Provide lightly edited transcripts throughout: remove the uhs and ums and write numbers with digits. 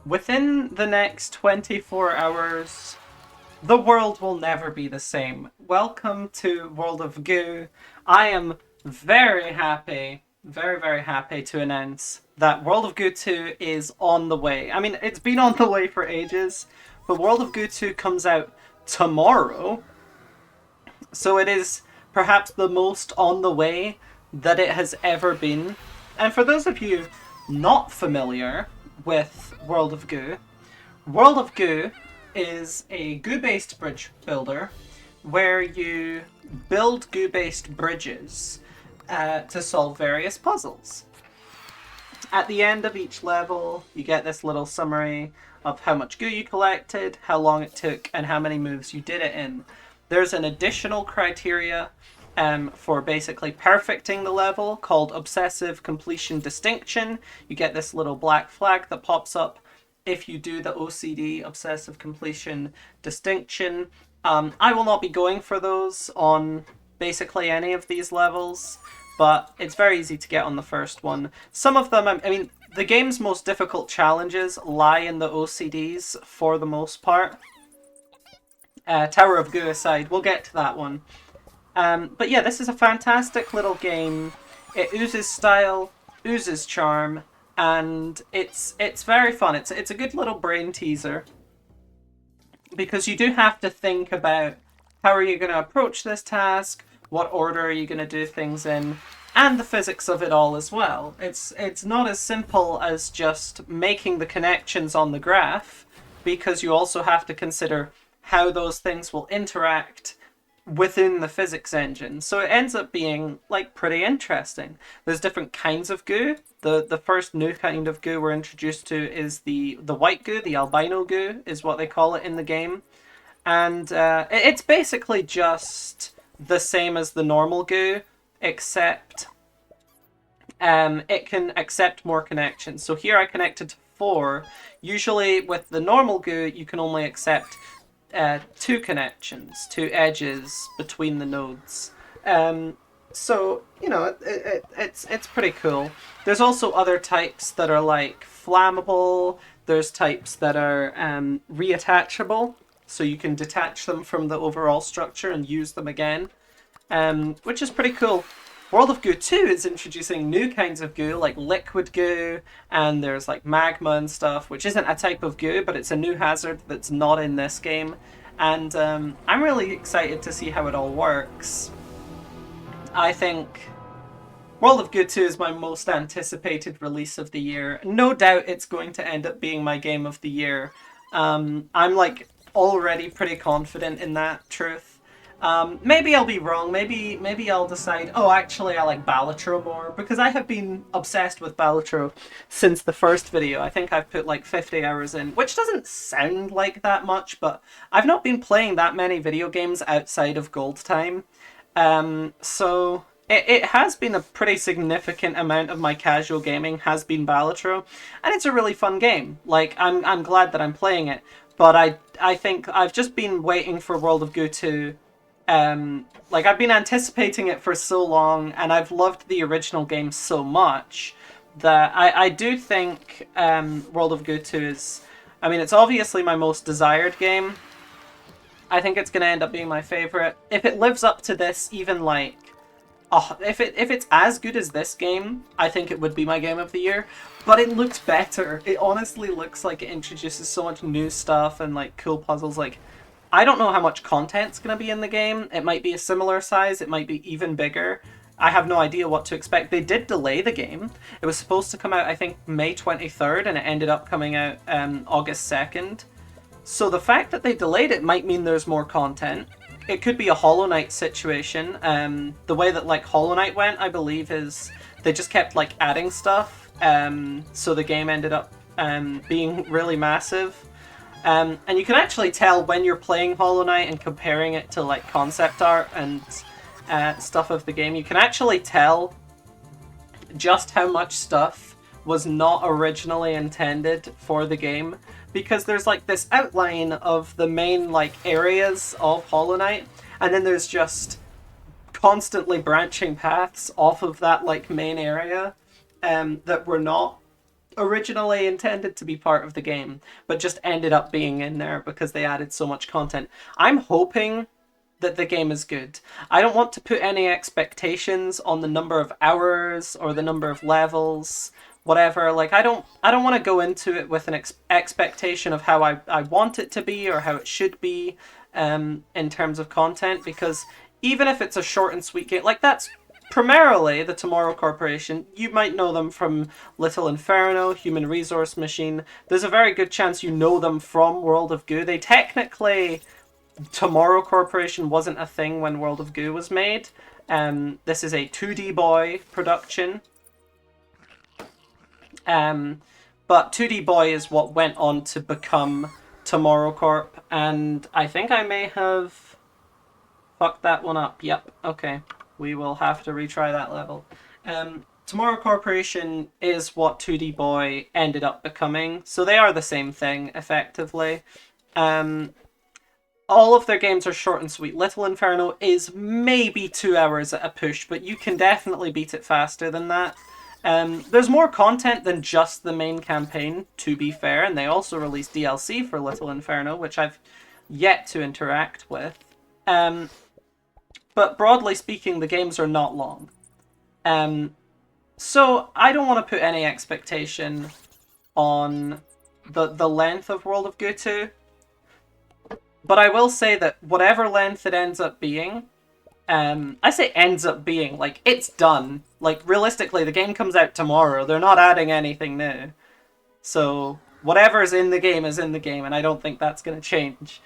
Within the next 24 hours, the world will never be the same. Welcome to World of Goo. I am very happy, very happy to announce that World of Goo 2 is on the way. I mean, it's been on the way for ages, but World of Goo 2 comes out tomorrow, so it is perhaps the most on the way that it has ever been. And for those of you not familiar with World of Goo is a Goo-based bridge builder where you build Goo-based bridges to solve various puzzles. At the end of each level, you get this little summary of how much Goo you collected, how long it took, and how many moves you did it in. There's an additional criteria for basically perfecting the level called Obsessive Completion Distinction. You get this little black flag that pops up if you do the OCD, Obsessive Completion Distinction. I will not be going for those on basically any of these levels, but it's very easy to get on the first one. Some of them, I mean, the game's most difficult challenges lie in the OCDs for the most part. Tower of Goo aside, we'll get to that one. But yeah, this is a fantastic little game. It oozes style, oozes charm, and it's very fun. It's a good little brain teaser because you do have to think about how are you going to approach this task, what order are you going to do things in, and the physics of it all as well. It's not as simple as just making the connections on the graph, because you also have to consider how those things will interact within the physics engine. So it ends up being like pretty interesting. There's different kinds of goo. The first new kind of goo we're introduced to is the white goo, the albino goo is what they call it in the game. And it's basically just the same as the normal goo, except it can accept more connections. So here I connected to 4. Usually with the normal goo, you can only accept 2 connections, 2 edges between the nodes. So, you know, it's pretty cool. There's also other types that are like flammable. There's types that are reattachable, so you can detach them from the overall structure and use them again, which is pretty cool. World of Goo 2 is introducing new kinds of goo, like liquid goo, and there's like magma and stuff, which isn't a type of goo, but it's a new hazard that's not in this game. And I'm really excited to see how it all works. I think World of Goo 2 is my most anticipated release of the year. No doubt it's going to end up being my game of the year. I'm like already pretty confident in that truth. Maybe I'll be wrong. Maybe I'll decide, oh, actually I like Balatro more, because I have been obsessed with Balatro since the first video. I think I've put like 50 hours in, which doesn't sound like that much, but I've not been playing that many video games outside of Gold Time. So it has been a pretty significant amount of my casual gaming has been Balatro, and it's a really fun game. Like, I'm glad that I'm playing it, but I think I've just been waiting for World of Goo 2. Like, I've been anticipating it for so long, and I've loved the original game so much that I do think World of Goo 2 is, I mean, it's obviously my most desired game. I think it's going to end up being my favorite. If it lives up to this, even like, oh, if it's as good as this game, I think it would be my game of the year. But it looks better. It honestly looks like it introduces so much new stuff and like cool puzzles. Like, I don't know how much content's going to be in the game. It might be a similar size. It might be even bigger. I have no idea what to expect. They did delay the game. It was supposed to come out, I think, May 23rd, and it ended up coming out August 2nd. So the fact that they delayed it might mean there's more content. It could be a Hollow Knight situation. The way that like Hollow Knight went, I believe, is they just kept like adding stuff. So the game ended up being really massive. And you can actually tell when you're playing Hollow Knight and comparing it to like concept art and stuff of the game. You can actually tell just how much stuff was not originally intended for the game, because there's like this outline of the main like areas of Hollow Knight, and then there's just constantly branching paths off of that like main area that were not originally intended to be part of the game, but just ended up being in there because they added so much content. I'm hoping that the game is good. I don't want to put any expectations on the number of hours or the number of levels, whatever. Like I don't want to go into it with an expectation of how I want it to be or how it should be in terms of content, because even if it's a short and sweet game, like that's primarily the Tomorrow Corporation. You might know them from Little Inferno, Human Resource Machine. There's a very good chance you know them from World of Goo. They technically, Tomorrow Corporation wasn't a thing when World of Goo was made. This is a 2D Boy production. But 2D Boy is what went on to become Tomorrow Corp, and I think I may have fucked that one up. Yep, okay. We will have to retry that level. Tomorrow Corporation is what 2D Boy ended up becoming, so they are the same thing, effectively. All of their games are short and sweet. Little Inferno is maybe 2 hours at a push, but you can definitely beat it faster than that. There's more content than just the main campaign, to be fair, and they also released DLC for Little Inferno, which I've yet to interact with. But broadly speaking, the games are not long. So I don't want to put any expectation on the length of World of Goo 2. But I will say that whatever length it ends up being, I say ends up being, like, it's done. Like, realistically, the game comes out tomorrow. They're not adding anything new. So, whatever's in the game is in the game, and I don't think that's going to change.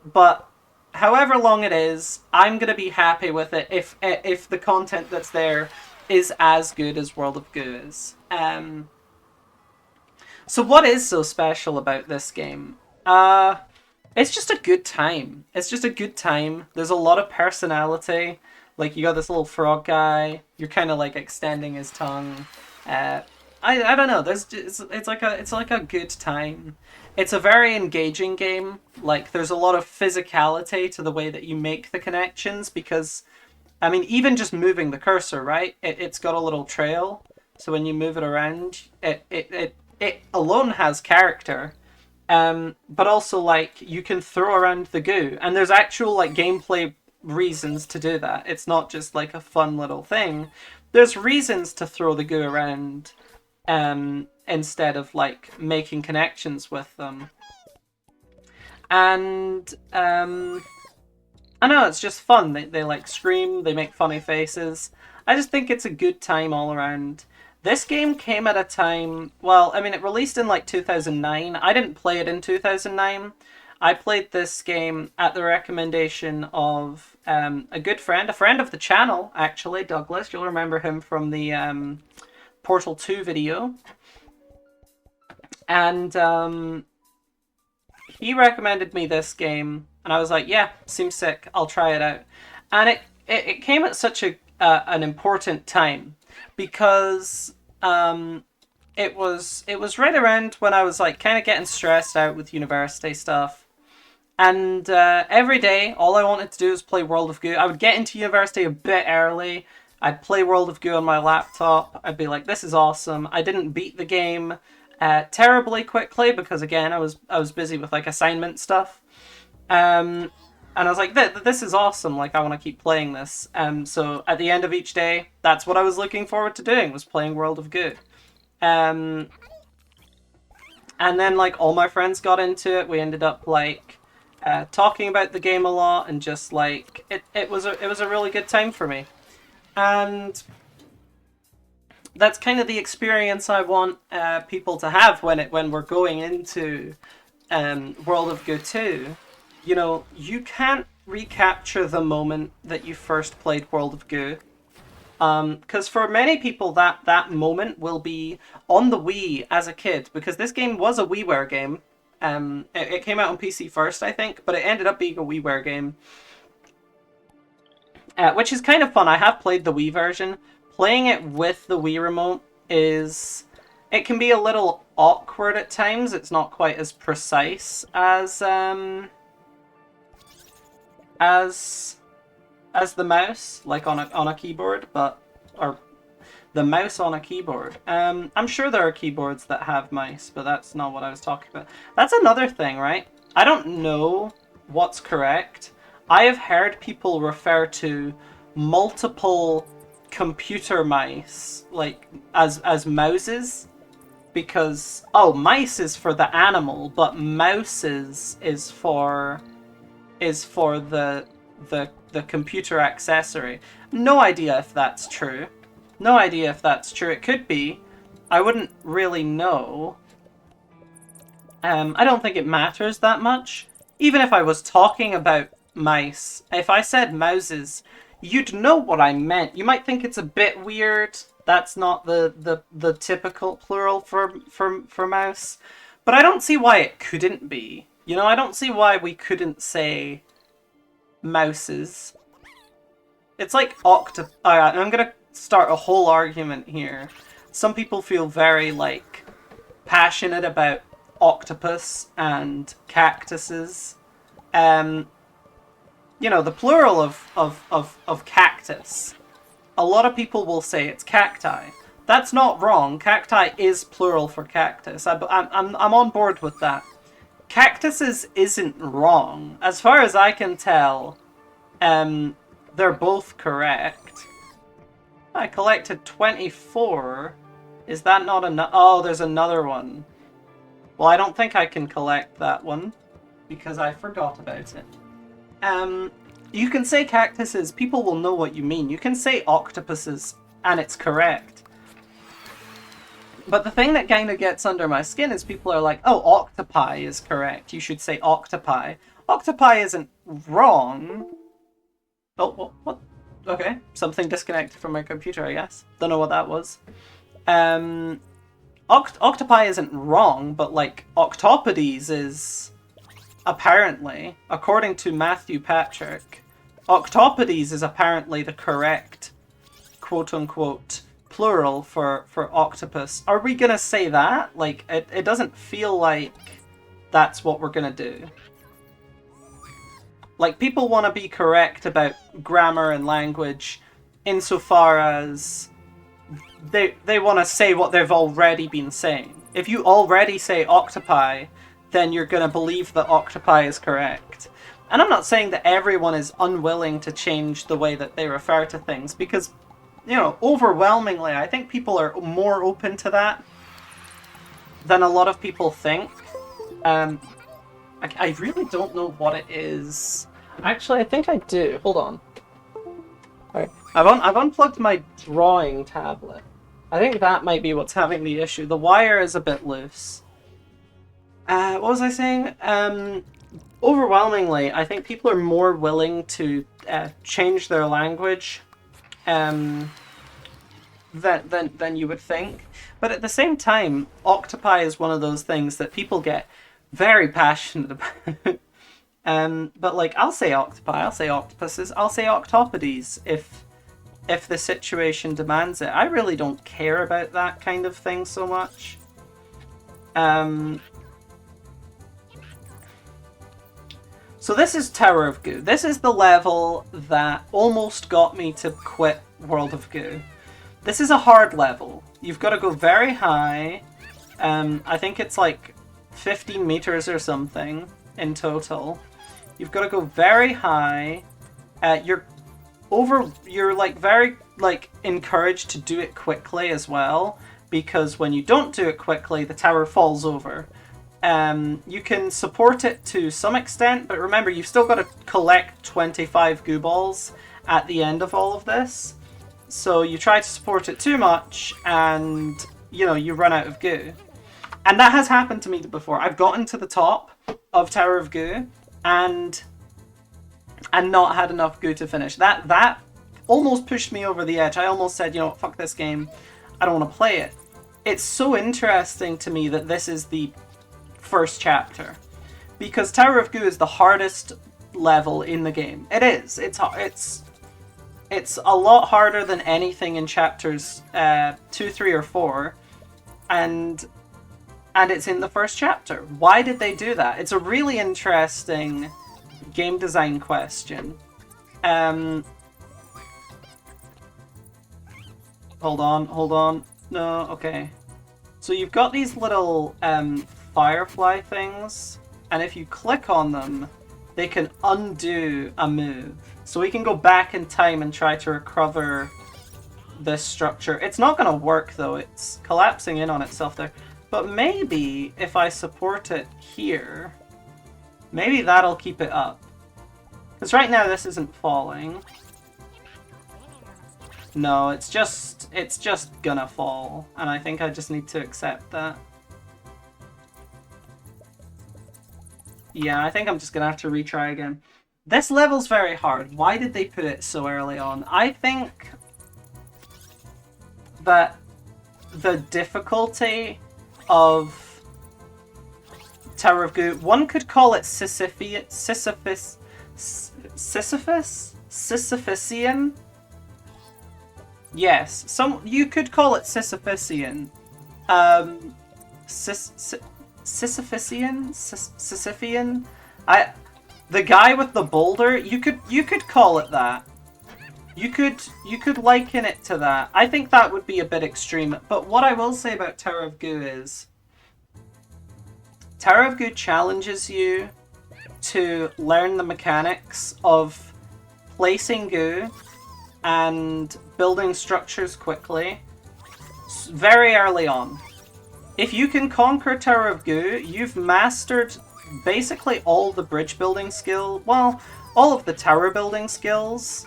But however long it is, I'm going to be happy with it if the content that's there is as good as World of Goo is. So what is so special about this game? It's just a good time. It's just a good time. There's a lot of personality. Like, you got this little frog guy. You're kind of like extending his tongue. I don't know. It's like a good time. It's a very engaging game. Like, there's a lot of physicality to the way that you make the connections, because, I mean, even just moving the cursor, right? It's got a little trail, so when you move it around, it alone has character. But also, like, you can throw around the goo, and there's actual, like, gameplay reasons to do that. It's not just, like, a fun little thing. There's reasons to throw the goo around, instead of, like, making connections with them. And, I know, it's just fun. They like, scream, they make funny faces. I just think it's a good time all around. This game came at a time, well, I mean, it released in, like, 2009. I didn't play it in 2009. I played this game at the recommendation of a good friend, a friend of the channel, actually, Douglas. You'll remember him from the Portal 2 video. And he recommended me this game, and I was like, yeah, seems sick, I'll try it out. And it came at such an important time, because it was right around when I was, like, kind of getting stressed out with university stuff. And every day, all I wanted to do was play World of Goo. I would get into university a bit early. I'd play World of Goo on my laptop. I'd be like, this is awesome. I didn't beat the game terribly quickly because, again, I was busy with, like, assignment stuff. And I was like, this is awesome. Like, I want to keep playing this. So at the end of each day, that's what I was looking forward to doing, was playing World of Goo. And then, like, all my friends got into it. We ended up, like, talking about the game a lot, and just, like, it was a really good time for me. And that's kind of the experience I want people to have when we're going into World of Goo 2. You know, you can't recapture the moment that you first played World of Goo. Because for many people, that moment will be on the Wii as a kid, because this game was a WiiWare game. It came out on PC first, I think, but it ended up being a WiiWare game. Which is kind of fun. I have played the Wii version. Playing it with the Wii remote it can be a little awkward at times. It's not quite as precise as the mouse, like on a keyboard, but The mouse on a keyboard. I'm sure there are keyboards that have mice, but that's not what I was talking about. That's another thing, right? I don't know what's correct. I have heard people refer to multiple computer mice, like, as mouses, because, oh, mice is for the animal, but mouses is for the computer accessory. No idea if that's true. No idea if that's true. It could be. I wouldn't really know. I don't think it matters that much. Even if I was talking about mice, if I said mouses, you'd know what I meant. You might think it's a bit weird. That's not the typical plural for mouse. But I don't see why it couldn't be. You know, I don't see why we couldn't say mouses. It's like Alright, I'm gonna start a whole argument here. Some people feel very, like, passionate about octopus and cactuses. You know, the plural of cactus. A lot of people will say it's cacti. That's not wrong. Cacti is plural for cactus. I'm on board with that. Cactuses isn't wrong. As far as I can tell, they're both correct. I collected 24. Is that not enough? Oh, there's another one. Well, I don't think I can collect that one because I forgot about it. You can say cactuses, people will know what you mean. You can say octopuses, and it's correct. But the thing that kind of gets under my skin is people are like, oh, octopi is correct. You should say octopi. Octopi isn't wrong. Oh, what? Okay, something disconnected from my computer, I guess. Don't know what that was. Octopi isn't wrong, but, like, octopodes is... Apparently, according to Matthew Patrick, octopodes is apparently the correct, quote-unquote, plural for octopus. Are we gonna say that? Like, it doesn't feel like that's what we're gonna do. Like, people want to be correct about grammar and language insofar as they want to say what they've already been saying. If you already say octopi, then you're going to believe that octopi is correct. And I'm not saying that everyone is unwilling to change the way that they refer to things, because, you know, overwhelmingly, I think people are more open to that than a lot of people think. I really don't know what it is. Actually, I think I do. Hold on. Alright. I've unplugged my drawing tablet. I think that might be what's having the issue. The wire is a bit loose. What was I saying? Overwhelmingly, I think people are more willing to change their language than you would think. But at the same time, octopi is one of those things that people get very passionate about. But, like, I'll say octopi, I'll say octopuses, I'll say octopodes if the situation demands it. I really don't care about that kind of thing so much. So this is Tower of Goo. This is the level that almost got me to quit World of Goo. This is a hard level. You've got to go very high. I think it's like 15 meters or something in total. You've got to go very high. You're like very like encouraged to do it quickly as well, because when you don't do it quickly, the tower falls over. You can support it to some extent, but remember, you've still got to collect 25 goo balls at the end of all of this. So you try to support it too much, and, you know, you run out of goo. And that has happened to me before. I've gotten to the top of Tower of Goo, and not had enough goo to finish. That almost pushed me over the edge. I almost said, you know what, fuck this game. I don't want to play it. It's so interesting to me that this is the first chapter, because Tower of Goo is the hardest level in the game. It is. It's a lot harder than anything in chapters 2, 3, or 4, and it's in the first chapter. Why did they do that? It's a really interesting game design question. Hold on, hold on. No, okay. So you've got these little firefly things, and if you click on them, they can undo a move. So we can go back in time and try to recover this structure. It's not going to work though, it's collapsing in on itself there. But maybe if I support it here, maybe that'll keep it up. Because right now this isn't falling. No, it's just gonna fall, and I think I just need to accept that. Yeah, I think I'm just gonna have to retry again. This level's very hard. Why did they put it so early on? I think that the difficulty of Tower of Goo, one could call it Sisyphusian? Yes, you could call it Sisyphusian. Sisyphusian? The guy with the boulder, you could call it that. You could liken it to that. I think that would be a bit extreme, but what I will say about Tower of Goo is Tower of Goo challenges you to learn the mechanics of placing goo and building structures quickly very early on. If you can conquer Tower of Goo, you've mastered basically all the bridge building skill, well, all of the tower building skills.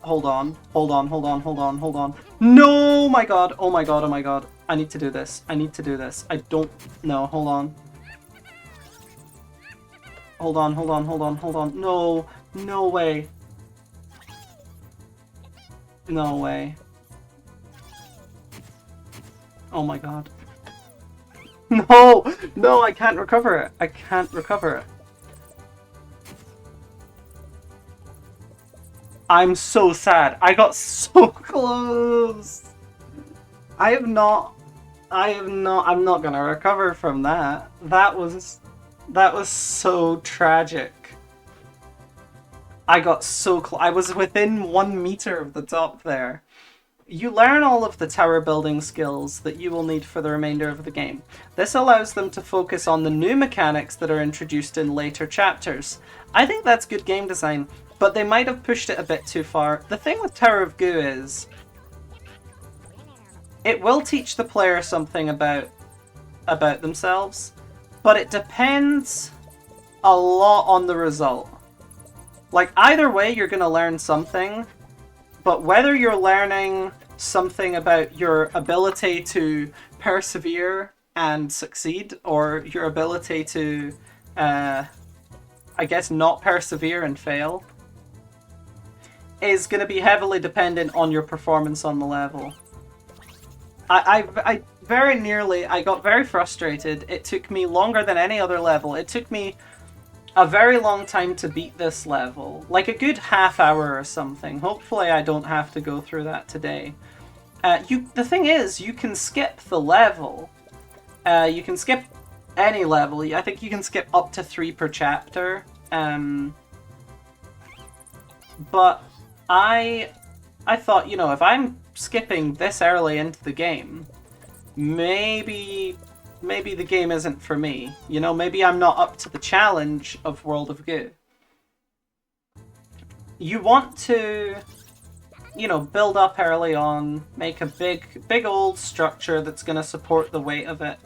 Hold on, hold on, hold on, hold on, hold on. No, my god, oh my god, oh my god. I need to do this, I need to do this. I don't, no, hold on. Hold on, hold on, hold on, hold on. No, no way. No way. Oh my god. No! No, I can't recover it. I can't recover it. I'm so sad. I got so close. I'm not gonna recover from that. That was so tragic. I got so close. I was within 1 meter of the top there. You learn all of the tower building skills that you will need for the remainder of the game. This allows them to focus on the new mechanics that are introduced in later chapters. I think that's good game design, but they might have pushed it a bit too far. The thing with Tower of Goo is it will teach the player something about themselves, but it depends a lot on the result. Like, either way, you're going to learn something, but whether you're learning something about your ability to persevere and succeed, or your ability to, I guess, not persevere and fail, is going to be heavily dependent on your performance on the level. I very nearly, I got very frustrated. It took me longer than any other level. It took me a very long time to beat this level. Like a good half hour or something. Hopefully I don't have to go through that today. The thing is, you can skip the level. You can skip any level. I think you can skip up to 3 per chapter. But I thought, you know, if I'm skipping this early into the game, maybe the game isn't for me. You know, maybe I'm not up to the challenge of World of Goo. You want to, you know, build up early on, make a big old structure that's going to support the weight of it.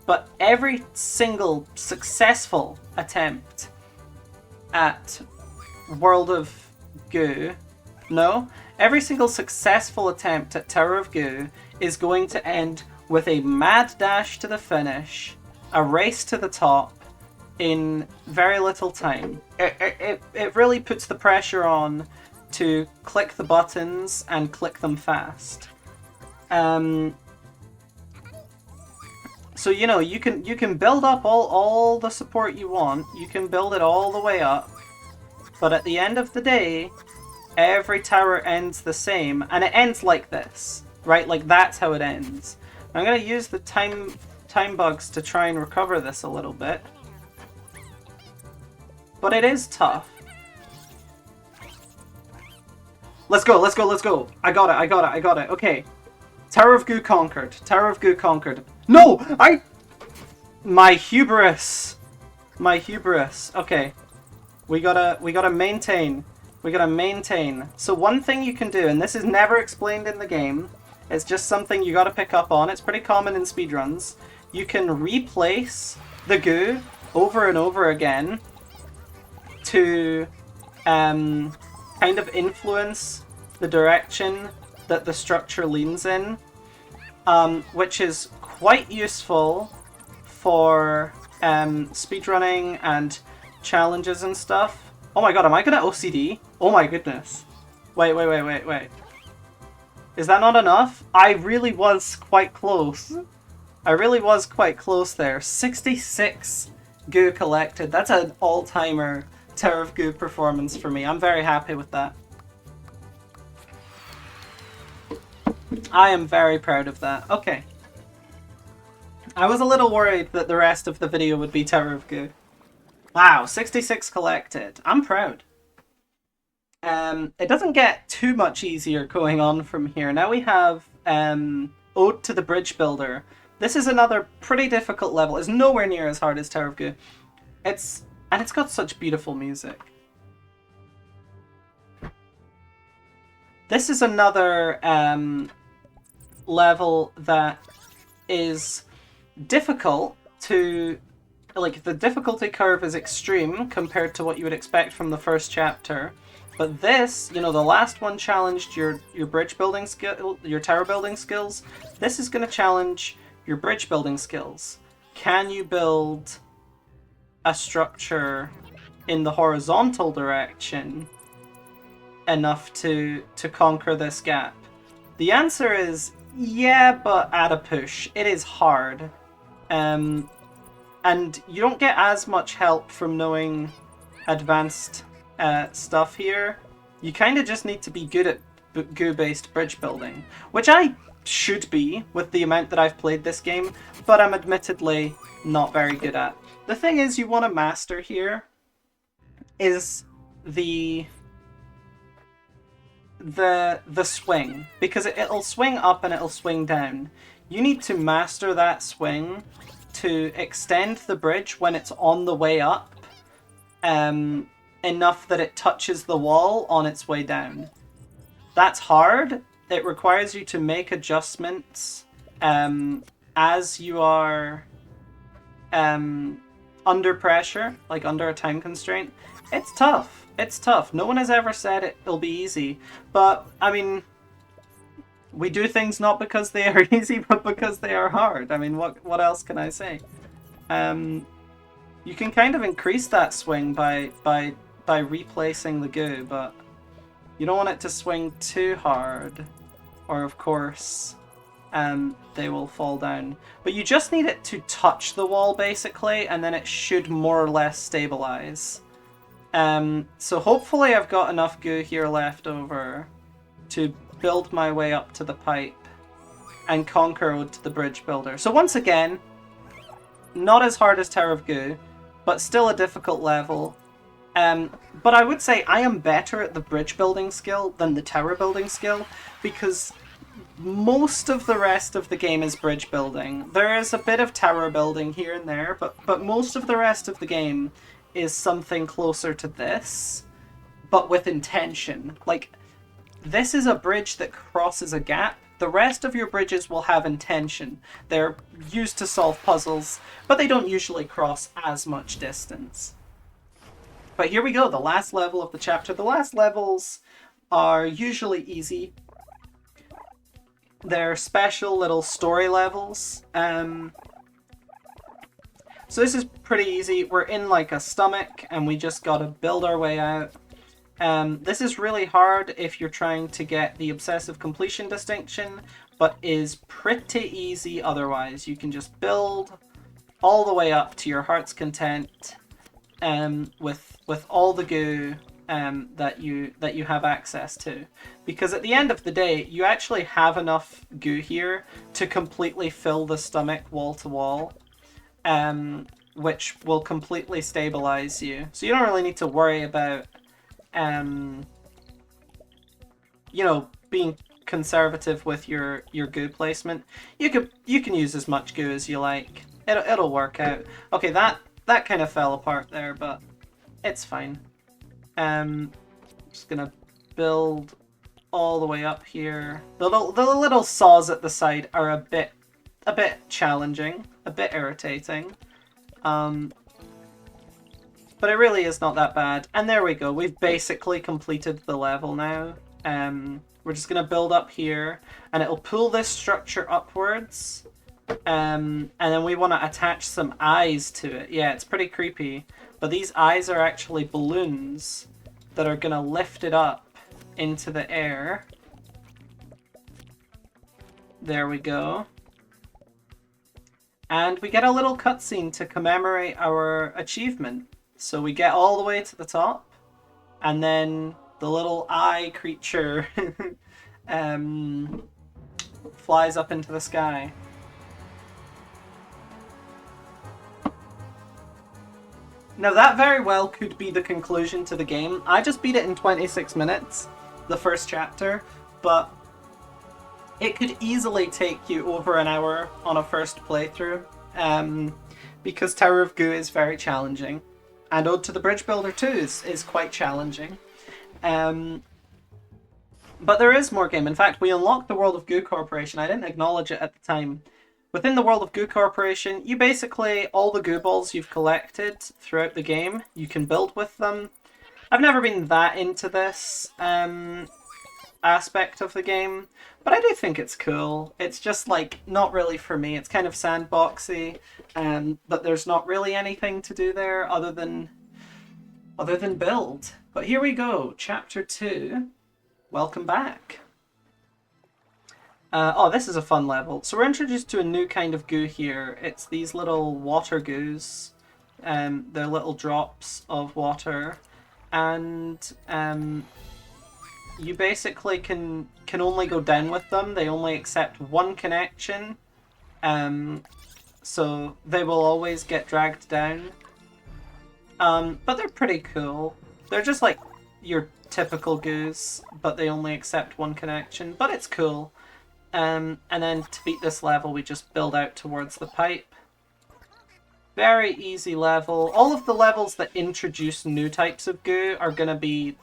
But every single successful attempt at World of Goo, every single successful attempt at Tower of Goo is going to end with a mad dash to the finish, a race to the top, in very little time. It really puts the pressure on to click the buttons and click them fast. So, you know, you can build up all the support you want, you can build it all the way up, but at the end of the day, every tower ends the same, and it ends like this, right? Like, that's how it ends. I'm going to use the time bugs to try and recover this a little bit. But it is tough. Let's go, let's go, let's go. I got it, I got it, I got it. Okay. Tower of Goo conquered. Tower of Goo conquered. No! My hubris. My hubris. Okay. We gotta maintain. We gotta maintain. So one thing you can do, and this is never explained in the game, it's just something you gotta pick up on. It's pretty common in speedruns. You can replace the goo over and over again to kind of influence the direction that the structure leans in, which is quite useful for speedrunning and challenges and stuff. Oh my god, am I gonna OCD? Oh my goodness. Wait. Is that not enough? I really was quite close. I really was quite close there. 66 goo collected. That's an all-timer Tower of Goo performance for me. I'm very happy with that. I am very proud of that. Okay. I was a little worried that the rest of the video would be Tower of Goo. Wow, 66 collected. I'm proud. It doesn't get too much easier going on from here. Now we have Ode to the Bridge Builder. This is another pretty difficult level. It's nowhere near as hard as Tower of Goo. It's got such beautiful music. This is another level that is difficult to... Like, the difficulty curve is extreme compared to what you would expect from the first chapter. But this, you know, the last one challenged your bridge building skill, your tower building skills. This is going to challenge your bridge building skills. Can you build a structure in the horizontal direction enough to conquer this gap? The answer is yeah, but at a push. It is hard. And you don't get as much help from knowing advanced stuff here. You kind of just need to be good at goo-based bridge building, which I should be with the amount that I've played this game, but I'm admittedly not very good at. The thing is, you want to master here is the swing, because it'll swing up and it'll swing down. You need to master that swing to extend the bridge when it's on the way up enough that it touches the wall on its way down. That's hard. It requires you to make adjustments as you are under pressure, like under a time constraint. It's tough. It's tough. No one has ever said it'll be easy, but I mean, we do things not because they are easy, but because they are hard. I mean, what else can I say? You can kind of increase that swing by replacing the goo, but you don't want it to swing too hard, or of course, they will fall down. But you just need it to touch the wall, basically, and then it should more or less stabilize. So hopefully I've got enough goo here left over to build my way up to the pipe and conquer Ode to the Bridge Builder. So once again, not as hard as Tower of Goo, but still a difficult level. But I would say I am better at the bridge building skill than the tower building skill, because most of the rest of the game is bridge building. There is a bit of tower building here and there, but most of the rest of the game is something closer to this, but with intention. Like, this is a bridge that crosses a gap. The rest of your bridges will have intention. They're used to solve puzzles, but they don't usually cross as much distance. But here we go, the last level of the chapter. The last levels are usually easy. They're special little story levels. So this is pretty easy. We're in like a stomach and we just gotta build our way out. This is really hard if you're trying to get the obsessive completion distinction, but is pretty easy otherwise. You can just build all the way up to your heart's content with all the goo that you have access to. Because at the end of the day, you actually have enough goo here to completely fill the stomach wall to wall, which will completely stabilize you. So you don't really need to worry about you know, being conservative with your goo placement, you can use as much goo as you like. It'll work out. Okay, that kind of fell apart there, but it's fine. Just gonna build all the way up here. The little saws at the side are a bit challenging, a bit irritating. But it really is not that bad. And there we go. We've basically completed the level now. We're just going to build up here, and it'll pull this structure upwards. And then we want to attach some eyes to it. Yeah, it's pretty creepy. But these eyes are actually balloons that are going to lift it up into the air. There we go. And we get a little cutscene to commemorate our achievement. So we get all the way to the top, and then the little eye creature flies up into the sky. Now that very well could be the conclusion to the game. I just beat it in 26 minutes, the first chapter, but it could easily take you over an hour on a first playthrough, because Tower of Goo is very challenging. And Ode to the Bridge Builder 2 is quite challenging. But there is more game. In fact, we unlocked the World of Goo Corporation. I didn't acknowledge it at the time. Within the World of Goo Corporation, you basically, all the goo balls you've collected throughout the game, you can build with them. I've never been that into this aspect of the game, but I do think it's cool. It's just like not really for me. It's kind of sandboxy, but there's not really anything to do there other than build. But here we go, Chapter 2. Welcome back. Oh, this is a fun level. So we're introduced to a new kind of goo here. It's these little water goos. They're little drops of water, and you basically can only go down with them. They only accept one connection, so they will always get dragged down. But they're pretty cool. They're just like your typical goos, but they only accept one connection. But it's cool. And then to beat this level, we just build out towards the pipe. Very easy level. All of the levels that introduce new types of goo are going to be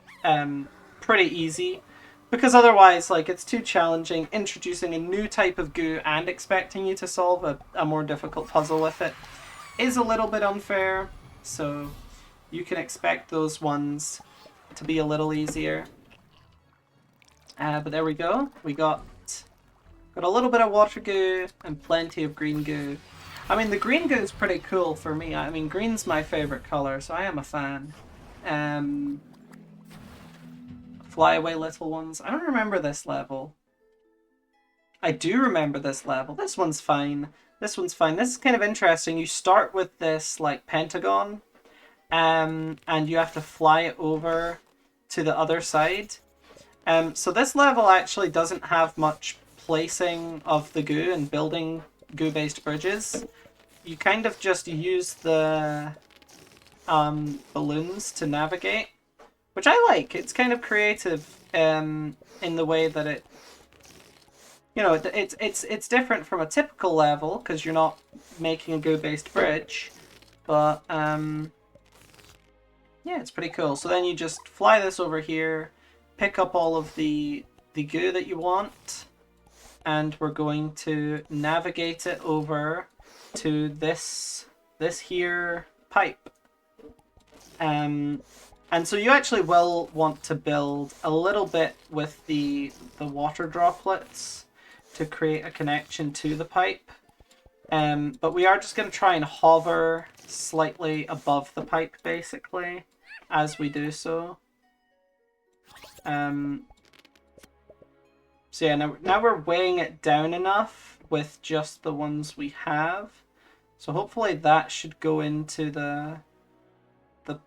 pretty easy, because otherwise, like, it's too challenging introducing a new type of goo and expecting you to solve a more difficult puzzle with it is a little bit unfair. So you can expect those ones to be a little easier. But there we go. We got a little bit of water goo and plenty of green goo. I mean, the green goo is pretty cool for me. I mean, green's my favorite color, so I am a fan. Fly away, little ones. I don't remember this level. I do remember this level. This one's fine. This one's fine. This is kind of interesting. You start with this, like, pentagon, and you have to fly it over to the other side. So this level actually doesn't have much placing of the goo and building goo-based bridges. You kind of just use the balloons to navigate, which I like. It's kind of creative in the way that it, you know, it's different from a typical level because you're not making a goo-based bridge, but yeah, it's pretty cool. So then you just fly this over here, pick up all of the goo that you want, and we're going to navigate it over to this here pipe. And so you actually will want to build a little bit with the water droplets to create a connection to the pipe. But we are just going to try and hover slightly above the pipe, basically, as we do so. So yeah, now we're weighing it down enough with just the ones we have. So hopefully that should go into the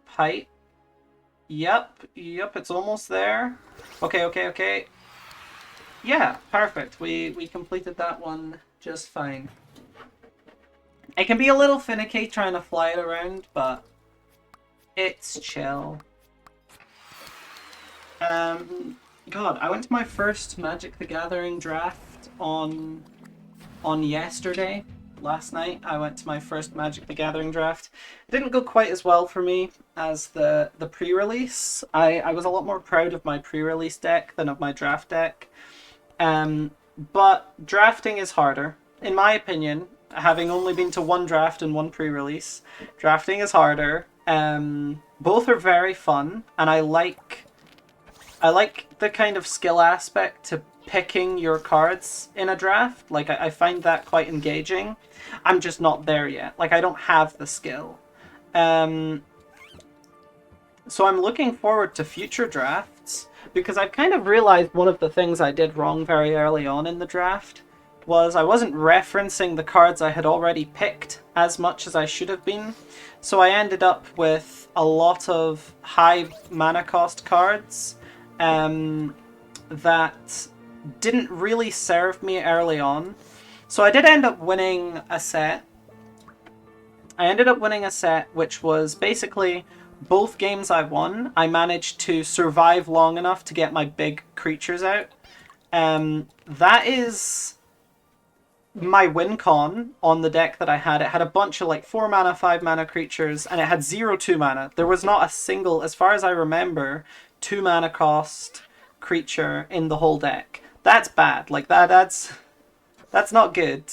pipe. Yep, it's almost there. Okay. Yeah, perfect. We completed that one just fine. It can be a little finicky trying to fly it around, but it's chill. God, I went to my first Magic the Gathering draft on yesterday. Last night, I went to my first Magic the Gathering draft. It didn't go quite as well for me as the pre-release. I was a lot more proud of my pre-release deck than of my draft deck. But drafting is harder. In my opinion, having only been to one draft and one pre-release, drafting is harder. Both are very fun, and I like the kind of skill aspect to picking your cards in a draft. Like, I find that quite engaging. I'm just not there yet. Like, I don't have the skill. So I'm looking forward to future drafts, because I've kind of realized one of the things I did wrong very early on in the draft was I wasn't referencing the cards I had already picked as much as I should have been. So I ended up with a lot of high mana cost cards that didn't really serve me early on. So I did end up winning a set. I ended up winning a set which was basically both games I won, I managed to survive long enough to get my big creatures out. That is my win con on the deck that I had. It had a bunch of like 4 mana, 5 mana creatures, and it had 0 2 mana. There was not a single, as far as I remember, 2 mana cost creature in the whole deck. That's bad. Like that's not good.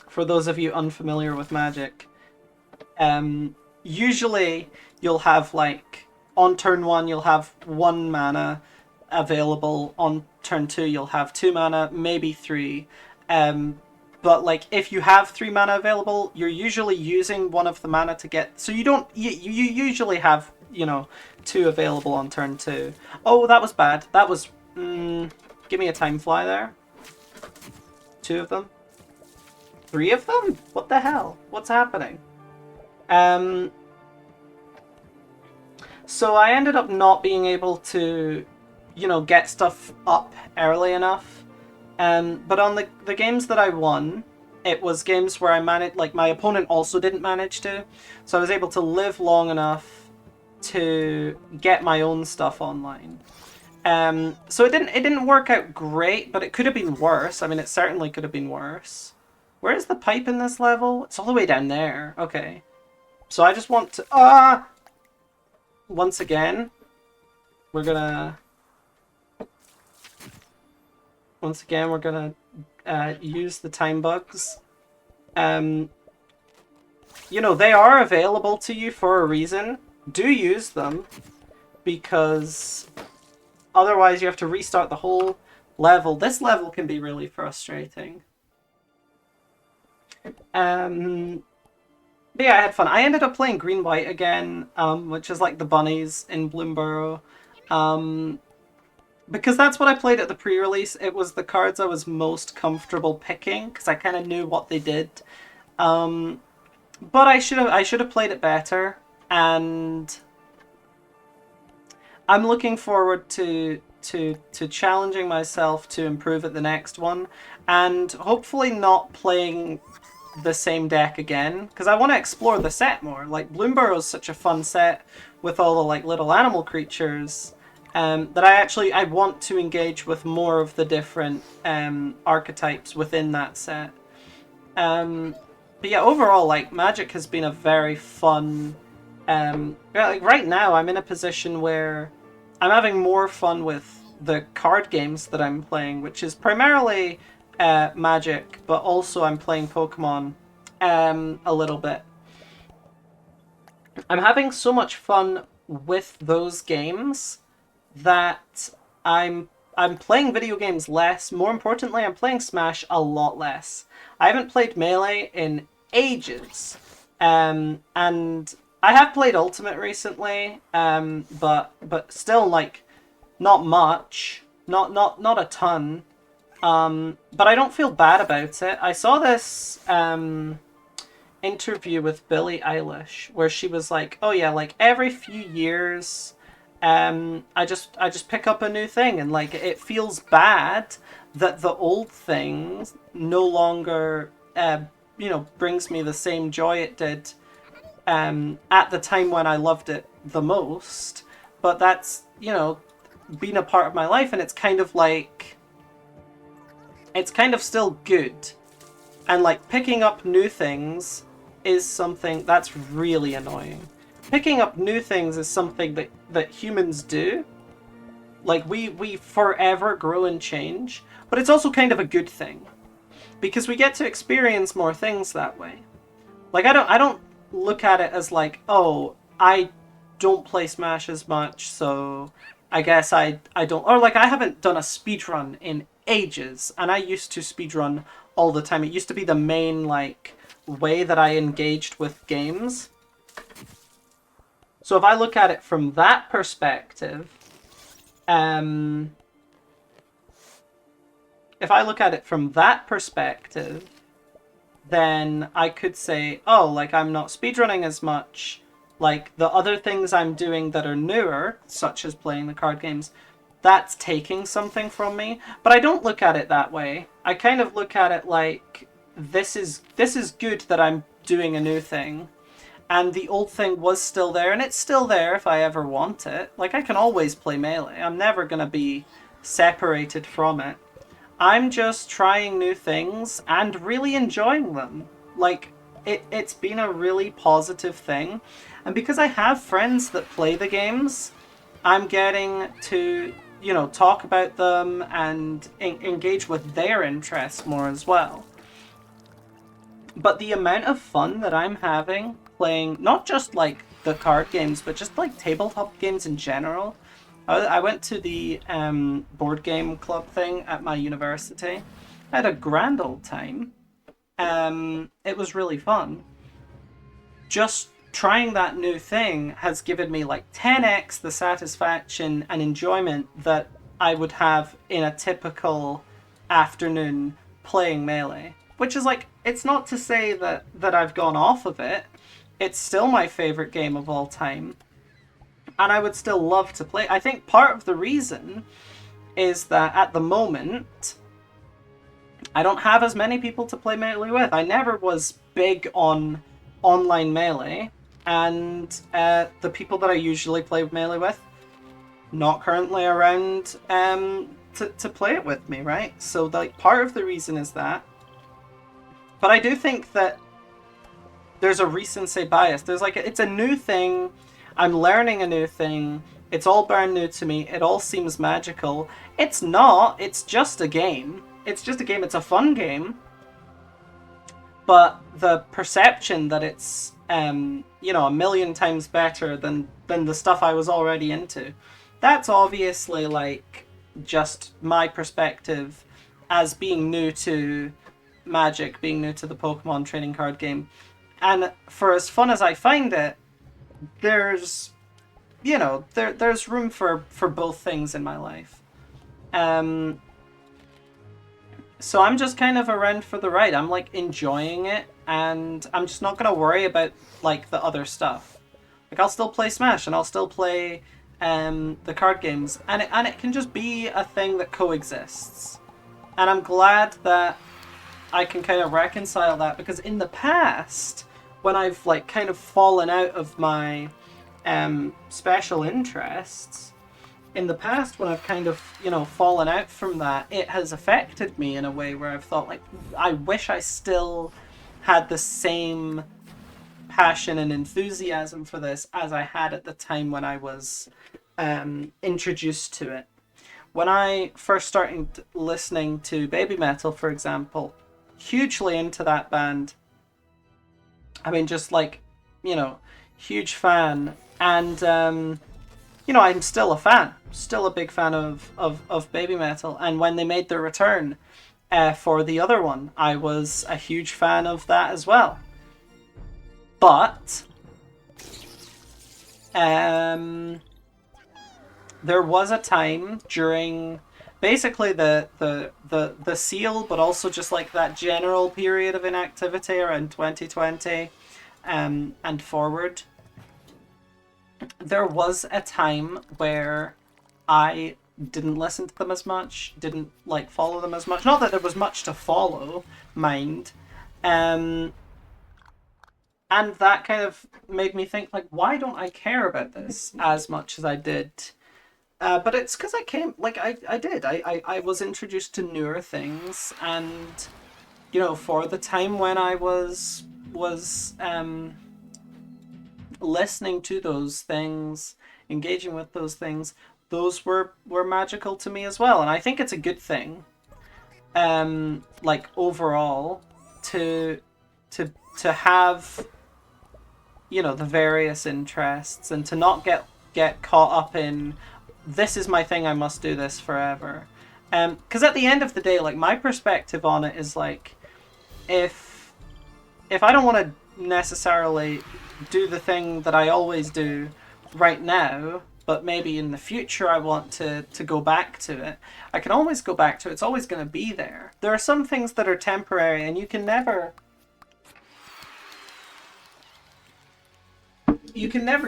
For those of you unfamiliar with Magic, usually you'll have like on turn 1 you'll have 1 mana available, on turn 2 you'll have 2 mana, maybe 3. But like if you have 3 mana available, you're usually using one of the mana to get, so you don't you usually have, you know, 2 available on turn 2. Oh, that was bad. That was give me a time fly there. 2 of them. 3 of them? What the hell? What's happening? So I ended up not being able to, you know, get stuff up early enough. But on the games that I won, it was games where I managed, like my opponent also didn't manage to. So I was able to live long enough to get my own stuff online. So it didn't work out great, but it could have been worse. I mean, it certainly could have been worse. Where is the pipe in this level? It's all the way down there. Okay. So I just want to... Once again, we're gonna... Once again, we're gonna use the time bugs. You know, they are available to you for a reason. Do use them, because otherwise you have to restart the whole level. This level can be really frustrating. But yeah, I had fun. I ended up playing green-white again, which is like the bunnies in Bloomburrow. Because that's what I played at the pre-release. It was the cards I was most comfortable picking, because I kind of knew what they did. But I should have played it better, and I'm looking forward to challenging myself to improve at the next one, and hopefully not playing the same deck again, because I want to explore the set more. Like, Bloomburrow is such a fun set with all the like little animal creatures, that I want to engage with more of the different archetypes within that set. But yeah, overall, like, Magic has been a very fun... like right now, I'm in a position where I'm having more fun with the card games that I'm playing, which is primarily Magic, but also I'm playing Pokemon a little bit. I'm having so much fun with those games that I'm playing video games less. More importantly, I'm playing Smash a lot less. I haven't played Melee in ages, and I have played Ultimate recently, but still, like, not much, not a ton. But I don't feel bad about it. I saw this interview with Billie Eilish where she was like, "Oh yeah, like every few years, I just pick up a new thing, and like it feels bad that the old thing no longer, you know, brings me the same joy it did at the time when I loved it the most." But that's, you know, been a part of my life, and it's kind of like, it's kind of still good. And like picking up new things is something that's really annoying. Picking up new things is something that humans do. Like we forever grow and change, but it's also kind of a good thing because we get to experience more things that way. Like I don't look at it as like, oh, I don't play Smash as much, so I guess I don't, or like I haven't done a speed run in ages, and I used to speed run all the time. It used to be the main like way that I engaged with games. So if I look at it from that perspective, um if I look at it from that perspective, then I could say, oh, like I'm not speedrunning as much. Like the other things I'm doing that are newer, such as playing the card games, that's taking something from me. But I don't look at it that way. I kind of look at it like this is good that I'm doing a new thing. And the old thing was still there, and it's still there if I ever want it. Like I can always play Melee. I'm never gonna be separated from it. I'm just trying new things and really enjoying them. Like, it's been a really positive thing. And because I have friends that play the games, I'm getting to, you know, talk about them and engage with their interests more as well. But the amount of fun that I'm having playing, not just like the card games, but just like tabletop games in general. I went to the board game club thing at my university. I had a grand old time. It was really fun. Just trying that new thing has given me like 10x the satisfaction and enjoyment that I would have in a typical afternoon playing Melee. Which is like, it's not to say that I've gone off of it. It's still my favorite game of all time. And I would still love to play. I think part of the reason is that at the moment, I don't have as many people to play Melee with. I never was big on online Melee. And the people that I usually play Melee with, not currently around to play it with me, right? So like part of the reason is that. But I do think that there's a recency bias. There's like, it's a new thing. I'm learning a new thing. It's all brand new to me. It all seems magical. It's not. It's just a game. It's just a game. It's a fun game. But the perception that it's, you know, a million times better than the stuff I was already into, that's obviously like just my perspective as being new to Magic, being new to the Pokemon trading card game. And for as fun as I find it, there's, you know, there's room for both things in my life. So I'm just kind of around for the ride. I'm like enjoying it, and I'm just not gonna worry about like the other stuff. Like I'll still play Smash and I'll still play the card games, and it can just be a thing that coexists. And I'm glad that I can kind of reconcile that, because in the past, when I've like kind of fallen out of my special interests, in the past when I've kind of, you know, fallen out from that, it has affected me in a way where I've thought like, I wish I still had the same passion and enthusiasm for this as I had at the time when I was introduced to it. When I first started listening to Baby Metal, for example, hugely into that band. I mean, just like, you know, huge fan. And, you know, I'm still a fan. Still a big fan of Baby Metal. And when they made their return for the other one, I was a huge fan of that as well. But there was a time during basically the seal, but also just like that general period of inactivity around 2020 and forward. There was a time where I didn't listen to them as much, didn't like follow them as much. Not that there was much to follow, mind. And that kind of made me think, like, why don't I care about this as much as I did But it's because I came, like, I was introduced to newer things, and, you know, for the time when I was listening to those things, engaging with those things, those were magical to me as well, and I think it's a good thing, like, overall, to to to have, you know, the various interests, and to not get caught up in, this is my thing, I must do this forever. Because at the end of the day, like, my perspective on it is like, if I don't want to necessarily do the thing that I always do right now, but maybe in the future I want to go back to it, I can always go back to it. It's always going to be there. There are some things that are temporary, and you can never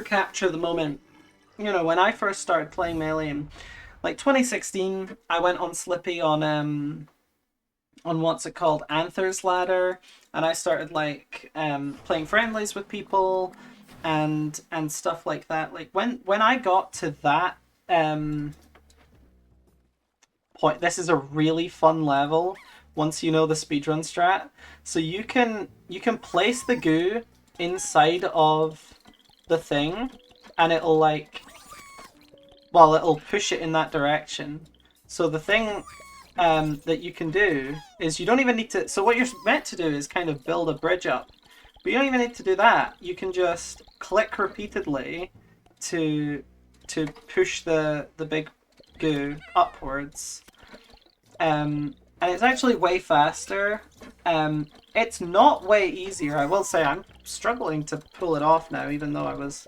capture the moment. You know, when I first started playing Melee in, like, 2016, I went on Slippy on what's it called, Anther's Ladder, and I started, like, playing friendlies with people and stuff like that. Like, when I got to that um point, this is a really fun level once you know the speedrun strat. So you can place the goo inside of the thing, and it'll, like, well, it'll push it in that direction. So the thing that you can do is, you don't even need to. So what you're meant to do is kind of build a bridge up, but you don't even need to do that. You can just click repeatedly to push the big goo upwards, and it's actually way faster. It's not way easier. I will say I'm struggling to pull it off now, even though I was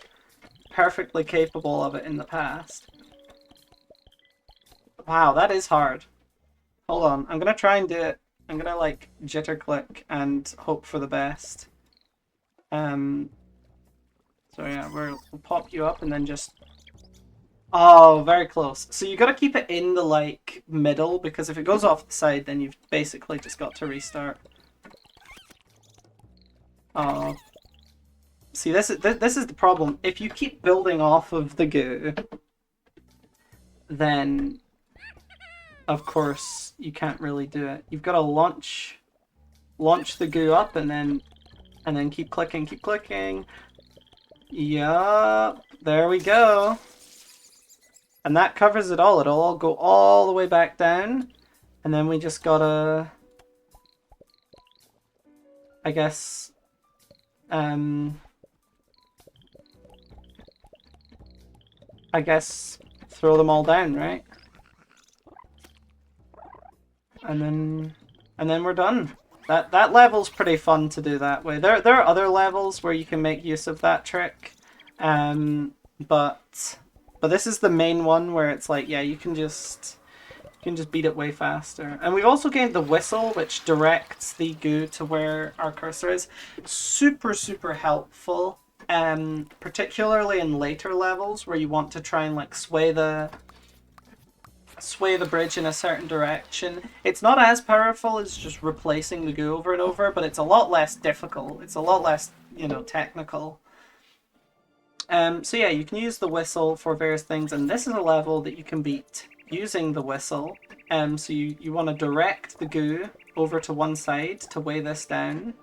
perfectly capable of it in the past. Wow, that is hard. Hold on, I'm gonna try and do it. I'm gonna, like, jitter click and hope for the best. Um, so yeah, we'll pop you up and then just... Oh, very close. So you gotta keep it in the, like, middle, because if it goes off the side, then you've basically just got to restart. Oh. See, this is the problem. If you keep building off of the goo, then of course you can't really do it. You've got to launch the goo up, and then keep clicking, keep clicking. Yup, there we go. And that covers it all. It'll all go all the way back down, and then we just gotta, I guess, throw them all down, right? And then we're done. That level's pretty fun to do that way. There are other levels where you can make use of that trick, but this is the main one where it's like, yeah, you can just beat it way faster. And we've also gained the whistle, which directs the goo to where our cursor is. Super, super helpful, particularly in later levels where you want to try and, like, sway the bridge in a certain direction. It's not as powerful as just replacing the goo over and over, but it's a lot less difficult. It's a lot less, you know, technical. So yeah, you can use the whistle for various things, and this is a level that you can beat using the whistle. So you want to direct the goo over to one side to weigh this down.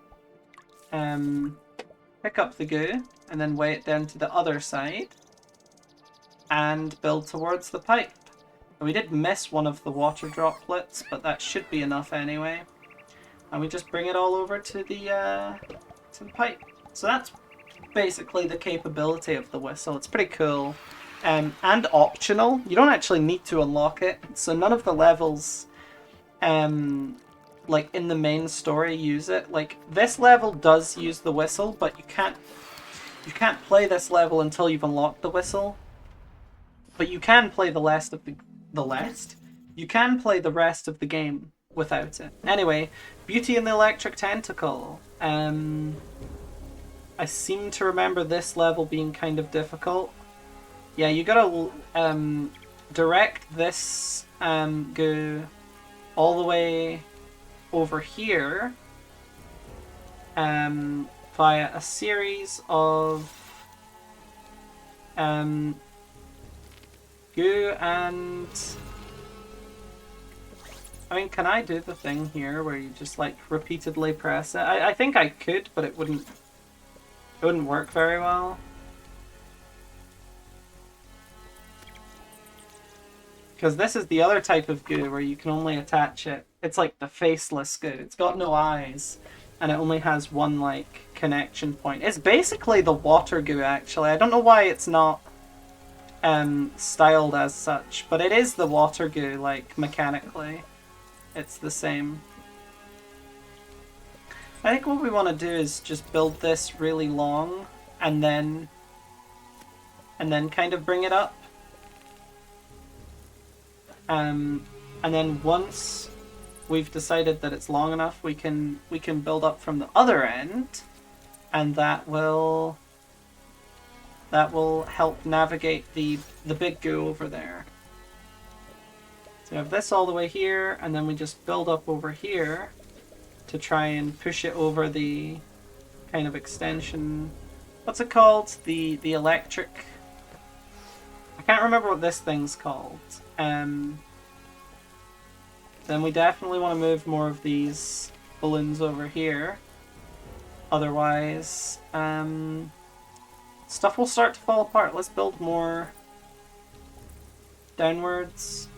Pick up the goo, and then weigh it down to the other side, and build towards the pipe. We did miss one of the water droplets, but that should be enough anyway. And we just bring it all over to the pipe. So that's basically the capability of the whistle. It's pretty cool. And optional. You don't actually need to unlock it. So none of the levels, like, in the main story use it. Like, this level does use the whistle, but you can't play this level until you've unlocked the whistle. But you can play you can play the rest of the game without it. Anyway, Beauty and the Electric Tentacle. I seem to remember this level being kind of difficult. Yeah, you gotta direct this goo all the way over here via a series of goo and... I mean, can I do the thing here where you just like repeatedly press it? I think I could, but it wouldn't work very well. Because this is the other type of goo where you can only attach it. It's like the faceless goo. It's got no eyes. And it only has one, like, connection point. It's basically the water goo, actually. I don't know why it's not styled as such. But it is the water goo, like, mechanically. It's the same. I think what we want to do is just build this really long. And then kind of bring it up. And then once we've decided that it's long enough, we can build up from the other end, and that will help navigate the big goo over there. So we have this all the way here, and then we just build up over here to try and push it over the kind of extension. What's it called? The electric. I can't remember what this thing's called. Then we definitely want to move more of these balloons over here. Otherwise, stuff will start to fall apart. Let's build more downwards.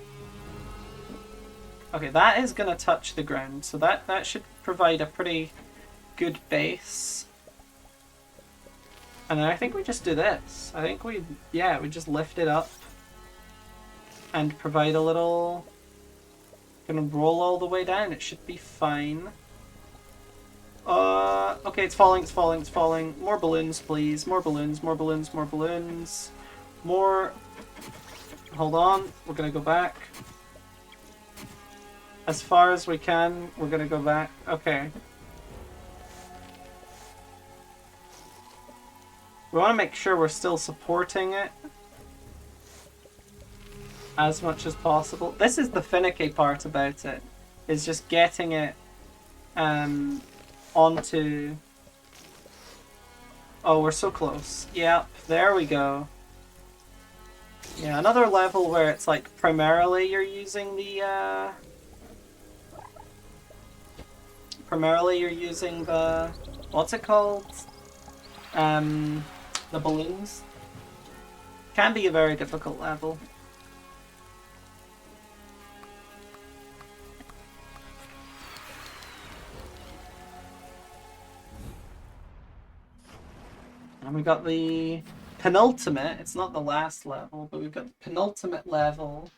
Okay, that is going to touch the ground, so that should provide a pretty good base. And then I think we just do this. I think we just lift it up and provide a little... Gonna roll all the way down. It should be fine. Okay, it's falling, it's falling, it's falling. More balloons, please. More balloons, more balloons, more balloons. More... Hold on. We're gonna go back. As far as we can, we're gonna go back. Okay. We want to make sure we're still supporting it as much as possible. This is the finicky part about it, is just getting it onto... Oh, we're so close. Yep, there we go. Yeah, another level where it's like primarily you're using the what's it called? The balloons. Can be a very difficult level. And we got the penultimate, it's not the last level, but we've got the penultimate level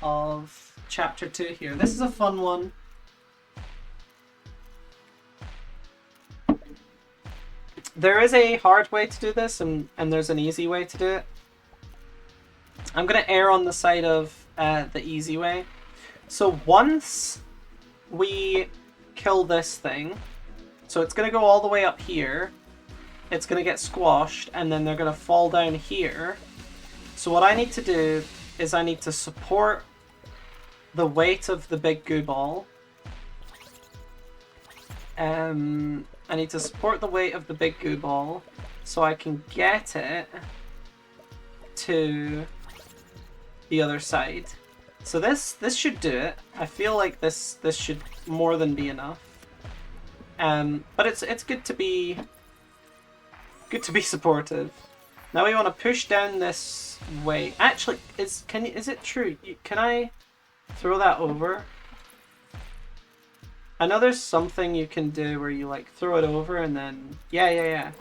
of Chapter 2 here. This is a fun one. There is a hard way to do this, and there's an easy way to do it. I'm going to err on the side of the easy way. So once we kill this thing, so it's going to go all the way up here, it's going to get squashed, and then they're going to fall down here. So what I need to do is I need to support the weight of the big goo ball. I need to support the weight of the big goo ball so I can get it to the other side. So this should do it. I feel like this should more than be enough. But it's good to be supportive. Now we want to push down this weight. Actually, is it true? Can I throw that over? I know there's something you can do where you like throw it over and then yeah.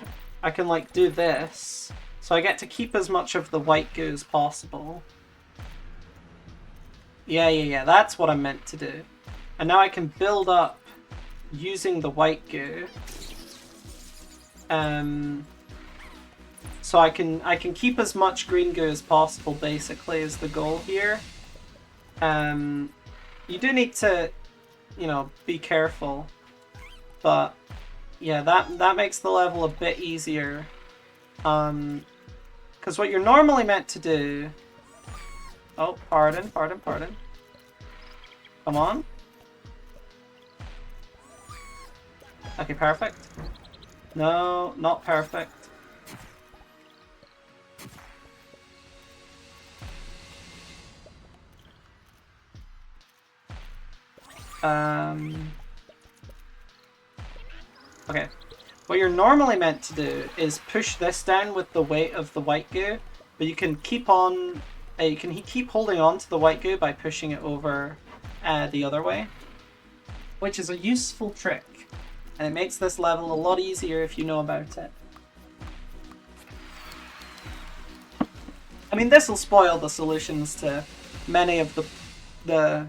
I can like do this, so I get to keep as much of the white goo as possible. Yeah. That's what I meant to do. And now I can build up using the white goo. So I can keep as much green goo as possible, basically, is the goal here. You do need to, be careful. But yeah, that makes the level a bit easier. Because what you're normally meant to do... Oh, pardon. Come on. Okay, perfect. No, not perfect. Okay. What you're normally meant to do is push this down with the weight of the white goo, but you can keep on... you can keep holding on to the white goo by pushing it over the other way, which is a useful trick. And it makes this level a lot easier if you know about it. I mean, this will spoil the solutions to many of the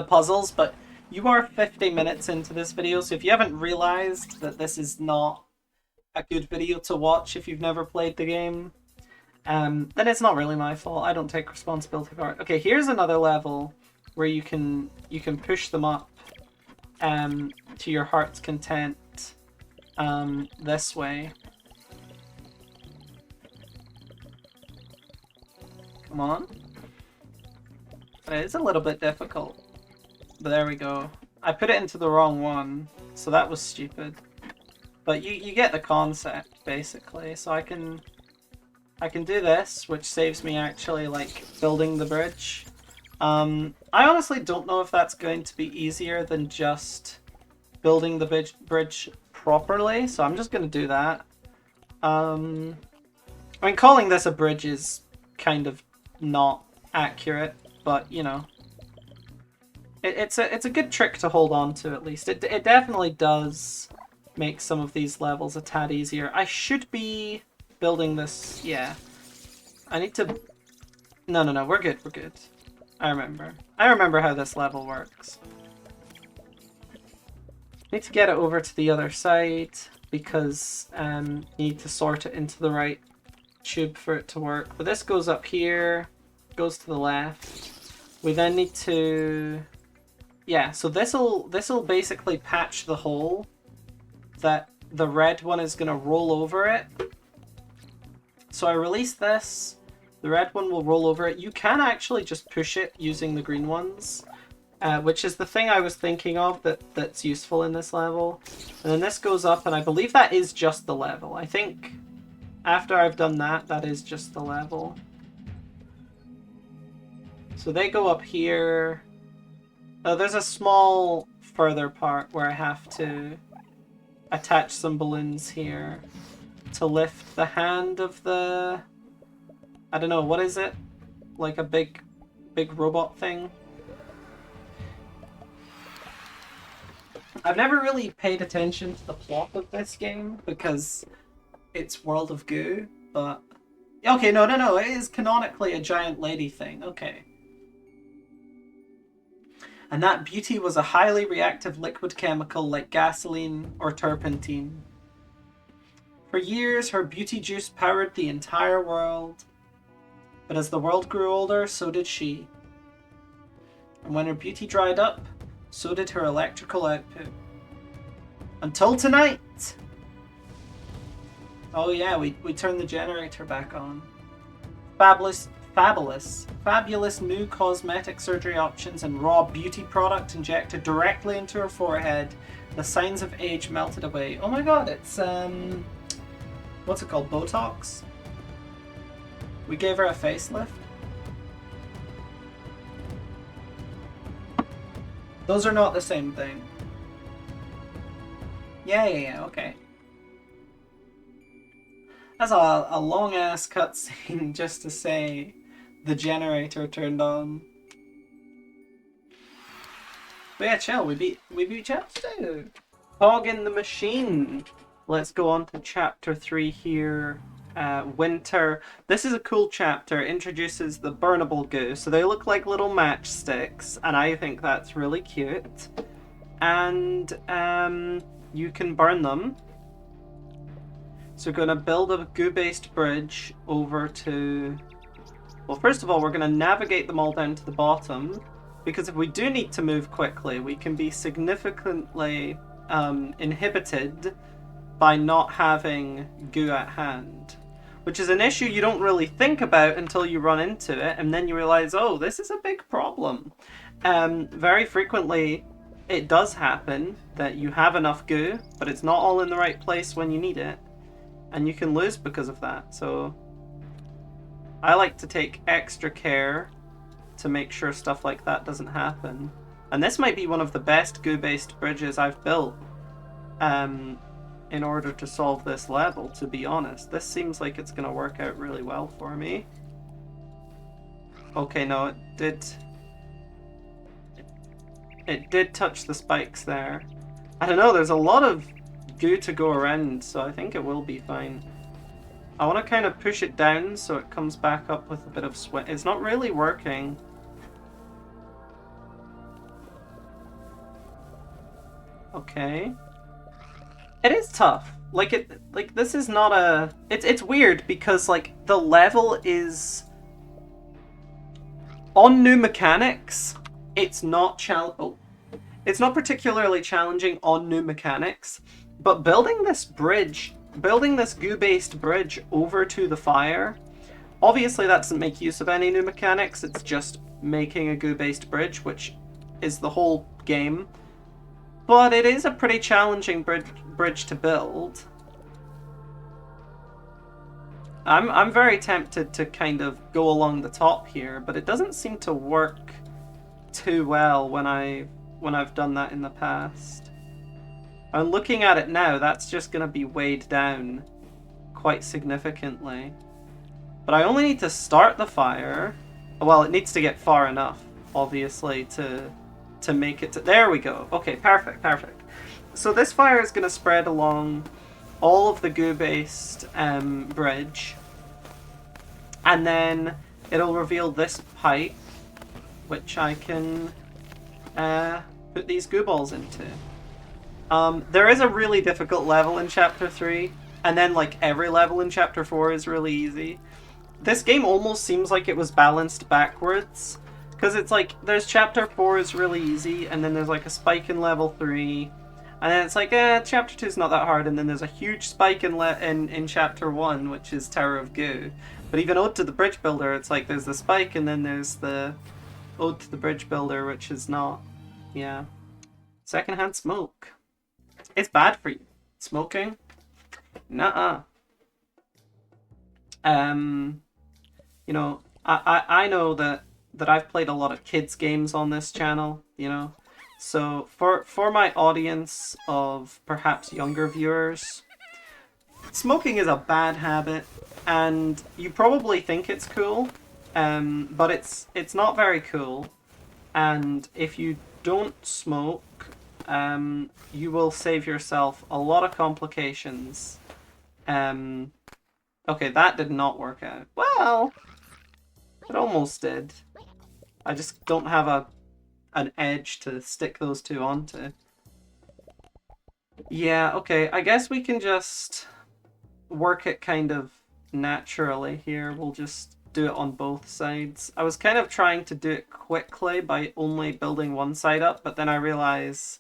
puzzles, but you are 50 minutes into this video, so if you haven't realized that this is not a good video to watch if you've never played the game, then it's not really my fault. I don't take responsibility for it. Okay, here's another level where you can push them up to your heart's content this way. Come on. It's a little bit difficult. But there we go. I put it into the wrong one, so that was stupid. But you get the concept, basically. So I can do this, which saves me actually, like, building the bridge. I honestly don't know if that's going to be easier than just building the bridge properly, so I'm just going to do that. I mean, calling this a bridge is kind of not accurate, but, you know. It's a good trick to hold on to, at least. It definitely does make some of these levels a tad easier. I should be building this... yeah. I need to... No, we're good, we're good. I remember how this level works. Need to get it over to the other side, because you need to sort it into the right tube for it to work. But this goes up here, goes to the left. We then need to... yeah, so this'll basically patch the hole that the red one is going to roll over it. So I release this, the red one will roll over it. You can actually just push it using the green ones, which is the thing I was thinking of that's useful in this level. And then this goes up, and I believe that is just the level. I think after I've done that, that is just the level. So they go up here. There's a small further part where I have to attach some balloons here to lift the hand of the... I don't know, what is it? Like a big robot thing? I've never really paid attention to the plot of this game because it's World of Goo, but... okay, no, it is canonically a giant lady thing, okay. And that beauty was a highly reactive liquid chemical like gasoline or turpentine. For years, her beauty juice powered the entire world. But as the world grew older, so did she. And when her beauty dried up, so did her electrical output. Until tonight! Oh yeah, we turned the generator back on. Fabulous new cosmetic surgery options and raw beauty product injected directly into her forehead. The signs of age melted away. Oh my god, it's what's it called? Botox? We gave her a facelift. Those are not the same thing. Yeah, okay. That's a long ass cutscene just to say the generator turned on. But yeah, chill. We beat chapter 2. Hog in the Machine. Let's go on to chapter 3 here. Winter. This is a cool chapter. It introduces the burnable goo. So they look like little matchsticks, and I think that's really cute. And you can burn them. So we're going to build a goo-based bridge over to... well, first of all, we're going to navigate them all down to the bottom, because if we do need to move quickly, we can be significantly inhibited by not having goo at hand, which is an issue you don't really think about until you run into it, and then you realize, oh, this is a big problem. Very frequently, it does happen that you have enough goo, but it's not all in the right place when you need it, and you can lose because of that. So I like to take extra care to make sure stuff like that doesn't happen. And this might be one of the best goo-based bridges I've built in order to solve this level, to be honest. This seems like it's going to work out really well for me. Okay, no, it did touch the spikes there. I don't know, there's a lot of goo to go around, so I think it will be fine. I want to kind of push it down so it comes back up with a bit of sweat. It's not really working. Okay. It is tough. Like this is not a... It's weird because, like, the level is... On new mechanics, it's not it's not particularly challenging on new mechanics, but building this goo-based bridge over to the fire, obviously that doesn't make use of any new mechanics, it's just making a goo-based bridge, which is the whole game. But it is a pretty challenging bridge to build. I'm very tempted to kind of go along the top here, but it doesn't seem to work too well when I've done that in the past. And looking at it now, that's just going to be weighed down quite significantly. But I only need to start the fire. Well, it needs to get far enough, obviously, to make it to... There we go. Okay, perfect, perfect. So this fire is going to spread along all of the goo-based bridge, and then it'll reveal this pipe, which I can put these goo balls into. There is a really difficult level in Chapter 3, and then like every level in Chapter 4 is really easy. This game almost seems like it was balanced backwards, because it's like there's Chapter 4 is really easy, and then there's like a spike in level 3, and then it's like, Chapter 2 is not that hard, and then there's a huge spike in Chapter 1, which is Tower of Goo. But even Ode to the Bridge Builder, it's like there's the spike, and then there's the Ode to the Bridge Builder, which is not. Yeah. Secondhand smoke. It's bad for you. Smoking? Nuh-uh. You know, I know that I've played a lot of kids games on this channel, you know. So for my audience of perhaps younger viewers, smoking is a bad habit, and you probably think it's cool, but it's not very cool. And if you don't smoke, you will save yourself a lot of complications. Okay, that did not work out. Well, it almost did. I just don't have an edge to stick those two onto. Yeah, okay, I guess we can just work it kind of naturally here. We'll just do it on both sides. I was kind of trying to do it quickly by only building one side up, but then I realize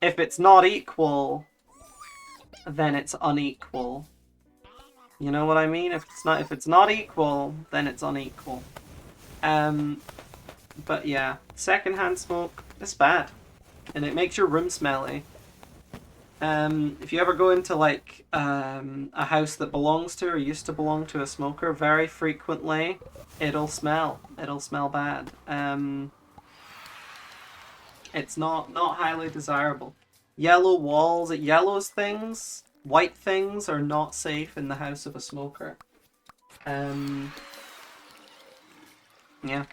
if it's not equal, then it's unequal. You know what I mean? If it's not equal, then it's unequal. But yeah, secondhand smoke is bad, and it makes your room smelly. If you ever go into like a house that belongs to or used to belong to a smoker, very frequently it'll smell bad. It's not highly desirable. Yellow walls, it yellows things. White things are not safe in the house of a smoker. Yeah.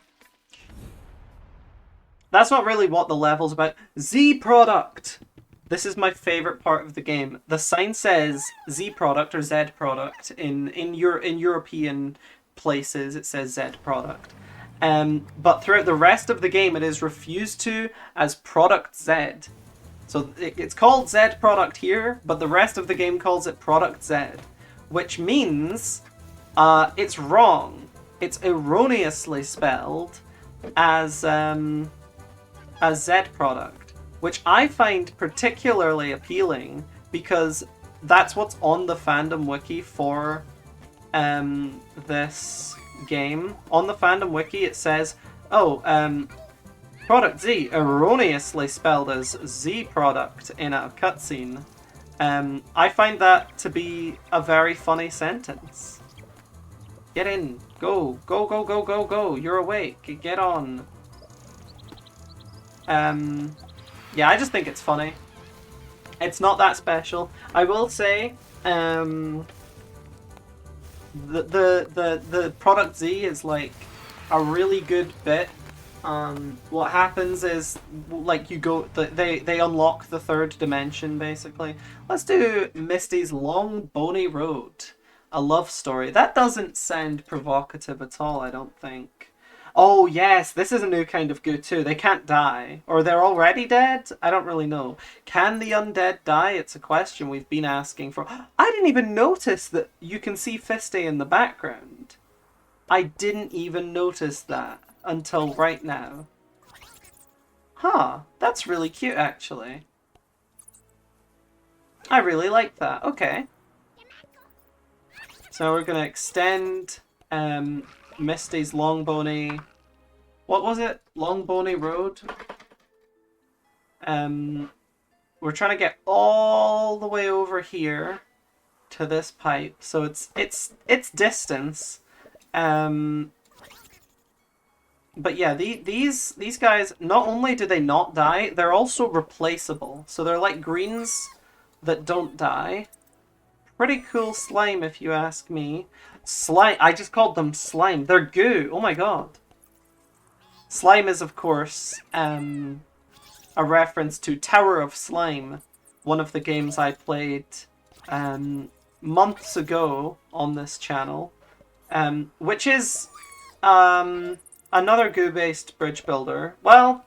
That's not really what the level's about. Z product! This is my favorite part of the game. The sign says Z product or Z product. In European places it says Z product. But throughout the rest of the game it is refused to as product Z. So it's called Z product here, but the rest of the game calls it product Z. Which means it's wrong. It's erroneously spelled as Z product, which I find particularly appealing because that's what's on the fandom wiki for this game. On the fandom wiki it says, Product Z, erroneously spelled as Z product in a cutscene. I find that to be a very funny sentence. Get in. Go. Go, go, go, go, go. You're awake. Get on. Yeah, I just think it's funny. It's not that special. I will say, the product Z is like a really good bit. What happens is, like, you go, they unlock the third dimension basically. Let's do Misty's Long Bony Road, a love story. That doesn't sound provocative at all, I don't think. Oh yes, this is a new kind of goo too. They can't die. Or they're already dead? I don't really know. Can the undead die? It's a question we've been asking for. I didn't even notice that you can see Fisty in the background. I didn't even notice that until right now. Huh, that's really cute actually. I really like that. Okay. So we're gonna extend Misty's Long Bony... What was it? Long Bony Road? We're trying to get all the way over here to this pipe. So it's distance. But yeah, these guys, not only do they not die, they're also replaceable. So they're like greens that don't die. Pretty cool slime, if you ask me. Slime. I just called them slime. They're goo. Oh my god. Slime is, of course, a reference to Tower of Slime, one of the games I played months ago on this channel, which is another goo-based bridge builder. Well,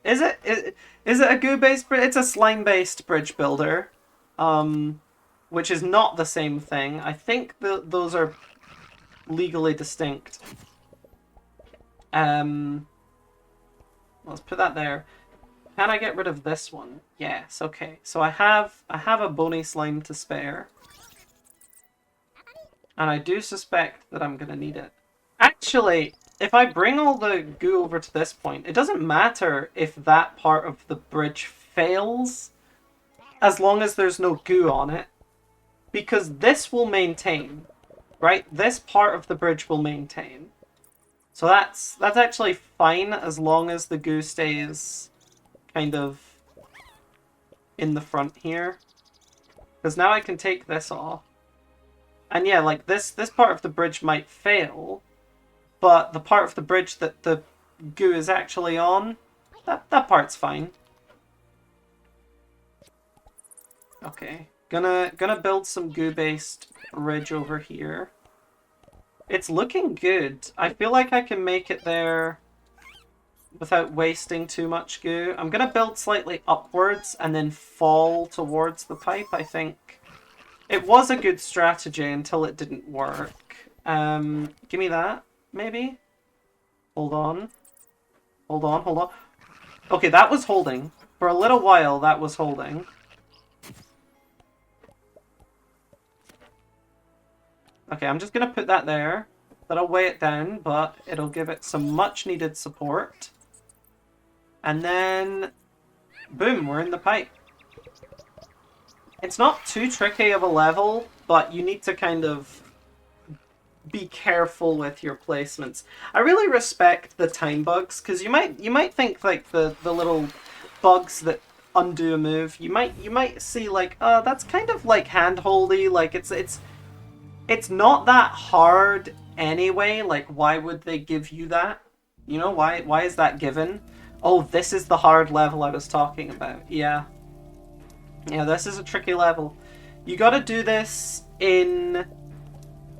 is it? Is it a goo-based? It's a slime-based bridge builder, which is not the same thing. I think those are legally distinct. Let's put that there. Can I get rid of this one? Yes, okay. So I have a bony slime to spare. And I do suspect that I'm gonna need it. Actually, if I bring all the goo over to this point, it doesn't matter if that part of the bridge fails, as long as there's no goo on it. Because this will maintain, right? This part of the bridge will maintain. So that's actually fine as long as the goo stays kind of in the front here. Because now I can take this off. And yeah, like this part of the bridge might fail, but the part of the bridge that the goo is actually on, that part's fine. Okay, gonna build some goo-based bridge over here. It's looking good. I feel like I can make it there without wasting too much goo. I'm gonna build slightly upwards and then fall towards the pipe, I think. It was a good strategy until it didn't work. Give me that, maybe? Hold on. Hold on, hold on. Okay, that was holding. For a little while, that was holding. Okay, I'm just going to put that there. That'll weigh it down, but it'll give it some much needed support. And then, boom, we're in the pipe. It's not too tricky of a level, but you need to kind of be careful with your placements. I really respect the time bugs, because you might think like the little bugs that undo a move, you might see like, oh, that's kind of like hand-holdy, like it's not that hard anyway, like why would they give you that? You know, why is that given? Oh, this is the hard level I was talking about. Yeah. Yeah, this is a tricky level. You gotta do this in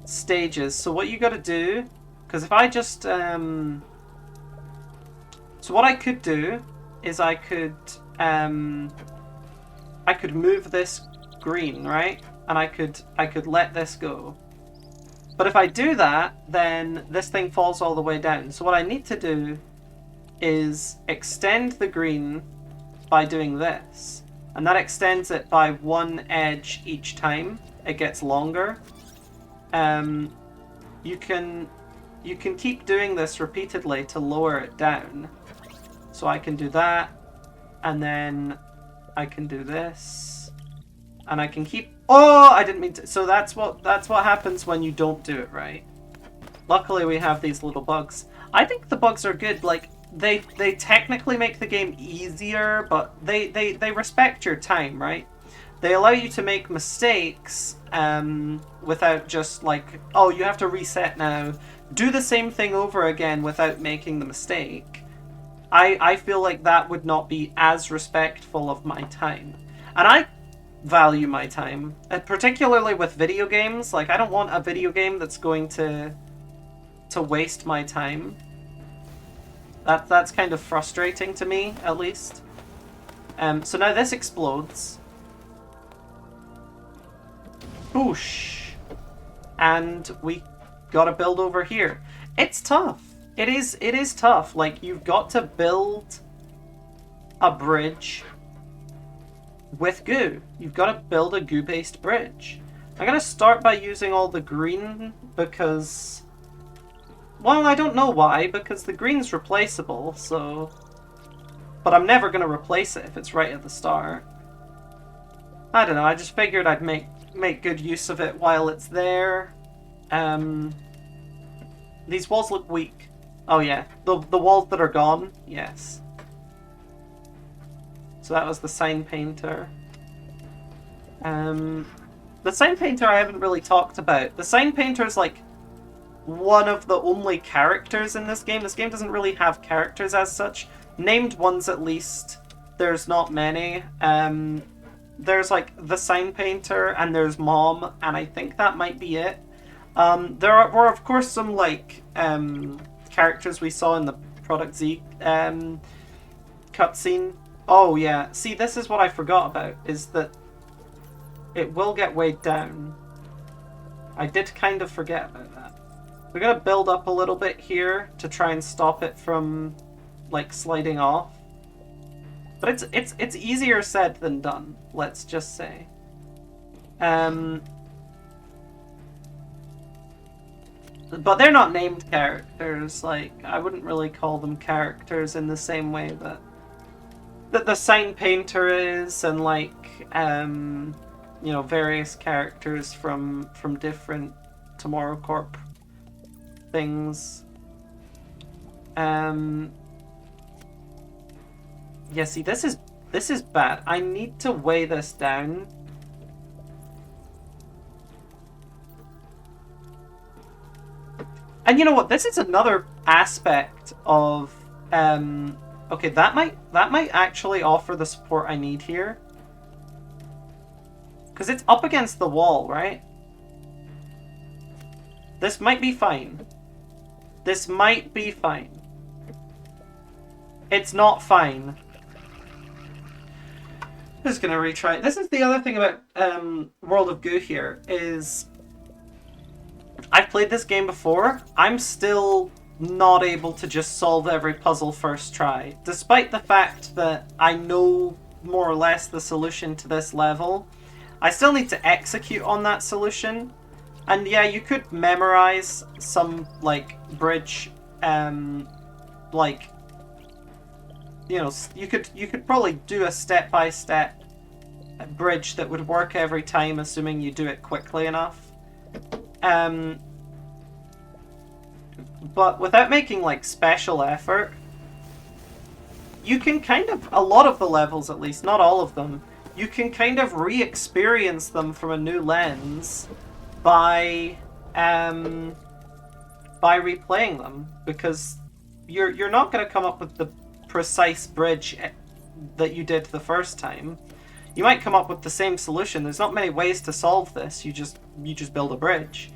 stages. So what you gotta do, because if I just, so what I could do is I could move this green, right? And I could let this go. But if I do that, then this thing falls all the way down. So what I need to do is extend the green by doing this. And that extends it by one edge each time. It gets longer. You can keep doing this repeatedly to lower it down. So I can do that, and then I can do this, and I can keep. Oh, I didn't mean to. So that's what happens when you don't do it right. Luckily, we have these little bugs. I think the bugs are good. Like they technically make the game easier, but they respect your time, right? They allow you to make mistakes without just like, oh, you have to reset now. Do the same thing over again without making the mistake. I feel like that would not be as respectful of my time. And I value my time, particularly with video games. Like, I don't want a video game that's going to waste my time. That's kind of frustrating to me, at least. So now this explodes. Boosh. And we gotta build over here. It's tough. It is tough. Like, you've got to build a bridge with goo. You've got to build a goo-based bridge. I'm gonna start by using all the green because... well, I don't know why, because the green's replaceable, so... but I'm never gonna replace it if it's right at the start. I don't know, I just figured I'd make good use of it while it's there. These walls look weak. Oh yeah, the walls that are gone, yes. So that was the sign painter. The sign painter I haven't really talked about. The sign painter is like one of the only characters in this game. This game doesn't really have characters as such. Named ones at least. There's not many. There's like the sign painter and there's Mom, and I think that might be it. There were of course some like characters we saw in the Product Z cutscene. Oh yeah, see, this is what I forgot about, is that it will get weighed down. I did kind of forget about that. We're gonna build up a little bit here to try and stop it from like sliding off. But it's easier said than done, let's just say. But they're not named characters. Like, I wouldn't really call them characters in the same way that the sign painter is, and like you know, various characters from different Tomorrow Corp things. Yeah, see, this is bad. I need to weigh this down. And you know what? This is another aspect of okay, that might actually offer the support I need here. Because it's up against the wall, right? This might be fine. This might be fine. It's not fine. I'm just gonna retry. This is the other thing about World of Goo here, is I've played this game before. I'm still not able to just solve every puzzle first try. Despite the fact that I know more or less the solution to this level, I still need to execute on that solution. And yeah, you could memorize some, like, bridge, like, you know, you could probably do a step-by-step bridge that would work every time, assuming you do it quickly enough. But without making, like, special effort, you can kind of, a lot of the levels at least, not all of them, you can kind of re-experience them from a new lens by replaying them, because you're not going to come up with the precise bridge that you did the first time. You might come up with the same solution. There's not many ways to solve this. You just build a bridge.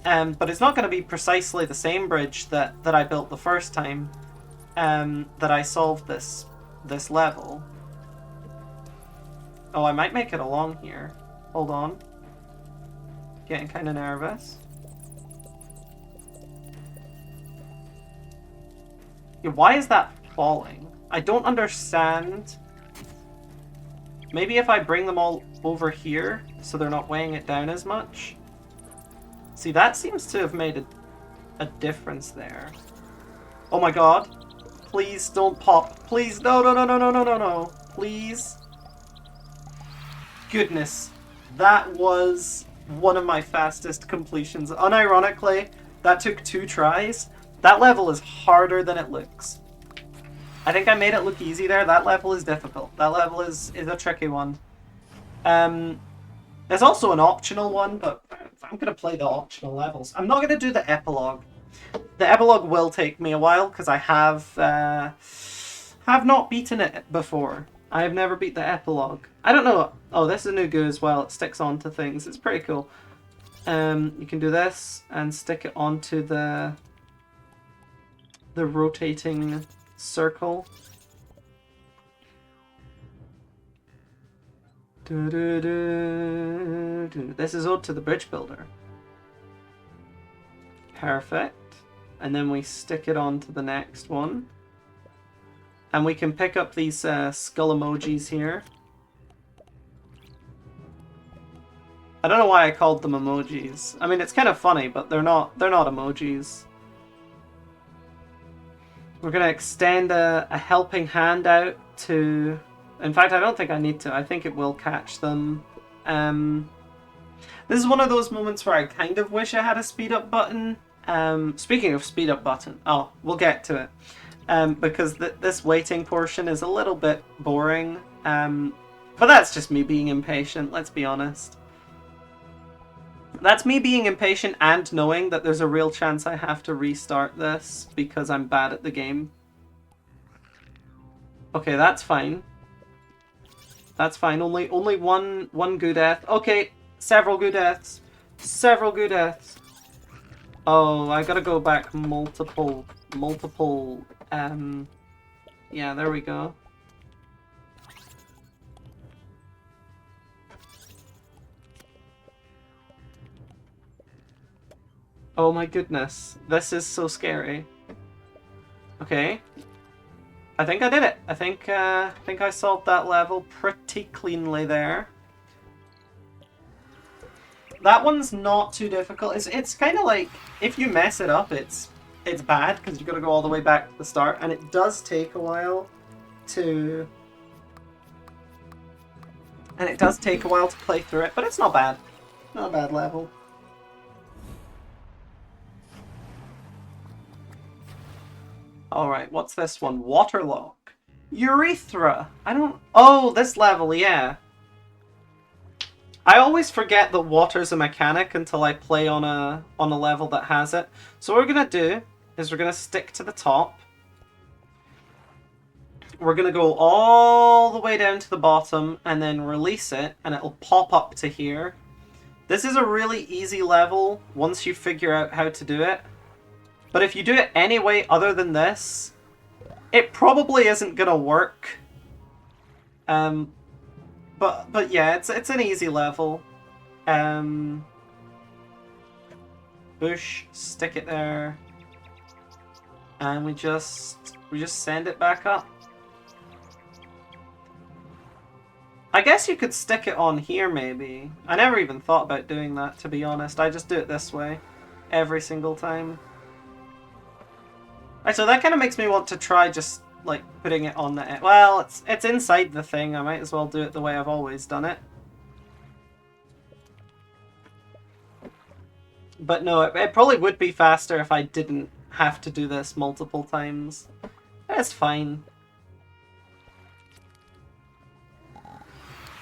But it's not going to be precisely the same bridge that I built the first time that I solved this level. Oh, I might make it along here. Hold on. Getting kind of nervous. Yeah, why is that falling? I don't understand. Maybe if I bring them all over here so they're not weighing it down as much. See, that seems to have made a difference there. Oh my god. Please don't pop. Please, no, no, no, no, no, no, no, no. Please. Goodness. That was one of my fastest completions. Unironically, that took 2 tries. That level is harder than it looks. I think I made it look easy there. That level is difficult. That level is a tricky one. There's also an optional one, but I'm going to play the optional levels. I'm not going to do the epilogue. The epilogue will take me a while, because I have not beaten it before. I have never beat the epilogue. I don't know. Oh, this is a new goo as well. It sticks onto things. It's pretty cool. You can do this and stick it onto the rotating circle. This is Ode to the Bridge Builder. Perfect. And then we stick it onto the next one. And we can pick up these skull emojis here. I don't know why I called them emojis. I mean, it's kind of funny, but they're not emojis. We're going to extend a helping hand out to... In fact, I don't think I need to. I think it will catch them. This is one of those moments where I kind of wish I had a speed up button. Speaking of speed up button, oh, we'll get to it. Because this waiting portion is a little bit boring. But that's just me being impatient, let's be honest. That's me being impatient and knowing that there's a real chance I have to restart this because I'm bad at the game. Okay, that's fine. That's fine. Only one goo death. Okay, several goo deaths. Several goo deaths. Oh, I gotta go back multiple. Yeah, there we go. Oh my goodness, this is so scary. Okay. I think I did it. I think I solved that level pretty cleanly there. That one's not too difficult. It's kind of like, if you mess it up, it's bad, because you've got to go all the way back to the start, and it does take a while to... And it does take a while to play through it, but it's not bad. Not a bad level. Alright, what's this one? Waterlock. Urethra. I don't... Oh, this level, yeah. I always forget that water's a mechanic until I play on a level that has it. So what we're going to do is we're going to stick to the top. We're going to go all the way down to the bottom and then release it, and it'll pop up to here. This is a really easy level once you figure out how to do it. But if you do it any way other than this, it probably isn't gonna work. But yeah, it's an easy level. Bush, stick it there, and we just send it back up. I guess you could stick it on here maybe. I never even thought about doing that, to be honest. I just do it this way every single time. So that kind of makes me want to try just, like, putting it on the... Well, it's inside the thing. I might as well do it the way I've always done it. But no, it probably would be faster if I didn't have to do this multiple times. That's fine.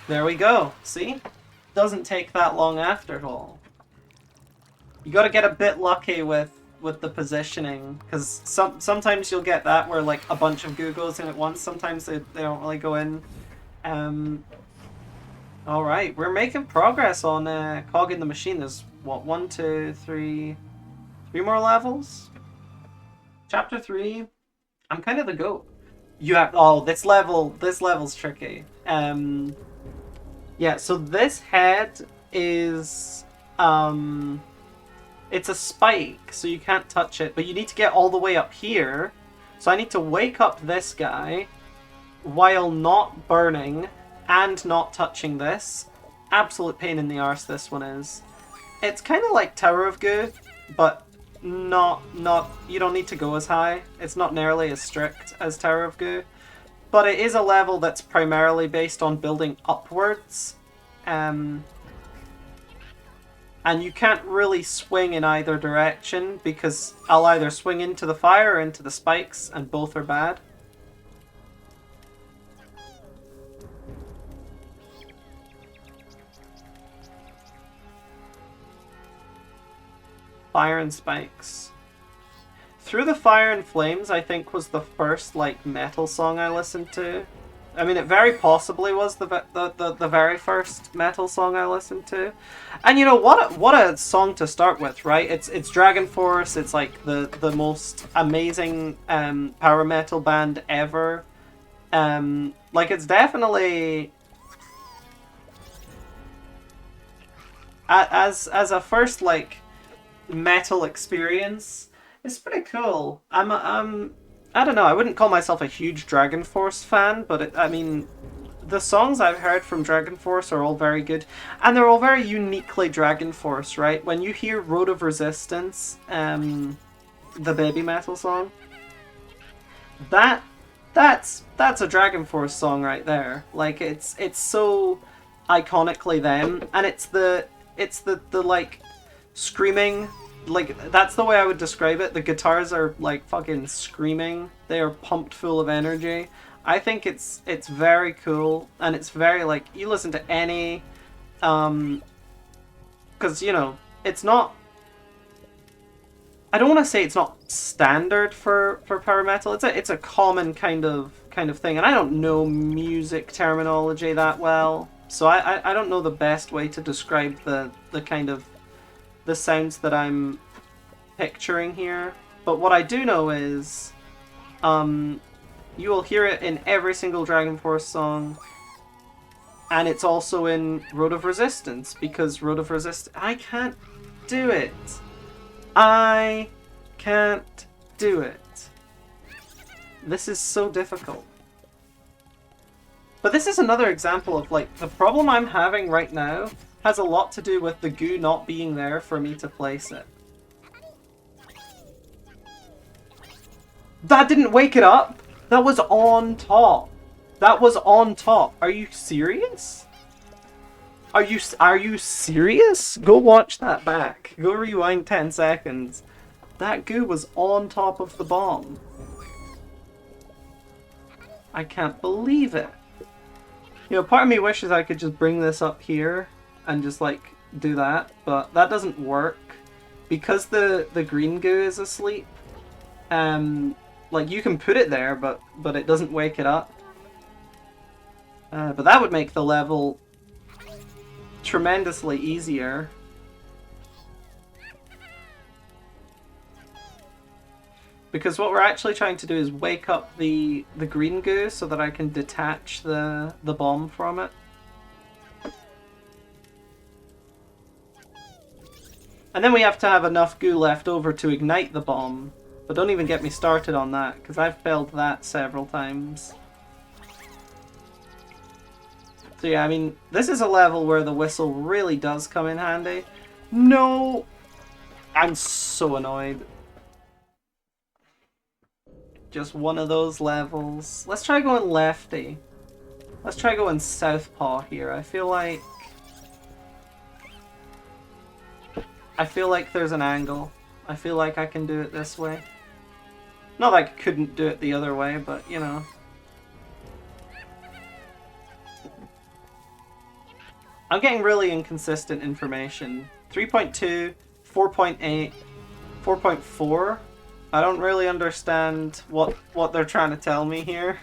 There we go. See? Doesn't take that long after all. You gotta get a bit lucky with the positioning, because sometimes you'll get that where like a bunch of goo goes in at once. Sometimes they don't really go in. Alright, we're making progress on Cog in the Machine. There's what, 1, 2, 3 more levels? Chapter 3. I'm kind of the goat. You have... Oh, this level's tricky. Yeah, so this head is... It's a spike, so you can't touch it, but you need to get all the way up here. So I need to wake up this guy while not burning and not touching this. Absolute pain in the arse this one is. It's kind of like Tower of Goo, but not you don't need to go as high. It's not nearly as strict as Tower of Goo. But it is a level that's primarily based on building upwards. And you can't really swing in either direction, because I'll either swing into the fire or into the spikes, and both are bad. Fire and Spikes. Through the Fire and Flames, I think, was the first, like, metal song I listened to. I mean, it very possibly was the very first metal song I listened to. And you know, what a song to start with, right? It's Dragon Force, it's like the most amazing power metal band ever. Like, it's definitely... As a first, like, metal experience, it's pretty cool. I don't know, I wouldn't call myself a huge Dragon Force fan, but I mean, the songs I've heard from Dragon Force are all very good, and they're all very uniquely Dragon Force, right? When you hear Road of Resistance, the Baby Metal song, that's a Dragon Force song right there. Like, it's so iconically them, and it's the like screaming. Like, that's the way I would describe it. The guitars are, like, fucking screaming. They are pumped full of energy. I think it's very cool, and it's very, like, you listen to any, because, you know, it's not, I don't want to say it's not standard for power metal. It's a common kind of thing, and I don't know music terminology that well, so I don't know the best way to describe the kind of the sounds that I'm picturing here, but what I do know is you will hear it in every single Dragon Force song, and it's also in Road of Resistance, because Road of Resistance... I can't do it. I can't do it. This is so difficult. But this is another example of, like, the problem I'm having right now has a lot to do with the goo not being there for me to place it. That didn't wake it up! That was on top! That was on top! Are you serious? Are you serious? Go watch that back. Go rewind 10 seconds. That goo was on top of the bomb. I can't believe it. You know, part of me wishes I could just bring this up here and just, like, do that, but that doesn't work. Because the green goo is asleep, like, you can put it there, but it doesn't wake it up. But that would make the level tremendously easier. Because what we're actually trying to do is wake up the green goo so that I can detach the bomb from it. And then we have to have enough goo left over to ignite the bomb. But don't even get me started on that, because I've failed that several times. So yeah, I mean, this is a level where the whistle really does come in handy. No! I'm so annoyed. Just one of those levels. Let's try going lefty. Let's try going southpaw here. I feel like there's an angle. I feel like I can do it this way. Not that I couldn't do it the other way, but, you know. I'm getting really inconsistent information. 3.2, 4.8, 4.4. I don't really understand what they're trying to tell me here.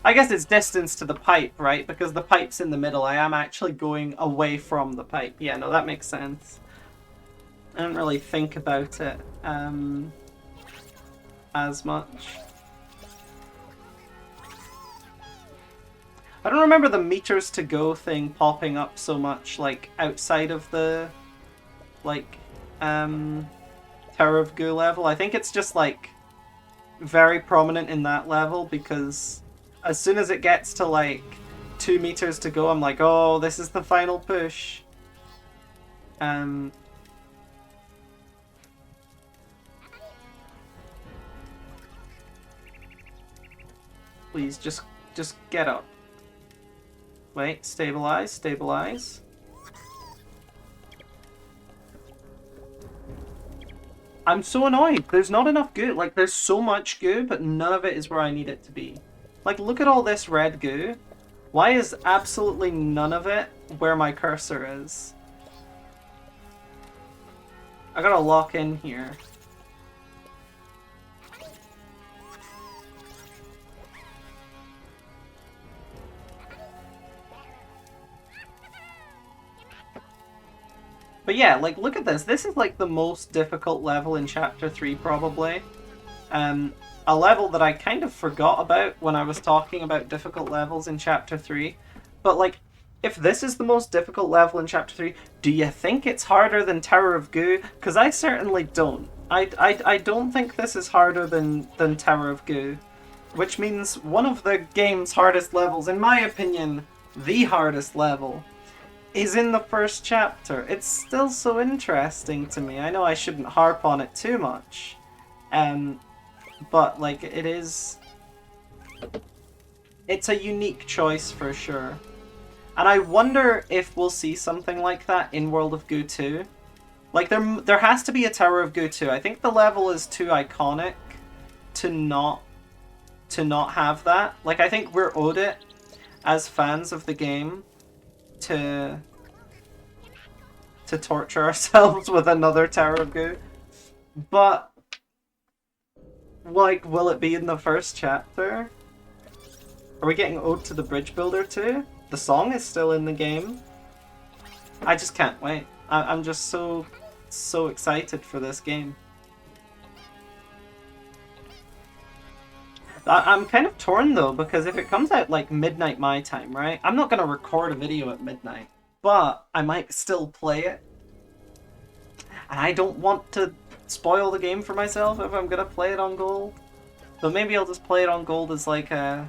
I guess it's distance to the pipe, right? Because the pipe's in the middle. I am actually going away from the pipe. Yeah, no, that makes sense. I don't really think about it as much. I don't remember the meters to go thing popping up so much, like, outside of the, like, Tower of Goo level. I think it's just, like, very prominent in that level, because as soon as it gets to, like, 2 meters to go, I'm like, oh, this is the final push. Please, just get up. Wait, stabilize, stabilize. I'm so annoyed. There's not enough goo. Like, there's so much goo, but none of it is where I need it to be. Like, look at all this red goo. Why is absolutely none of it where my cursor is. I gotta lock in here. But yeah, like, look at this. This is, like, the most difficult level in Chapter 3, probably. A level that I kind of forgot about when I was talking about difficult levels in Chapter 3. But, like, if this is the most difficult level in Chapter 3, do you think it's harder than Tower of Goo? Because I certainly don't. I don't think this is harder than Tower of Goo. Which means one of the game's hardest levels, in my opinion, the hardest level, is in the first chapter. It's still so interesting to me. I know I shouldn't harp on it too much. But, like, it is... It's a unique choice for sure. And I wonder if we'll see something like that in World of Goo 2. Like, there has to be a Tower of Goo 2. I think the level is too iconic to not have that. Like, I think we're owed it as fans of the game to torture ourselves with another Tower of Goo. But, like, will it be in the first chapter? Are we getting Ode to the Bridge Builder too? The song is still in the game. I just can't wait. I'm just so excited for this game. I'm kind of torn though, because if it comes out like midnight my time, right? I'm not going to record a video at midnight, but I might still play it. And I don't want to spoil the game for myself if I'm going to play it on gold. But maybe I'll just play it on gold as like a...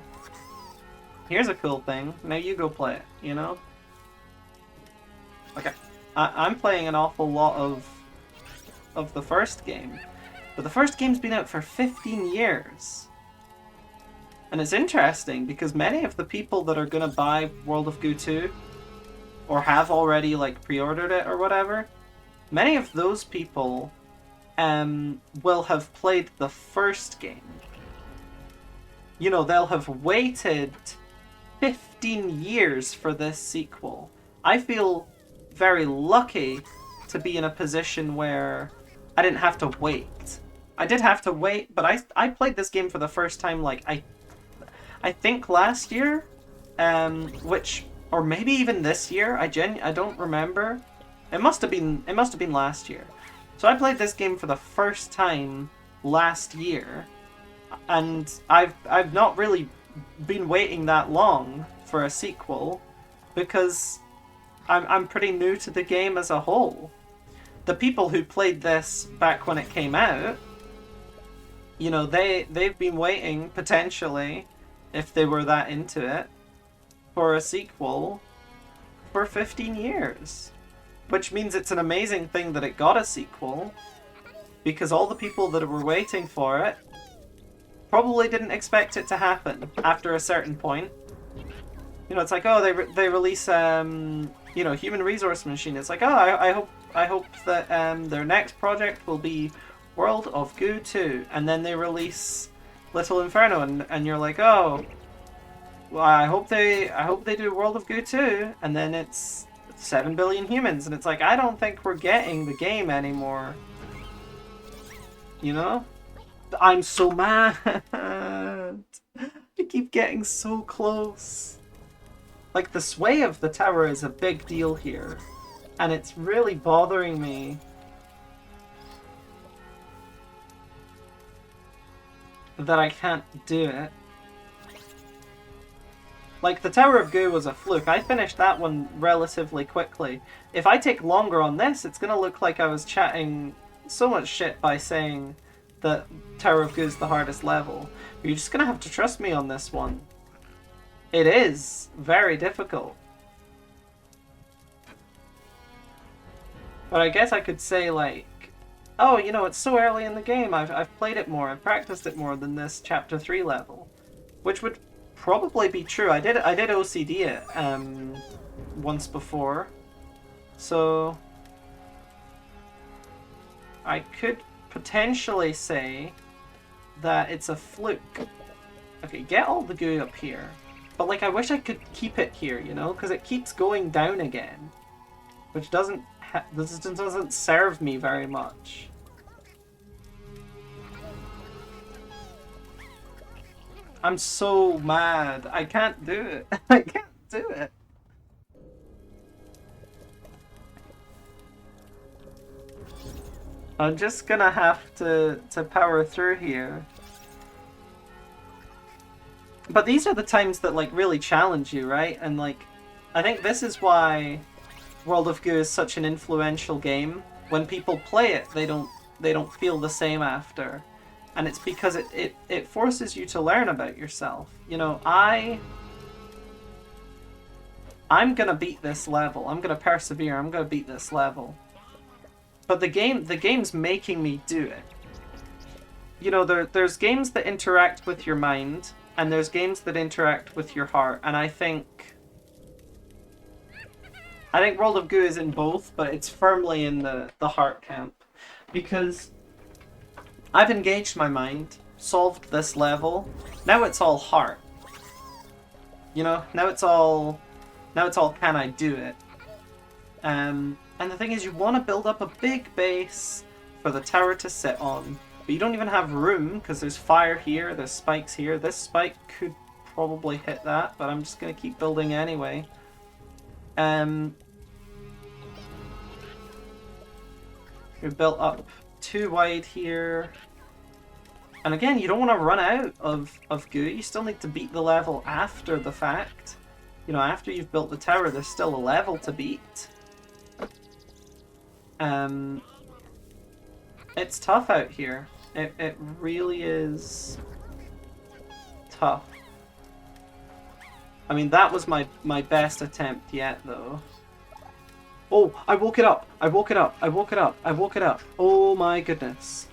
Here's a cool thing. Now you go play it, you know? Okay. I'm playing an awful lot of the first game. But the first game's been out for 15 years. And it's interesting because many of the people that are going to buy World of Goo 2 or have already like pre-ordered it or whatever, many of those people will have played the first game. You know, they'll have waited 15 years for this sequel. I feel very lucky to be in a position where I didn't have to wait. I did have to wait, but I played this game for the first time like I think last year, or maybe even this year. I don't remember. It must have been last year. So I played this game for the first time last year, and I've not really been waiting that long for a sequel because I'm pretty new to the game as a whole. The people who played this back when it came out, you know, they've been waiting potentially, if they were that into it, for a sequel for 15 years. Which means it's an amazing thing that it got a sequel, because all the people that were waiting for it probably didn't expect it to happen after a certain point. You know, it's like, oh, they release, you know, Human Resource Machine. It's like, oh, I hope that their next project will be World of Goo 2, and then they release Little Inferno, and you're like, oh, well, I hope they do World of Goo 2, and then it's 7 billion humans, and it's like, I don't think we're getting the game anymore. You know? I'm so mad. I keep getting so close. Like, the sway of the tower is a big deal here, and it's really bothering me that I can't do it. Like, the Tower of Goo was a fluke. I finished that one relatively quickly. If I take longer on this, it's gonna look like I was chatting so much shit by saying that Tower of Goo is the hardest level. But you're just gonna have to trust me on this one. It is very difficult. But I guess I could say, like, oh, you know, it's so early in the game, I've played it more, I've practiced it more than this Chapter 3 level. Which would probably be true. I did OCD it once before. So I could potentially say that it's a fluke. Okay, get all the goo up here. But like, I wish I could keep it here, you know, because it keeps going down again, which this doesn't serve me very much. I'm so mad. I can't do it. I can't do it. I'm just gonna have to power through here. But these are the times that like really challenge you, right? And like, I think this is why World of Goo is such an influential game. When people play it, they don't feel the same after. And it's because it forces you to learn about yourself. You know, I'm gonna beat this level. I'm gonna persevere. I'm gonna beat this level. But the game's making me do it. You know, there's games that interact with your mind, and there's games that interact with your heart, and I think World of Goo is in both, but it's firmly in the heart camp. Because I've engaged my mind, solved this level, now it's all heart. You know, now it's all can I do it? And the thing is, you want to build up a big base for the tower to sit on, but you don't even have room because there's fire here, there's spikes here. This spike could probably hit that, but I'm just going to keep building anyway. We're built up too wide here. And again, you don't want to run out of goo. You still need to beat the level after the fact. You know, after you've built the tower, there's still a level to beat. It's tough out here. It really is tough. I mean, that was my best attempt yet, though. Oh, I woke it up! I woke it up! I woke it up! I woke it up! Oh my goodness.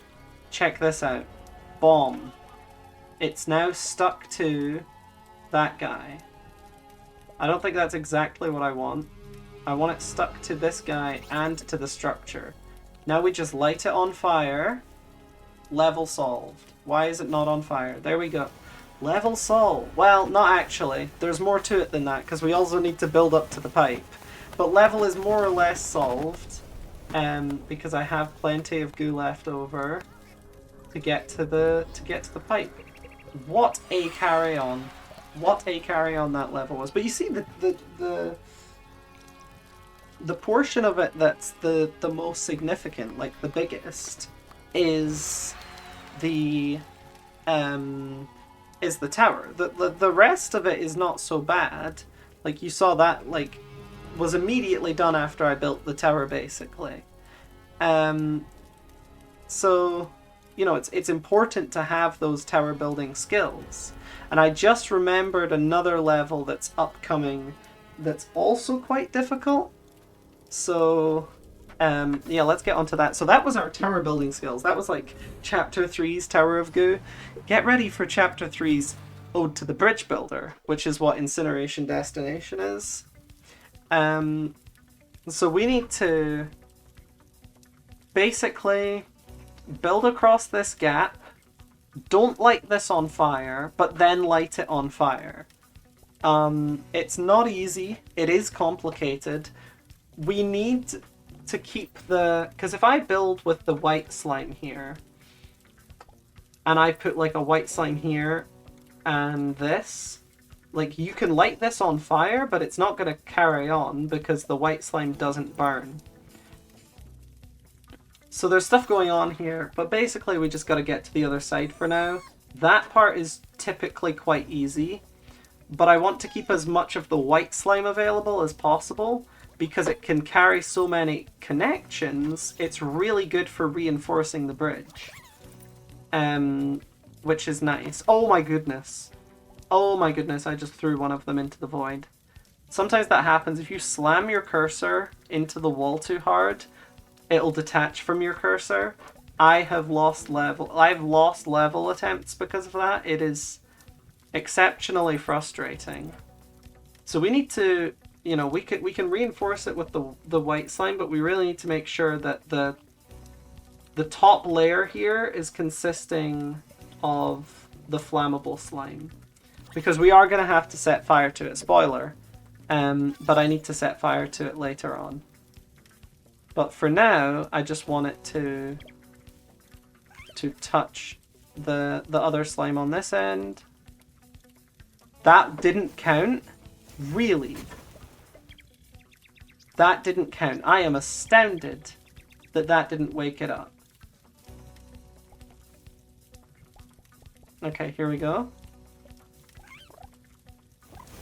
Check this out. Bomb. It's now stuck to that guy. I don't think that's exactly what I want. I want it stuck to this guy and to the structure. Now we just light it on fire. Level solved. Why is it not on fire? There we go. Level solved. Well, not actually. There's more to it than that, because we also need to build up to the pipe. But level is more or less solved, because I have plenty of goo left over to get to the pipe. What a carry on! What a carry on that level was. But you see the portion of it that's the most significant, like the biggest, is the tower. The rest of it is not so bad. Like, you saw that, like, was immediately done after I built the tower, basically. So, you know, it's important to have those tower building skills. And I just remembered another level that's upcoming that's also quite difficult. So, yeah, let's get onto that. So that was our tower building skills. That was like Chapter 3's Tower of Goo. Get ready for Chapter 3's Ode to the Bridge Builder, which is what Incineration Destination is. So we need to basically build across this gap. Don't light this on fire, but then light it on fire. It's not easy. It is complicated. We need to keep because if I build with the white slime here, and I put like a white slime here, and this, like, you can light this on fire, but it's not going to carry on because the white slime doesn't burn. So there's stuff going on here, but basically we just got to get to the other side for now. That part is typically quite easy, but I want to keep as much of the white slime available as possible because it can carry so many connections. It's really good for reinforcing the bridge, which is nice. Oh my goodness. Oh my goodness, I just threw one of them into the void. Sometimes that happens. If you slam your cursor into the wall too hard, it'll detach from your cursor. I've lost level attempts because of that. It is exceptionally frustrating. So we need to, you know, we can reinforce it with the white slime, but we really need to make sure that the top layer here is consisting of the flammable slime. Because we are going to have to set fire to it. Spoiler. But I need to set fire to it later on. But for now, I just want it to touch the other slime on this end. That didn't count? Really? That didn't count. I am astounded that that didn't wake it up. Okay, here we go.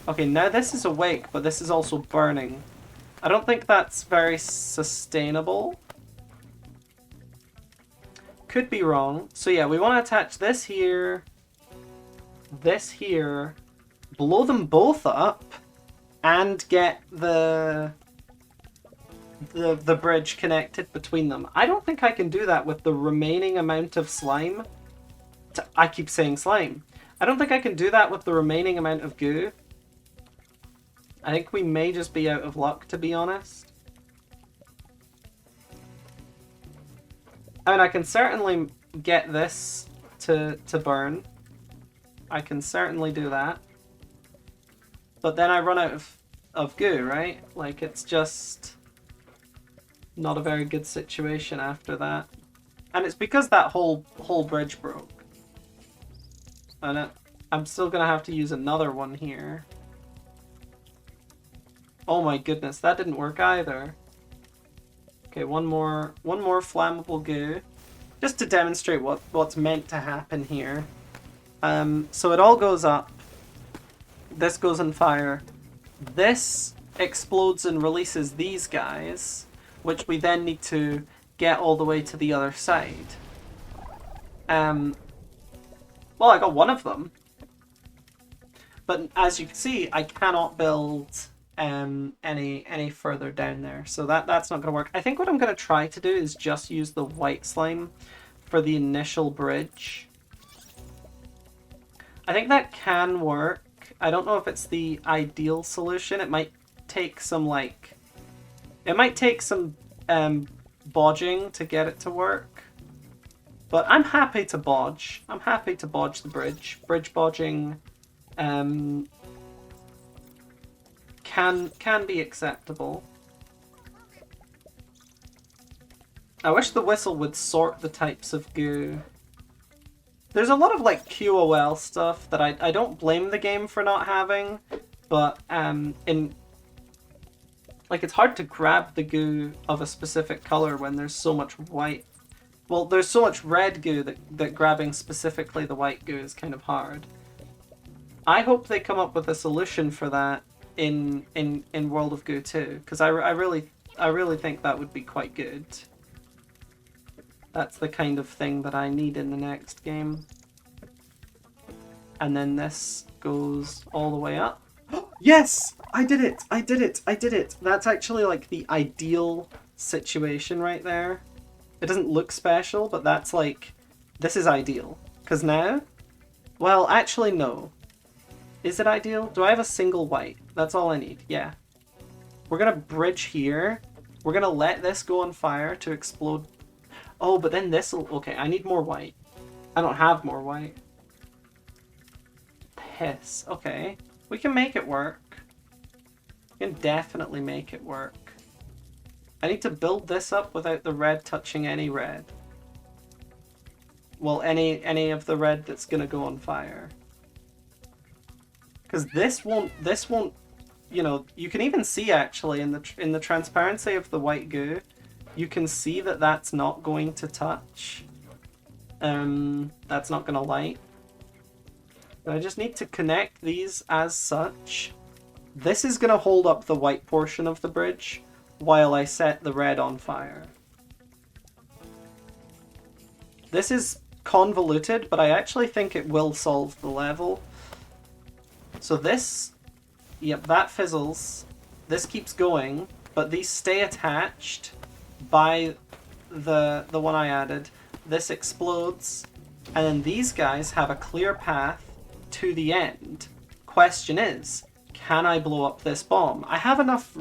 Okay, now this is awake, but this is also burning. I don't think that's very sustainable. Could be wrong. So yeah, we want to attach this here, blow them both up, and get the bridge connected between them. I don't think I can do that with the remaining amount of slime. I keep saying slime. I don't think I can do that with the remaining amount of goo. I think we may just be out of luck, to be honest. I mean, I can certainly get this to burn. I can certainly do that. But then I run out of goo, right? Like, it's just not a very good situation after that. And it's because that whole bridge broke. And I'm still gonna have to use another one here. Oh my goodness, that didn't work either. Okay, one more flammable goo, just to demonstrate what's meant to happen here. So it all goes up. This goes on fire. This explodes and releases these guys, which we then need to get all the way to the other side. Well, I got one of them. But as you can see, I cannot build any further down there. So that's not going to work. I think what I'm going to try to do is just use the white slime for the initial bridge. I think that can work. I don't know if it's the ideal solution. It might take some, like... It might take some bodging to get it to work. But I'm happy to bodge. I'm happy to bodge the bridge. Bridge bodging can be acceptable. I wish the whistle would sort the types of goo. There's a lot of like QOL stuff that I don't blame the game for not having, but like it's hard to grab the goo of a specific color when there's so much white. Well, there's so much red goo that grabbing specifically the white goo is kind of hard. I hope they come up with a solution for that in World of Goo 2, because I really think that would be quite good. That's the kind of thing that I need in the next game. And then this goes all the way up. Yes! I did it! I did it! I did it! That's actually like the ideal situation right there. It doesn't look special, but that's like... This is ideal. Because now... Well, actually no. Is it ideal? Do I have a single white? That's all I need. Yeah. We're gonna bridge here. We're gonna let this go on fire to explode. Oh, but then this'll... Okay, I need more white. I don't have more white. Piss. Okay. We can make it work. We can definitely make it work. I need to build this up without the red touching any red. Well, any of the red that's gonna go on fire. Because this won't, you know, you can even see actually in the transparency of the white goo, you can see that that's not going to touch. That's not going to light. But I just need to connect these as such. This is going to hold up the white portion of the bridge while I set the red on fire. This is convoluted, but I actually think it will solve the level. So this, yep, that fizzles. This keeps going, but these stay attached by the one I added. This explodes, and then these guys have a clear path to the end. Question is, can I blow up this bomb? I have enough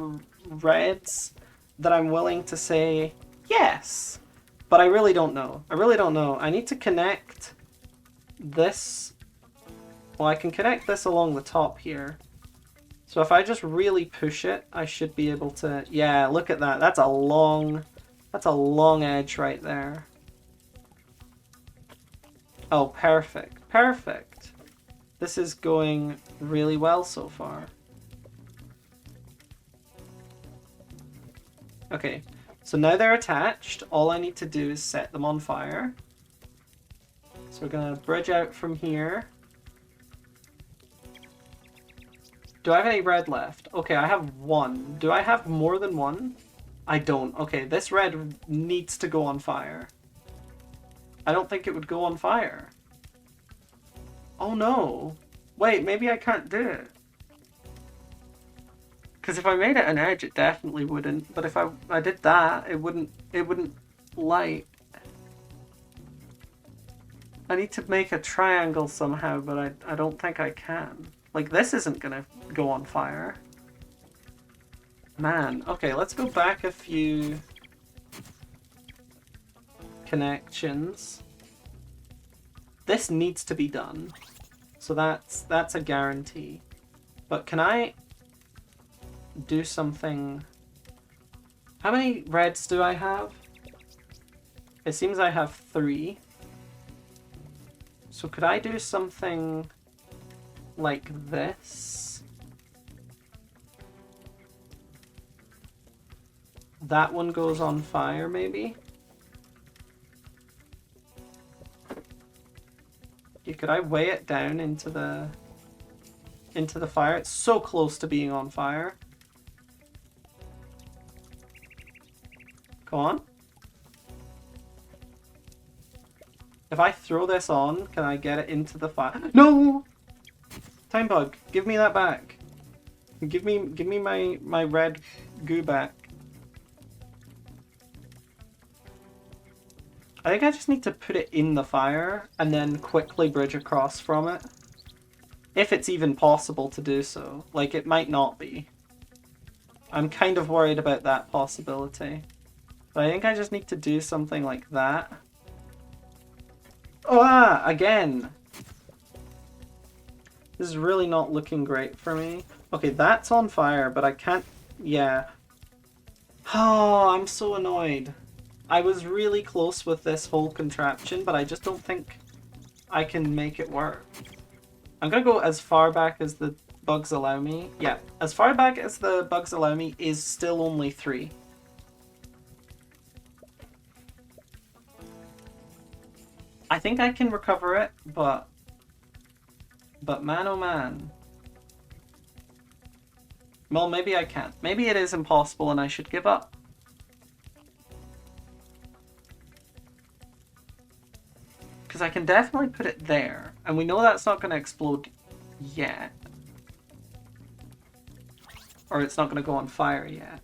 reds that I'm willing to say yes, but I really don't know. I really don't know. I need to connect this Well, I can connect this along the top here. So if I just really push it, I should be able to... Yeah, look at that. That's a long edge right there. Oh, perfect. Perfect. This is going really well so far. Okay, so now they're attached. All I need to do is set them on fire. So we're gonna bridge out from here. Do I have any red left? Okay, I have one. Do I have more than one? I don't. Okay, this red needs to go on fire. I don't think it would go on fire. Oh no. Wait, maybe I can't do it. Because if I made it an edge, it definitely wouldn't. But if I did that, it wouldn't light. I need to make a triangle somehow, but I don't think I can. Like, this isn't gonna go on fire. Man, okay, let's go back a few connections. This needs to be done. So that's a guarantee. But can I do something? How many reds do I have? It seems I have 3. So could I do something like this? That one goes on fire, maybe? Could I weigh it down into the fire? It's so close to being on fire. Go on. If I throw this on, can I get it into the fire? No! Time bug, give me that back. Give me my red goo back. I think I just need to put it in the fire and then quickly bridge across from it. If it's even possible to do so. Like, it might not be. I'm kind of worried about that possibility. But I think I just need to do something like that. Oh, again! This is really not looking great for me. Okay, that's on fire, but I can't... Yeah. Oh, I'm so annoyed. I was really close with this whole contraption, but I just don't think I can make it work. I'm gonna go as far back as the bugs allow me. Yeah, as far back as the bugs allow me is still only 3. I think I can recover it, but man oh man. Well, maybe I can't. Maybe it is impossible and I should give up. Because I can definitely put it there. And we know that's not going to explode yet. Or it's not going to go on fire yet.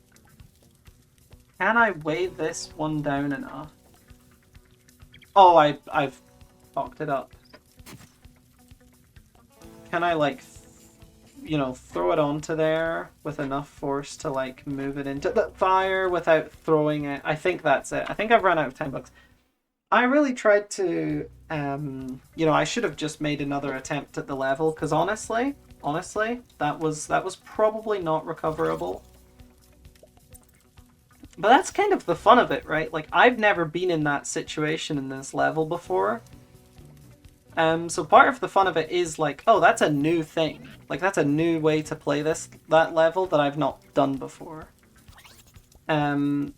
Can I weigh this one down enough? Oh, I've fucked it up. Can I, like, you know, throw it onto there with enough force to, like, move it into the fire without throwing it? I think that's it. I think I've run out of $10. I really tried to, you know, I should have just made another attempt at the level, because honestly, that was probably not recoverable. But that's kind of the fun of it, right? Like, I've never been in that situation in this level before. So part of the fun of it is like, oh, that's a new thing. Like, that's a new way to play that level that I've not done before. And,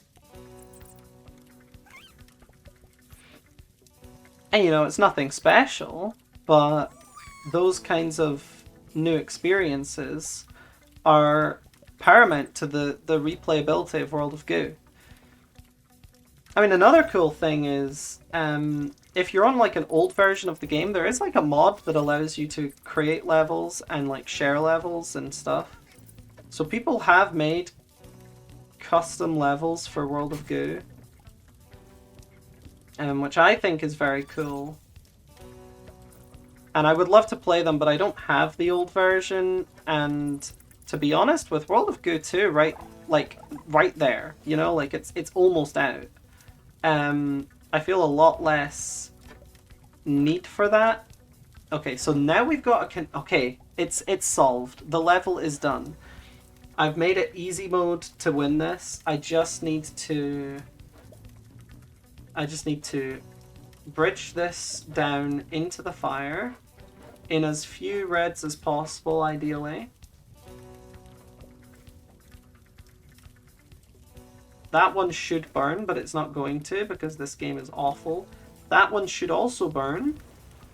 you know, it's nothing special, but those kinds of new experiences are paramount to the replayability of World of Goo. I mean, another cool thing is, if you're on like an old version of the game, there is like a mod that allows you to create levels and like share levels and stuff. So people have made custom levels for World of Goo. Which I think is very cool. And I would love to play them, but I don't have the old version. And to be honest, with World of Goo 2, right there, you know, like it's almost out. I feel a lot less need for that. Okay, so now we've got a okay, it's solved. The level is done. I've made it easy mode to win this. I just need to bridge this down into the fire in as few reds as possible, ideally. That one should burn, but it's not going to because this game is awful. That one should also burn,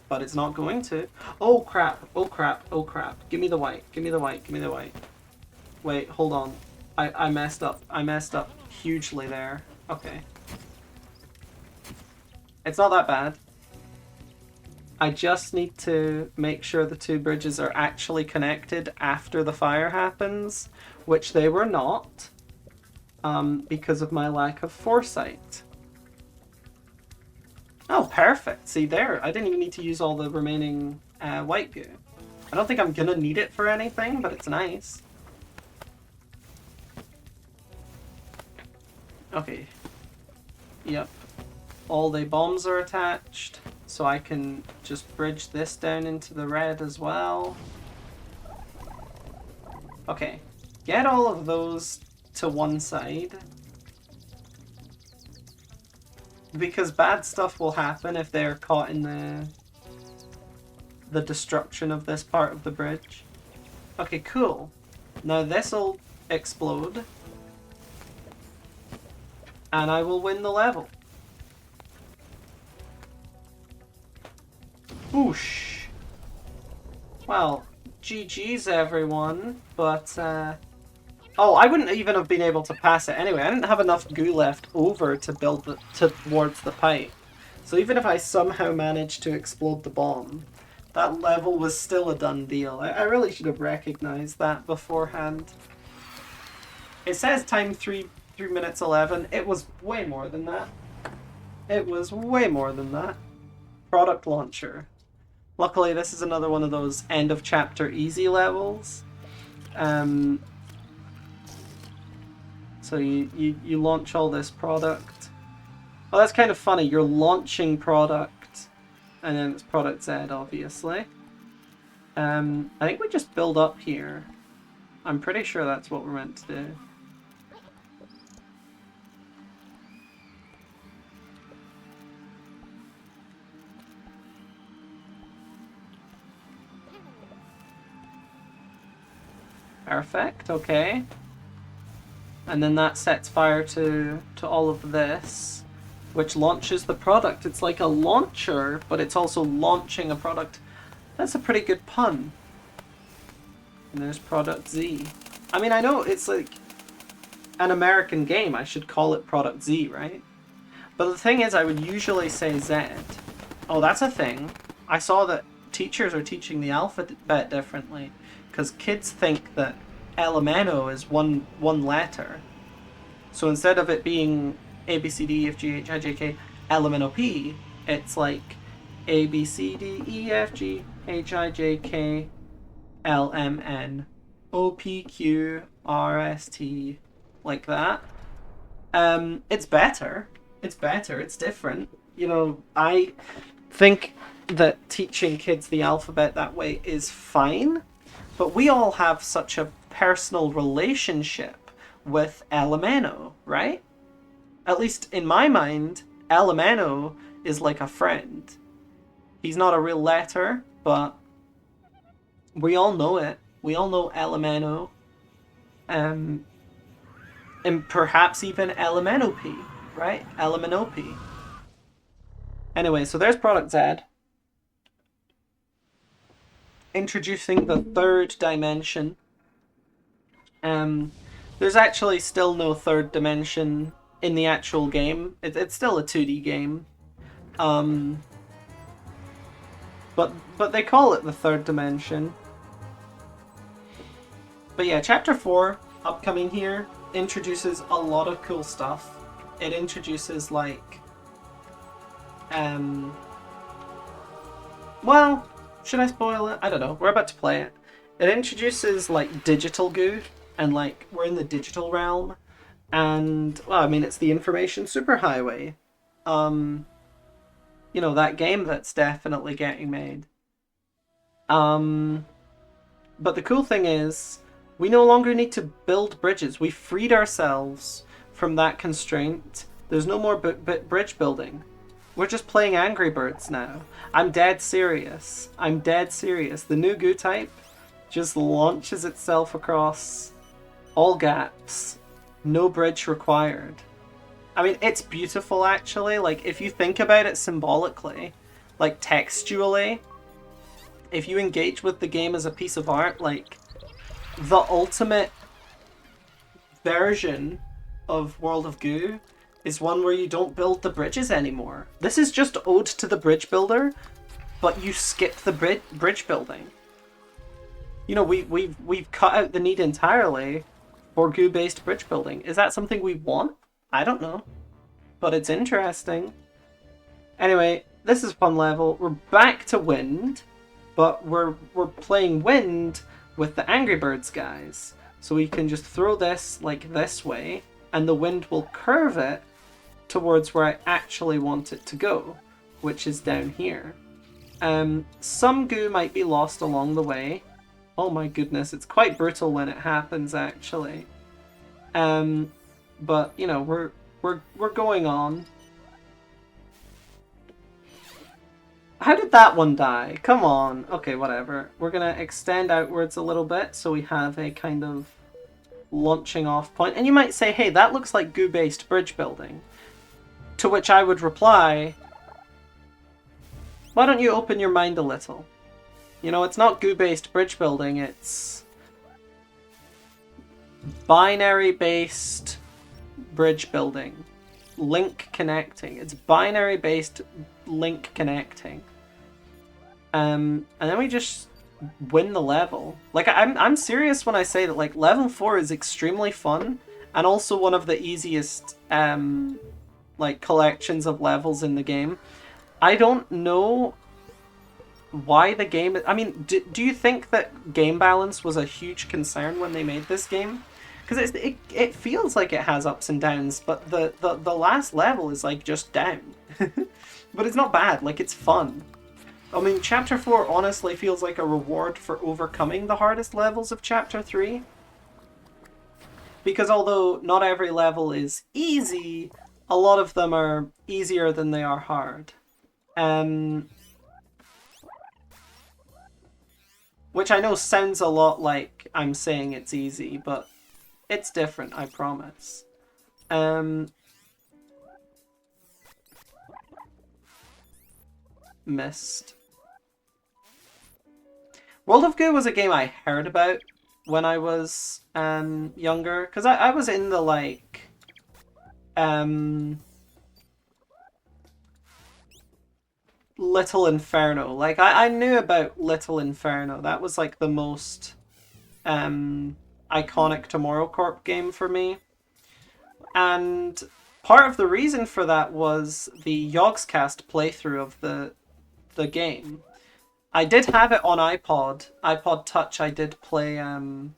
but it's not going to. Oh crap, oh crap, oh crap. Give me the white, give me the white, give me the white. Wait, hold on. I messed up. I messed up hugely there. Okay. It's not that bad. I just need to make sure the two bridges are actually connected after the fire happens, which they were not, because of my lack of foresight. Oh, perfect. See there, I didn't even need to use all the remaining white goo. I don't think I'm gonna need it for anything, but it's nice. Okay. Yep. All the bombs are attached, so I can just bridge this down into the red as well. Okay. Get all of those to one side. Because bad stuff will happen if they're caught in the destruction of this part of the bridge. Okay, cool. Now this'll explode. And I will win the level. Boosh. Well, GG's everyone, but oh, I wouldn't even have been able to pass it anyway. I didn't have enough goo left over to build towards the pipe. So even if I somehow managed to explode the bomb, that level was still a done deal. I really should have recognized that beforehand. It says time 3 minutes 11. It was way more than that. It was way more than that. Product launcher. Luckily, this is another one of those end of chapter easy levels. So you launch all this product. Well, that's kind of funny. You're launching product, and then it's product Z, obviously. I think we just build up here. I'm pretty sure that's what we're meant to do. Perfect, okay. And then that sets fire to all of this, which launches the product. It's like a launcher, but it's also launching a product. That's a pretty good pun. And there's Product Z. I mean, I know it's like an American game. I should call it Product Z, right? But the thing is, I would usually say Z. Oh, that's a thing. I saw that teachers are teaching the alphabet differently, because kids think that Elemento is one letter. So instead of it being A, B, C, D, E, F, G, H, I, J, K, L, M, N, O, P, it's like A, B, C, D, E, F, G, H, I, J, K, L, M, N, O, P, Q, R, S, T, like that. It's better. It's better. It's different. You know, I think that teaching kids the alphabet that way is fine, but we all have such a personal relationship with Elemento, right? At least in my mind, Elemento is like a friend. He's not a real letter, but we all know it. We all know Elemento. And perhaps even Elementope, right? Elementope. Anyway, so there's Product Z. Introducing the third dimension. There's actually still no third dimension in the actual game. It's still a 2D game. But they call it the third dimension. But yeah, Chapter 4, upcoming here, introduces a lot of cool stuff. It introduces, like... well, should I spoil it? I don't know. We're about to play it. It introduces, like, digital goo. And, like, we're in the digital realm. And, well, I mean, it's the information superhighway. You know, that game that's definitely getting made. But the cool thing is, we no longer need to build bridges. We freed ourselves from that constraint. There's no more bridge building. We're just playing Angry Birds now. I'm dead serious. I'm dead serious. The new goo type just launches itself across all gaps. No bridge required. I mean, it's beautiful actually. Like, if you think about it symbolically, like textually, if you engage with the game as a piece of art, like, the ultimate version of World of Goo is one where you don't build the bridges anymore. This is just Ode to the Bridge Builder, but you skip the bridge building. You know, we've cut out the need entirely for goo-based bridge building. Is that something we want? I don't know, but it's interesting. Anyway, this is one level. We're back to Wind, but we're playing Wind with the Angry Birds guys. So we can just throw this like this way, and the wind will curve it towards where I actually want it to go, which is down here. Some goo might be lost along the way. Oh my goodness, it's quite brutal when it happens actually. But you know, we're going on. How did that one die? Come on. Okay, whatever. We're gonna extend outwards a little bit so we have a kind of launching off point. And you might say, hey, that looks like goo-based bridge building. To which I would reply, why don't you open your mind a little? You know, it's not goo-based bridge building, it's binary-based bridge building. Link connecting. It's binary-based link connecting. And then we just win the level. Like, I'm serious when I say that, like, level 4 is extremely fun, and also one of the easiest, like, collections of levels in the game. I don't know why the game... I mean, do you think that game balance was a huge concern when they made this game? Because it feels like it has ups and downs, but the last level is, like, just down. But it's not bad, like, it's fun. I mean, Chapter 4 honestly feels like a reward for overcoming the hardest levels of Chapter 3. Because although not every level is easy, a lot of them are easier than they are hard. Which I know sounds a lot like I'm saying it's easy, but it's different, I promise. Missed. World of Goo was a game I heard about when I was younger, because I was in the, like, Little Inferno. Like, I knew about Little Inferno. That was, like, the most iconic Tomorrow Corp game for me. And part of the reason for that was the Yogscast playthrough of the game. I did have it on iPod Touch. I did play, what am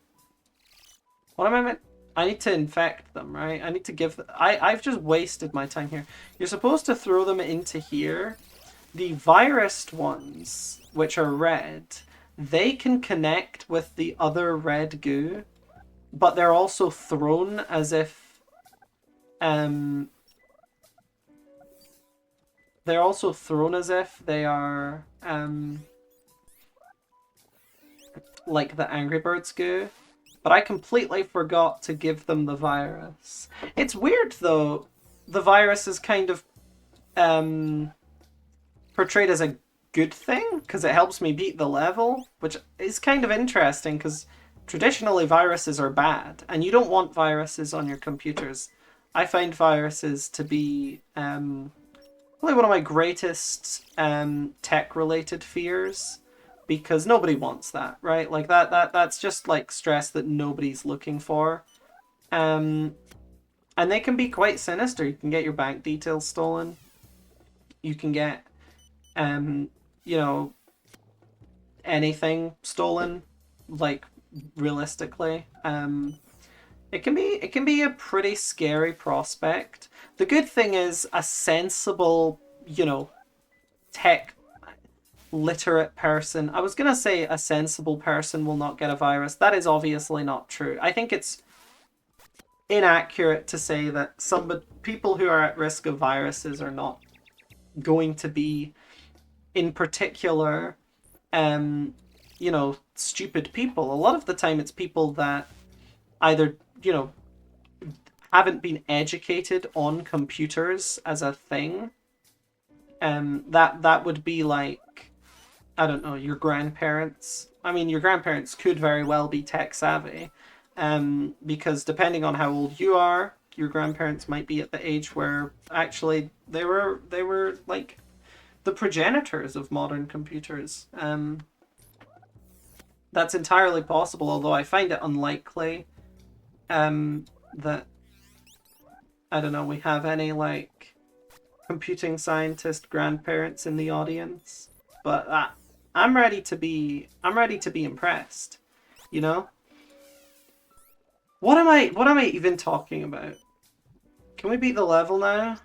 I meant? I need to infect them, right? I need to give... I've just wasted my time here. You're supposed to throw them into here. The virused ones, which are red, they can connect with the other red goo, but they're also thrown as if... they're also thrown as if they are... like the Angry Birds goo, but I completely forgot to give them the virus. It's weird though, the virus is kind of portrayed as a good thing, because it helps me beat the level, which is kind of interesting, because traditionally viruses are bad, and you don't want viruses on your computers. I find viruses to be probably one of my greatest tech-related fears, because nobody wants that, right? Like that's just like stress that nobody's looking for. And they can be quite sinister. You can get your bank details stolen. You can get you know, anything stolen, like realistically. It can be a pretty scary prospect. The good thing is a sensible, you know, tech literate person. I was gonna say a sensible person will not get a virus. That is obviously not true. I think it's inaccurate to say that people who are at risk of viruses are not going to be, in particular, you know, stupid people. A lot of the time it's people that either, you know, haven't been educated on computers as a thing. That would be like, I don't know, your grandparents. I mean, your grandparents could very well be tech savvy, because depending on how old you are, your grandparents might be at the age where actually they were like the progenitors of modern computers. That's entirely possible, although I find it unlikely that, I don't know, we have any like computing scientist grandparents in the audience. But I'm ready to be impressed, you know? What am I even talking about? Can we beat the level now?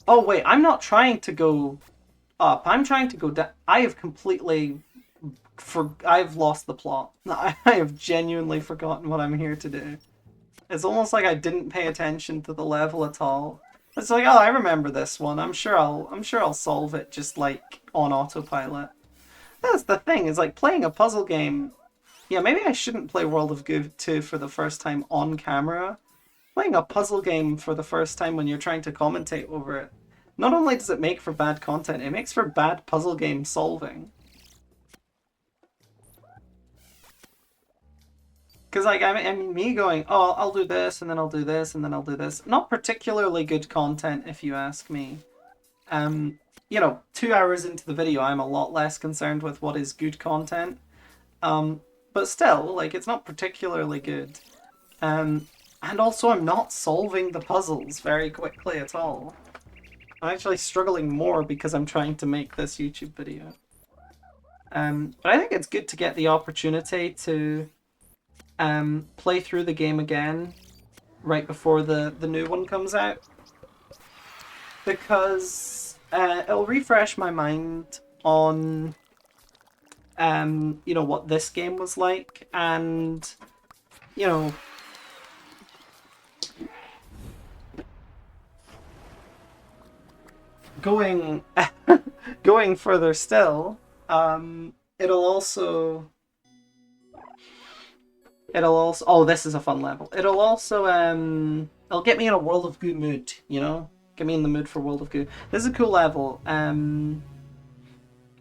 Oh wait, I'm not trying to go up. I'm trying to go down. I have completely I've lost the plot. I have genuinely forgotten what I'm here to do. It's almost like I didn't pay attention to the level at all. It's like, oh, I remember this one. I'm sure I'll solve it just like on autopilot. That's the thing. Is like playing a puzzle game. Yeah, maybe I shouldn't play World of Goo 2 for the first time on camera. Playing a puzzle game for the first time when you're trying to commentate over it. Not only does it make for bad content, it makes for bad puzzle game solving. Because, like, I mean, me going, oh, I'll do this, and then I'll do this, and then I'll do this. Not particularly good content, if you ask me. You know, 2 hours into the video, I'm a lot less concerned with what is good content. But still, like, it's not particularly good. And also, I'm not solving the puzzles very quickly at all. I'm actually struggling more because I'm trying to make this YouTube video. But I think it's good to get the opportunity to play through the game again right before the new one comes out, because it'll refresh my mind on you know, what this game was like, and you know, going going further still, it'll also, oh, this is a fun level. It'll also it'll get me in a World of Goo mood, you know? Get me in the mood for World of Goo. This is a cool level.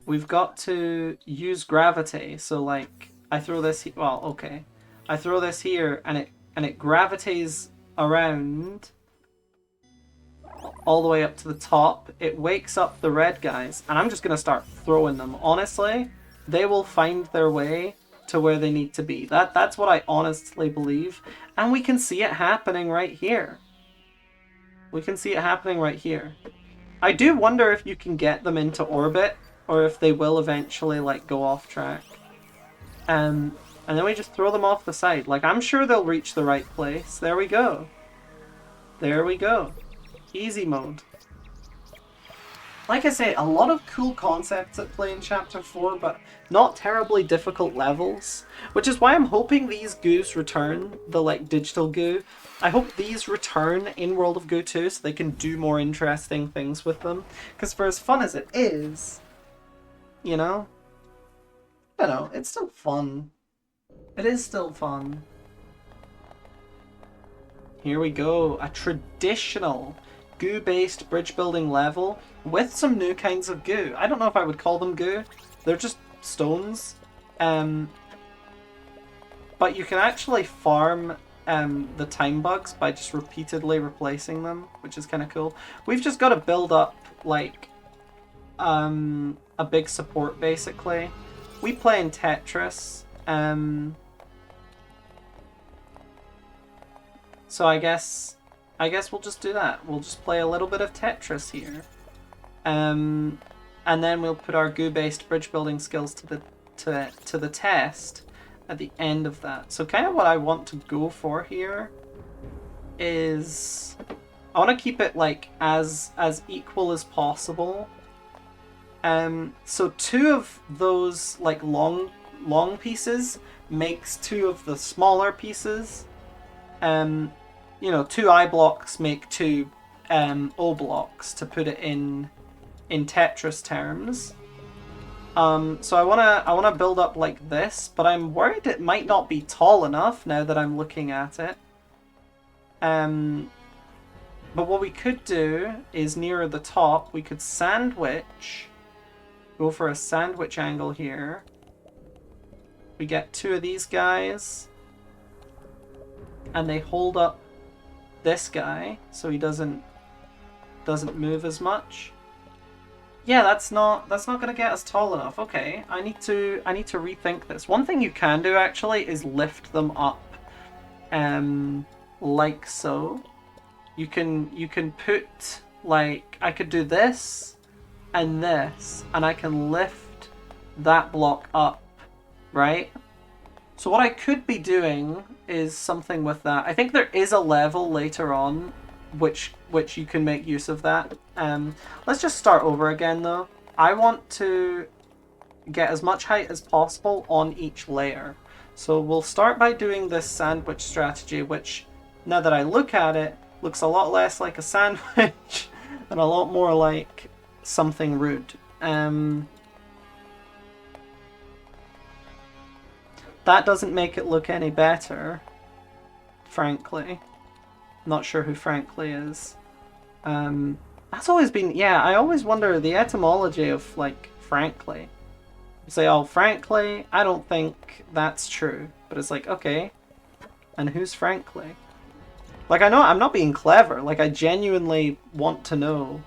We've got to use gravity. So like I throw this well, okay. I throw this here and it gravitates around all the way up to the top. It wakes up the red guys, and I'm just going to start throwing them. Honestly, they will find their way to where they need to be. That's what I honestly believe. And we can see it happening right here. We can see it happening right here. I do wonder if you can get them into orbit, or if they will eventually like go off track. And then we just throw them off the side. Like, I'm sure they'll reach the right place. There we go. There we go. Easy mode. Like I say, a lot of cool concepts at play in Chapter 4, but not terribly difficult levels. Which is why I'm hoping these goos return, the like digital goo. I hope these return in World of Goo 2 so they can do more interesting things with them. Because for as fun as it is, you know, I don't know, it's still fun. It is still fun. Here we go, a traditional goo-based bridge building level with some new kinds of goo. I don't know if I would call them goo. They're just stones. But you can actually farm the time bugs by just repeatedly replacing them, which is kind of cool. We've just got to build up like a big support basically. We play in Tetris. So I guess we'll just do that. We'll just play a little bit of Tetris here. And then we'll put our goo-based bridge building skills to the test at the end of that. So kind of what I want to go for here is I want to keep it like as equal as possible. So two of those like long pieces makes two of the smaller pieces. You know, two I blocks make two O blocks, to put it in Tetris terms. So I wanna build up like this, but I'm worried it might not be tall enough now that I'm looking at it. But what we could do is nearer the top, we could sandwich, go for a sandwich angle here. We get two of these guys, and they hold up this guy so he doesn't move as much. Yeah, that's not gonna get us tall enough. Okay, I need to rethink this. One thing you can do actually is lift them up, like so. You can put, like, I could do this and this, and I can lift that block up, right? So what I could be doing is something with that. I think there is a level later on which you can make use of that. Let's just start over again though. I want to get as much height as possible on each layer. So we'll start by doing this sandwich strategy, which, now that I look at it, looks a lot less like a sandwich and a lot more like something rude. That doesn't make it look any better, frankly. Not sure who Frankly is. That's always been, yeah, I always wonder the etymology of, like, frankly. You say, oh, frankly, I don't think that's true. But it's like, okay, and who's Frankly? Like, I know I'm not being clever. Like, I genuinely want to know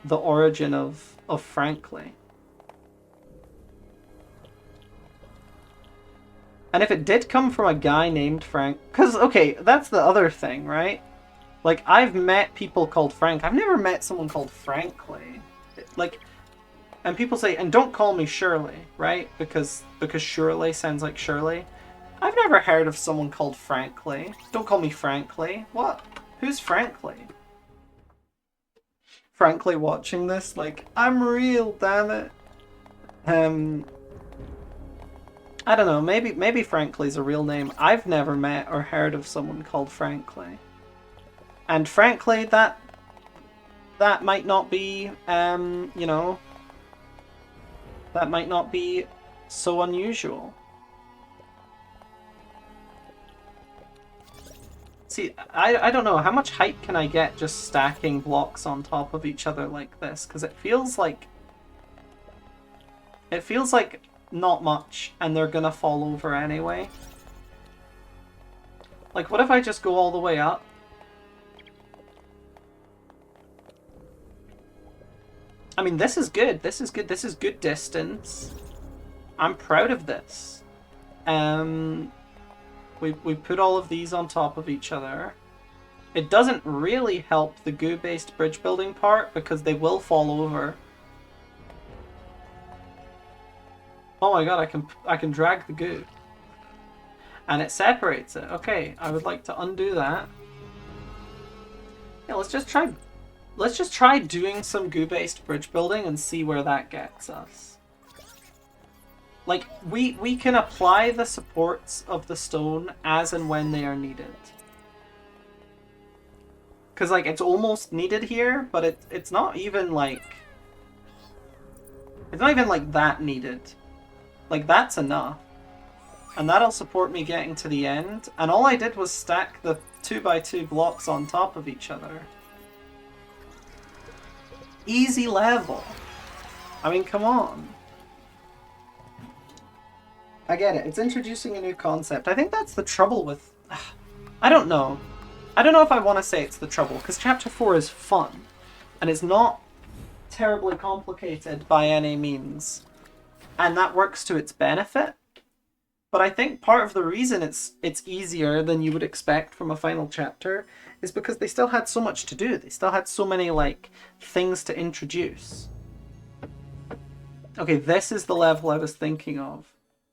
the origin of Frankly. And if it did come from a guy named Frank... Because, okay, that's the other thing, right? Like, I've met people called Frank. I've never met someone called Frankly. Like, and people say, and don't call me Shirley, right? Because Shirley sounds like Shirley. I've never heard of someone called Frankly. Don't call me Frankly. What? Who's Frankly? Frankly watching this, like, I'm real, damn it. I don't know, maybe Frankly's a real name. I've never met or heard of someone called Frankly. And frankly, that might not be, you know, that might not be so unusual. See, I don't know, how much height can I get just stacking blocks on top of each other like this? Because it feels like not much, and they're gonna fall over anyway. Like, what if I just go all the way up? I mean, this is good. This is good. This is good distance. I'm proud of this. We put all of these on top of each other. It doesn't really help the goo-based bridge building part because they will fall over. Oh my god, I can drag the goo. And it separates it. Okay, I would like to undo that. Yeah, let's just try doing some goo-based bridge building and see where that gets us. Like, we can apply the supports of the stone as and when they are needed. Because, like, it's almost needed here, but it's not even, like... It's not even, like, that needed. Like, that's enough. And that'll support me getting to the end. And all I did was stack the 2x2 blocks on top of each other. Easy level. I mean, come on. I get it. It's introducing a new concept. I think that's the trouble with... I don't know. I don't know if I want to say it's the trouble, because Chapter 4 is fun. And it's not terribly complicated by any means. And that works to its benefit. But I think part of the reason it's easier than you would expect from a final chapter is because they still had so much to do. They still had so many, like, things to introduce. Okay, this is the level I was thinking of,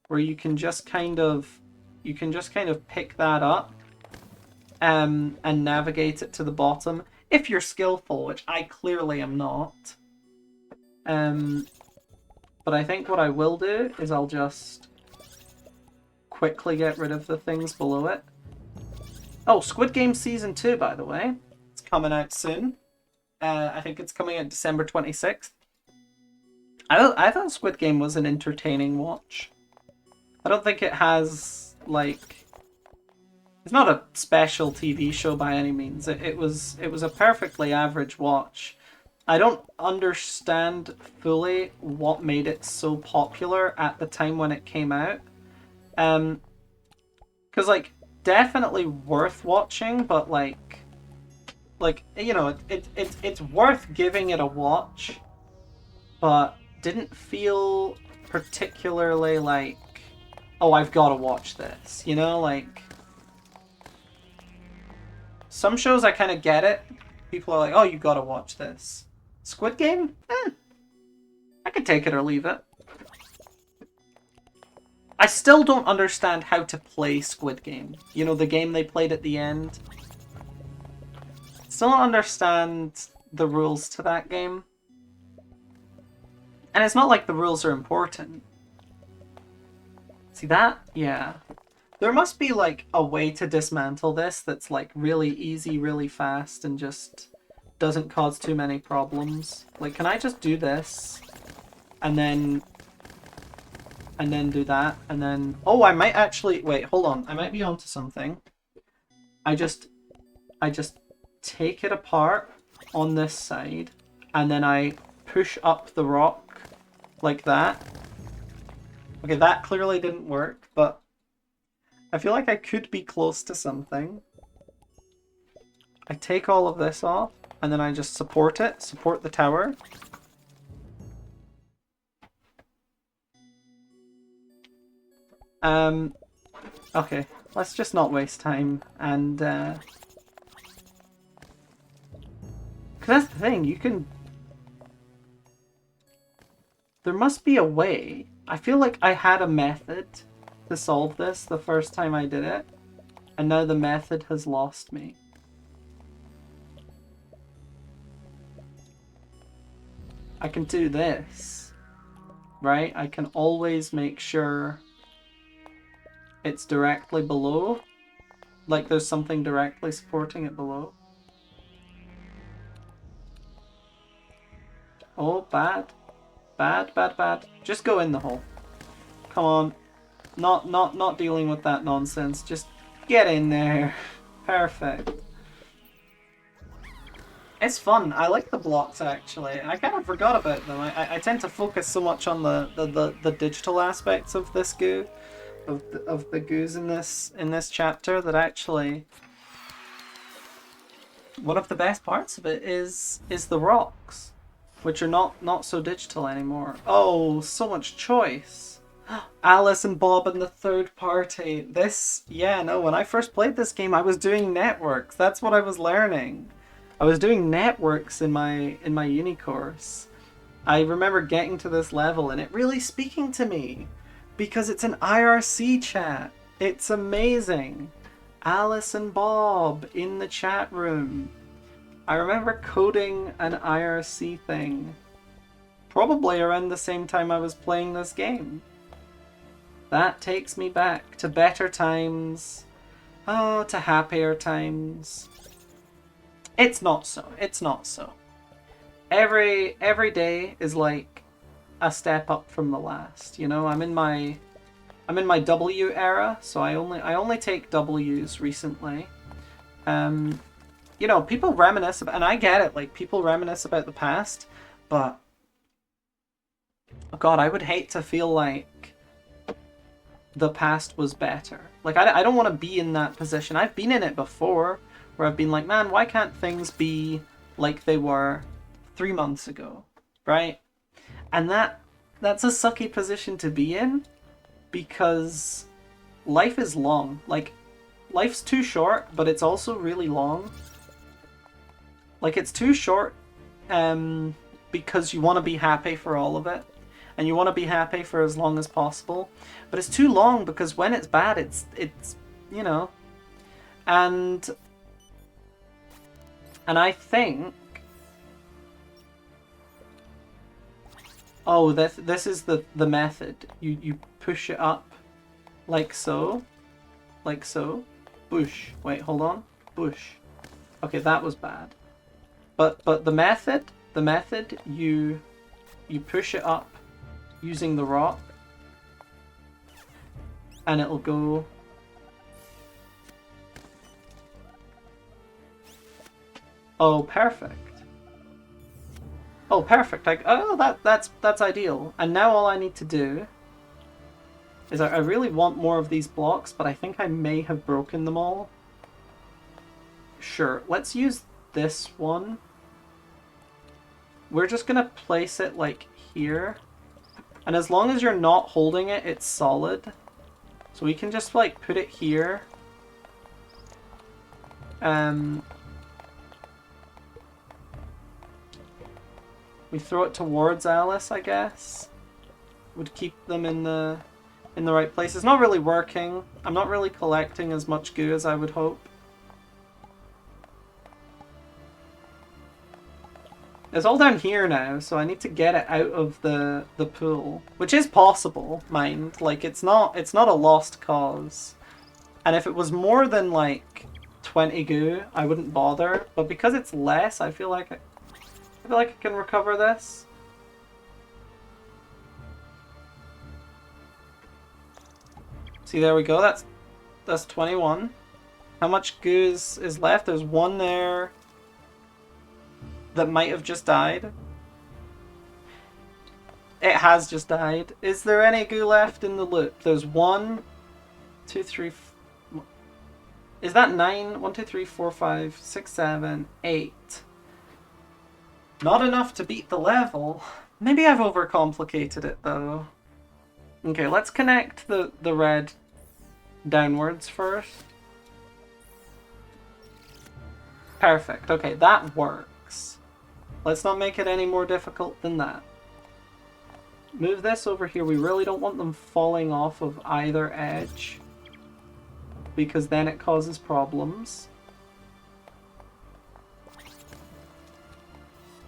where you can just kind of pick that up and navigate it to the bottom if you're skillful, which I clearly am not. But I think what I will do is I'll just quickly get rid of the things below it. Oh, Squid Game Season 2, by the way. It's coming out soon. I think it's coming out December 26th. I thought Squid Game was an entertaining watch. I don't think it has, like... It's not a special TV show by any means. It was a perfectly average watch. I don't understand fully what made it so popular at the time when it came out. Because, like, definitely worth watching, but, like you know, it's worth giving it a watch, but didn't feel particularly like, oh, I've got to watch this, you know, like... Some shows I kind of get it. People are like, oh, you gotta watch this. Squid Game? I could take it or leave it. I still don't understand how to play Squid Game. You know, the game they played at the end. Still don't understand the rules to that game. And it's not like the rules are important. See that? Yeah. There must be, like, a way to dismantle this that's, like, really easy, really fast, and just doesn't cause too many problems. Like, can I just do this? And then do that, and then... Oh, I might actually... Wait, hold on. I might be onto something. I just take it apart on this side, and then I push up the rock like that. Okay, that clearly didn't work, but I feel like I could be close to something. I take all of this off, and then I just support the tower. Okay, let's just not waste time, and, 'cause that's the thing, you can... There must be a way. I feel like I had a method to solve this the first time I did it, and now the method has lost me. I can do this, right? I can always make sure it's directly below, like there's something directly supporting it below. Oh, bad. Bad, bad, bad. Just go in the hole. Come on. Not dealing with that nonsense. Just get in there. Perfect. It's fun. I like the blocks, actually. I kind of forgot about them. I tend to focus so much on the digital aspects of this goo, of the goos in this chapter, that actually one of the best parts of it is the rocks, which are not so digital anymore. Oh, so much choice. Alice and Bob and the Third Party. This, yeah, no, when I first played this game, I was doing networks. That's what I was learning. I was doing networks in my uni course. I remember getting to this level and it really speaking to me because it's an IRC chat. It's amazing. Alice and Bob in the chat room. I remember coding an IRC thing probably around the same time I was playing this game. That takes me back to better times. Oh, to happier times. It's not so. It's not so. Every day is like a step up from the last. You know, I'm in my W era, so I only take W's recently. You know, people reminisce about, and I get it. Like, people reminisce about the past, but oh God, I would hate to feel like the past was better. Like, I don't want to be in that position. I've been in it before, where I've been like, man, why can't things be like they were 3 months ago, right? And that's a sucky position to be in, because life is long. Like, life's too short, but it's also really long. Like, it's too short because you want to be happy for all of it, and you want to be happy for as long as possible. But it's too long because when it's bad, it's you know, and I think Oh, this is the method. You push it up like so. Like so. Bush. Wait, hold on. Bush. Okay, that was bad. But the method you push it up using the rock and it'll go. Oh, perfect. Oh, perfect. Like, oh, that's ideal. And now all I need to do is I really want more of these blocks, but I think I may have broken them all. Sure, let's use this one. We're just gonna place it like here. And as long as you're not holding it, it's solid. So we can just like put it here. We throw it towards Alice, I guess. Would keep them in the right place. It's not really working. I'm not really collecting as much goo as I would hope. It's all down here now, so I need to get it out of the pool, which is possible, mind. Like it's not a lost cause. And if it was more than like 20 goo, I wouldn't bother. But because it's less, I feel like I can recover this. See, there we go. That's 21. How much goo is left? There's one there that might have just died. It has just died. Is there any goo left in the loop? There's 1, 2, 3. Is that 9? 1, 2, 3, 4, 5, 6, 7, 8. Not enough to beat the level. Maybe I've overcomplicated it though. Okay, let's connect the red downwards first. Perfect. Okay, that works. Let's not make it any more difficult than that. Move this over here. We really don't want them falling off of either edge, because then it causes problems.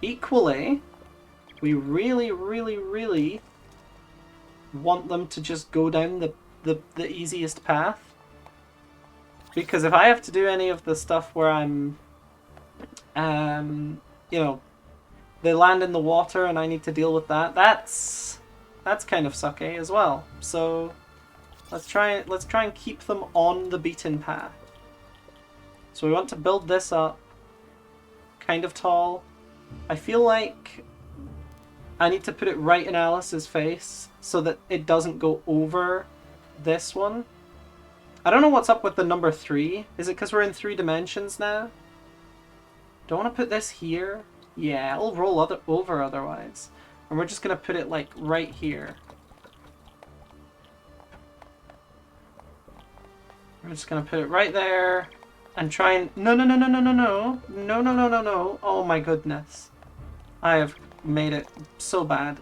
Equally, we really, really, really want them to just go down the easiest path. Because if I have to do any of the stuff where I'm, you know, they land in the water and I need to deal with that, that's kind of sucky as well. So let's try and keep them on the beaten path. So we want to build this up kind of tall. I feel like I need to put it right in Alice's face so that it doesn't go over this one. I don't know what's up with the number 3. Is it because we're in 3 dimensions now? Do I want to put this here? Yeah, it'll roll over otherwise. And we're just going to put it like right here. We're just going to put it right there and try and... No. Oh my goodness. I have made it so bad.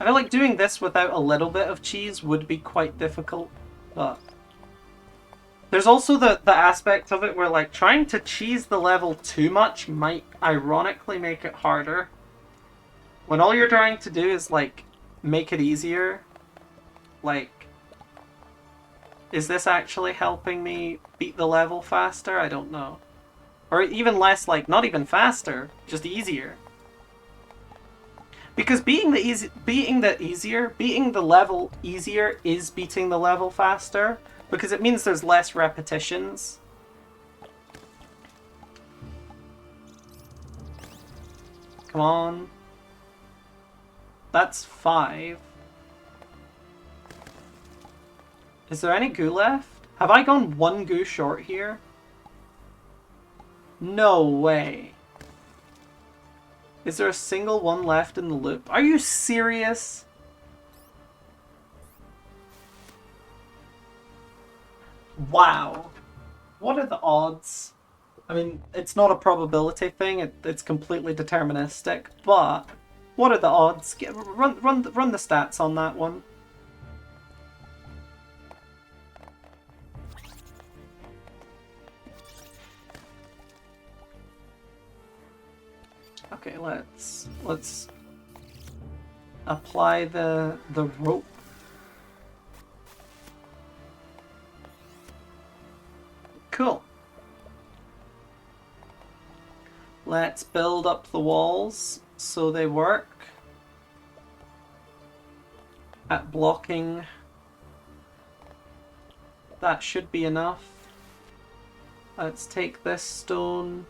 I feel like doing this without a little bit of cheese would be quite difficult, but... There's also the aspect of it where, like, trying to cheese the level too much might ironically make it harder. When all you're trying to do is, like, make it easier. Like, is this actually helping me beat the level faster? I don't know. Or even less, like, not even faster, just easier. Because beating the level easier is beating the level faster. Because it means there's less repetitions. Come on. That's 5. Is there any goo left? Have I gone 1 goo short here? No way. Is there a single one left in the loop? Are you serious? Wow. What are the odds? I mean, it's not a probability thing, it's completely deterministic, but what are the odds? Run the stats on that one. Okay, let's apply the rope. Cool. Let's build up the walls so they work at blocking. That should be enough. Let's take this stone,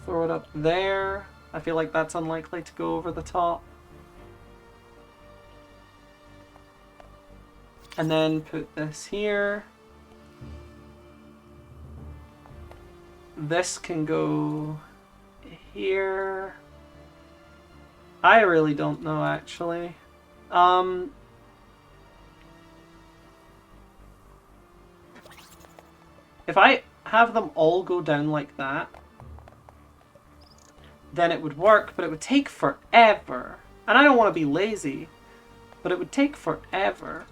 throw it up there. I feel like that's unlikely to go over the top. And then put this here. This can go here. I really don't know, actually. If I have them all go down like that, then it would work, but it would take forever. And I don't want to be lazy, but it would take forever.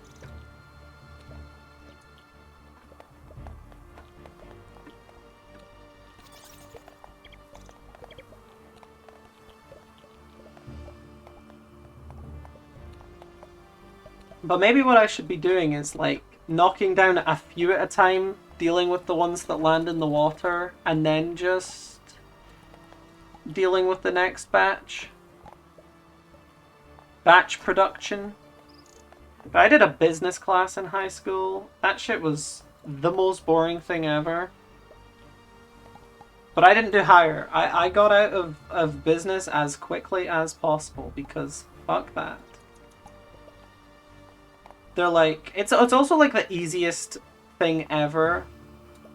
But maybe what I should be doing is like knocking down a few at a time, dealing with the ones that land in the water, and then just dealing with the next batch. Batch production. I did a business class in high school. That shit was the most boring thing ever. But I didn't do higher. I got out of business as quickly as possible because fuck that. They're like, it's also like the easiest thing ever.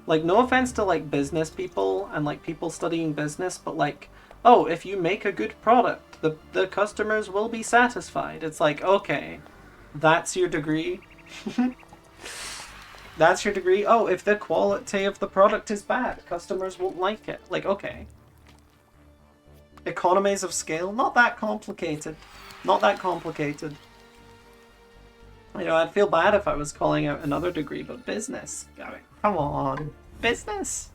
Like, no offense to like business people and like people studying business, but like, oh, if you make a good product, the customers will be satisfied. It's like, okay, that's your degree. That's your degree. Oh, if the quality of the product is bad, customers won't like it. Like, okay. Economies of scale, not that complicated. Not that complicated. You know, I'd feel bad if I was calling out another degree, but business. I mean, come on. Business?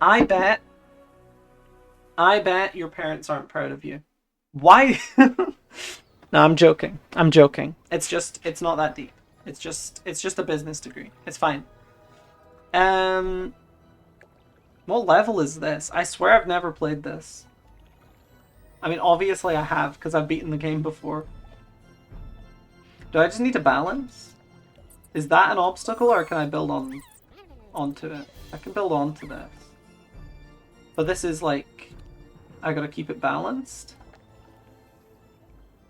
I bet your parents aren't proud of you. Why? No, I'm joking. I'm joking. It's not that deep. It's just a business degree. It's fine. What level is this? I swear I've never played this. I mean, obviously I have, because I've beaten the game before. Do I just need to balance? Is that an obstacle, or can I build onto it? I can build onto this. But this is like... I gotta keep it balanced?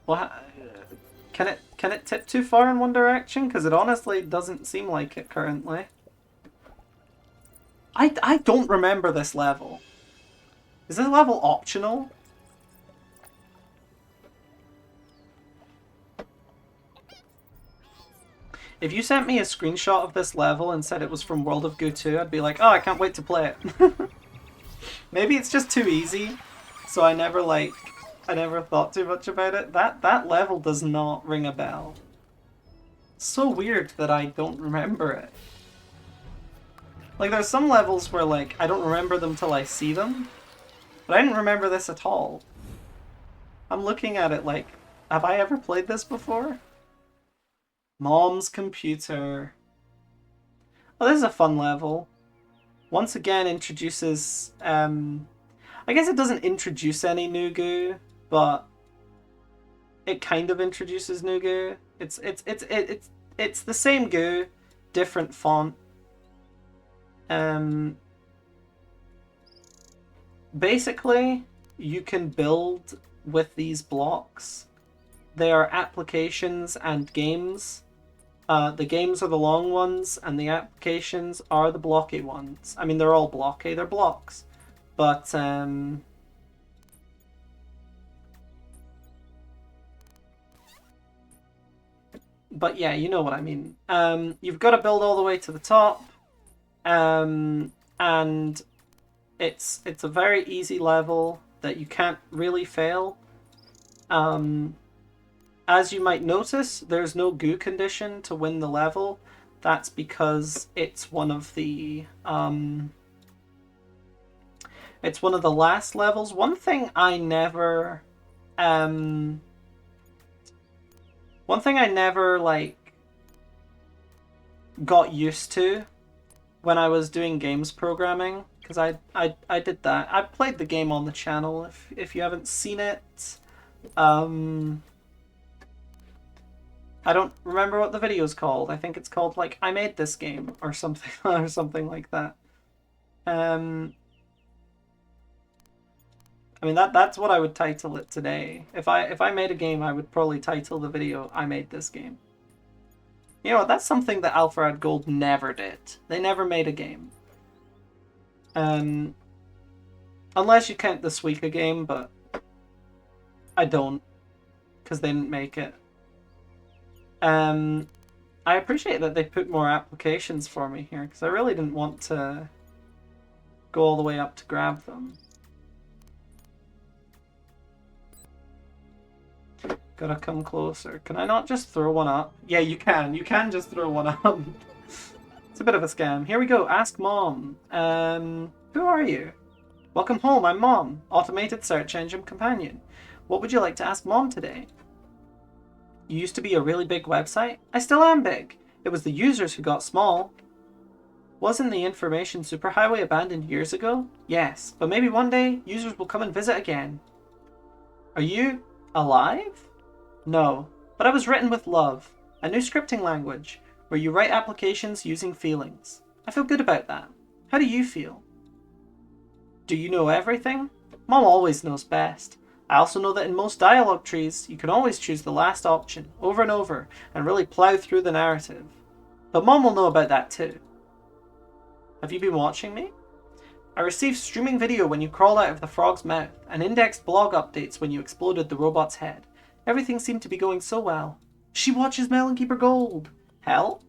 Well, can it tip too far in one direction? Because it honestly doesn't seem like it currently. I don't remember this level. Is this level optional? If you sent me a screenshot of this level and said it was from World of Goo 2, I'd be like, oh, I can't wait to play it. Maybe it's just too easy, so I never thought too much about it. That level does not ring a bell. So weird that I don't remember it. Like, there's some levels where, like, I don't remember them till I see them, but I didn't remember this at all. I'm looking at it like, have I ever played this before? Mom's computer. Oh, this is a fun level. Once again I guess it doesn't introduce any new goo, but it kind of introduces new goo. It's the same goo, different font. Basically, you can build with these blocks. They are applications and games. The games are the long ones, and the applications are the blocky ones. I mean, they're all blocky, they're blocks. But yeah, you know what I mean. You've got to build all the way to the top. And it's a very easy level that you can't really fail. As you might notice, there's no goo condition to win the level. That's because it's one of the It's one of the last levels. One thing I never, like got used to when I was doing games programming, because I did that. I played the game on the channel. If you haven't seen it, I don't remember what the video's called. I think it's called like I made this game or something or something like that. I mean that's what I would title it today. If I made a game, I would probably title the video I made this game. You know what, that's something that Alpharad Gold never did. They never made a game. Unless you count the Suika game, but I don't, because they didn't make it. I appreciate that they put more applications for me here, because I really didn't want to go all the way up to grab them. Gotta come closer. Can I not just throw one up? Yeah, you can. You can just throw one up. It's a bit of a scam. Here we go. Ask Mom. Who are you? Welcome home. I'm Mom, automated search engine companion. What would you like to ask Mom today? You used to be a really big website? I still am big. It was the users who got small. Wasn't the information superhighway abandoned years ago? Yes, but maybe one day users will come and visit again. Are you alive? No, but I was written with love, a new scripting language, where you write applications using feelings. I feel good about that. How do you feel? Do you know everything? Mom always knows best. I also know that in most dialogue trees, you can always choose the last option, over and over, and really plow through the narrative. But Mom will know about that too. Have you been watching me? I received streaming video when you crawled out of the frog's mouth, and indexed blog updates when you exploded the robot's head. Everything seemed to be going so well. She watches Melon Keeper Gold. Help?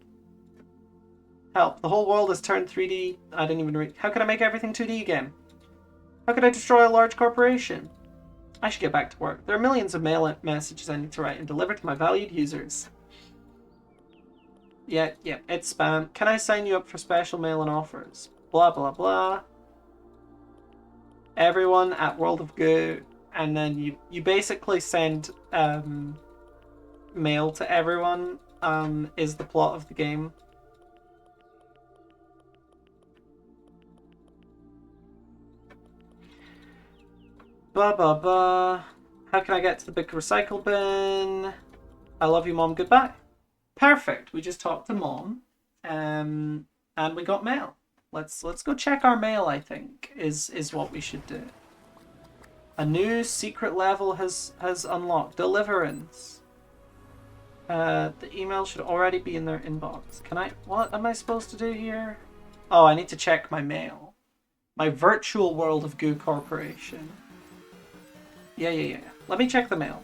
Help. The whole world has turned 3D. I didn't even read. How can I make everything 2D again? How could I destroy a large corporation? I should get back to work. There are millions of mail messages I need to write and deliver to my valued users. Yeah, it's spam. Can I sign you up for special mail and offers? Blah, blah, blah. Everyone at World of Goo. And then you basically send mail to everyone, is the plot of the game. How can I get to the big recycle bin? I love you, Mom. Goodbye. Perfect. We just talked to Mom, and we got mail. Let's go check our mail. I think is what we should do. A new secret level has unlocked. Deliverance. The email should already be in their inbox. Can I? What am I supposed to do here? Oh, I need to check my mail. My virtual World of Goo Corporation. Yeah. Let me check the mail.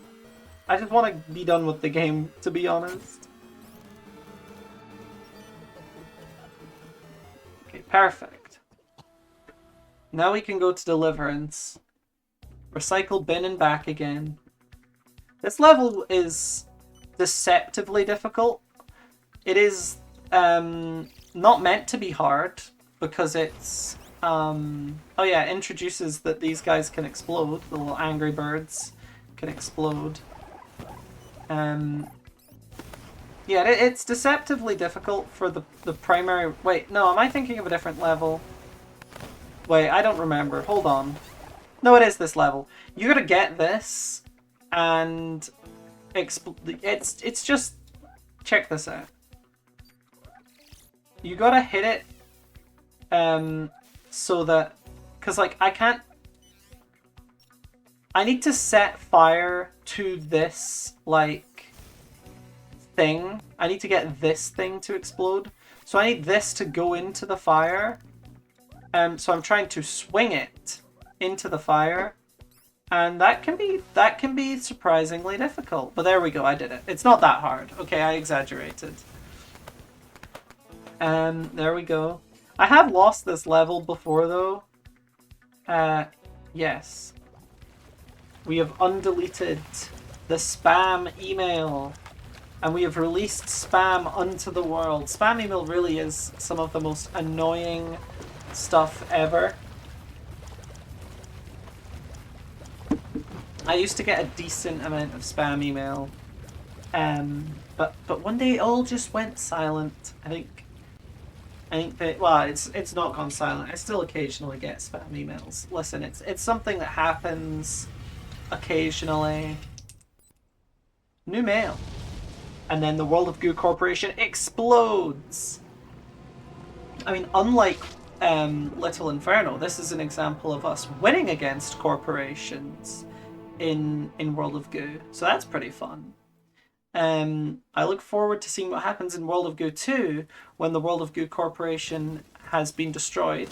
I just want to be done with the game, to be honest. Okay, perfect. Now we can go to Deliverance. Recycle bin and back again. This level is deceptively difficult. It is not meant to be hard because it's oh yeah, it introduces that these guys can explode. The little angry birds can explode. Yeah, it's deceptively difficult for the primary. Wait, no, am I thinking of a different level? Wait, I don't remember. Hold on. No, it is this level. You gotta get this, and it's just, check this out. You gotta hit it, so that, cause like I need to set fire to this like thing. I need to get this thing to explode. So I need this to go into the fire. So I'm trying to swing it into the fire, and that can be surprisingly difficult. But there we go, I did it. It's not that hard. Okay, I exaggerated. There we go. I have lost this level before though. Yes. We have undeleted the spam email, and we have released spam unto the world. Spam email really is some of the most annoying stuff ever. I used to get a decent amount of spam email, but one day it all just went silent. I think that, well, it's not gone silent. I still occasionally get spam emails. Listen, it's something that happens occasionally. New mail. And then the World of Goo Corporation explodes. I mean, unlike Little Inferno, this is an example of us winning against corporations in World of Goo. So that's pretty fun. I look forward to seeing what happens in World of Goo 2 when the World of Goo Corporation has been destroyed.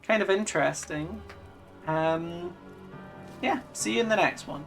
Kind of interesting. Yeah, see you in the next one.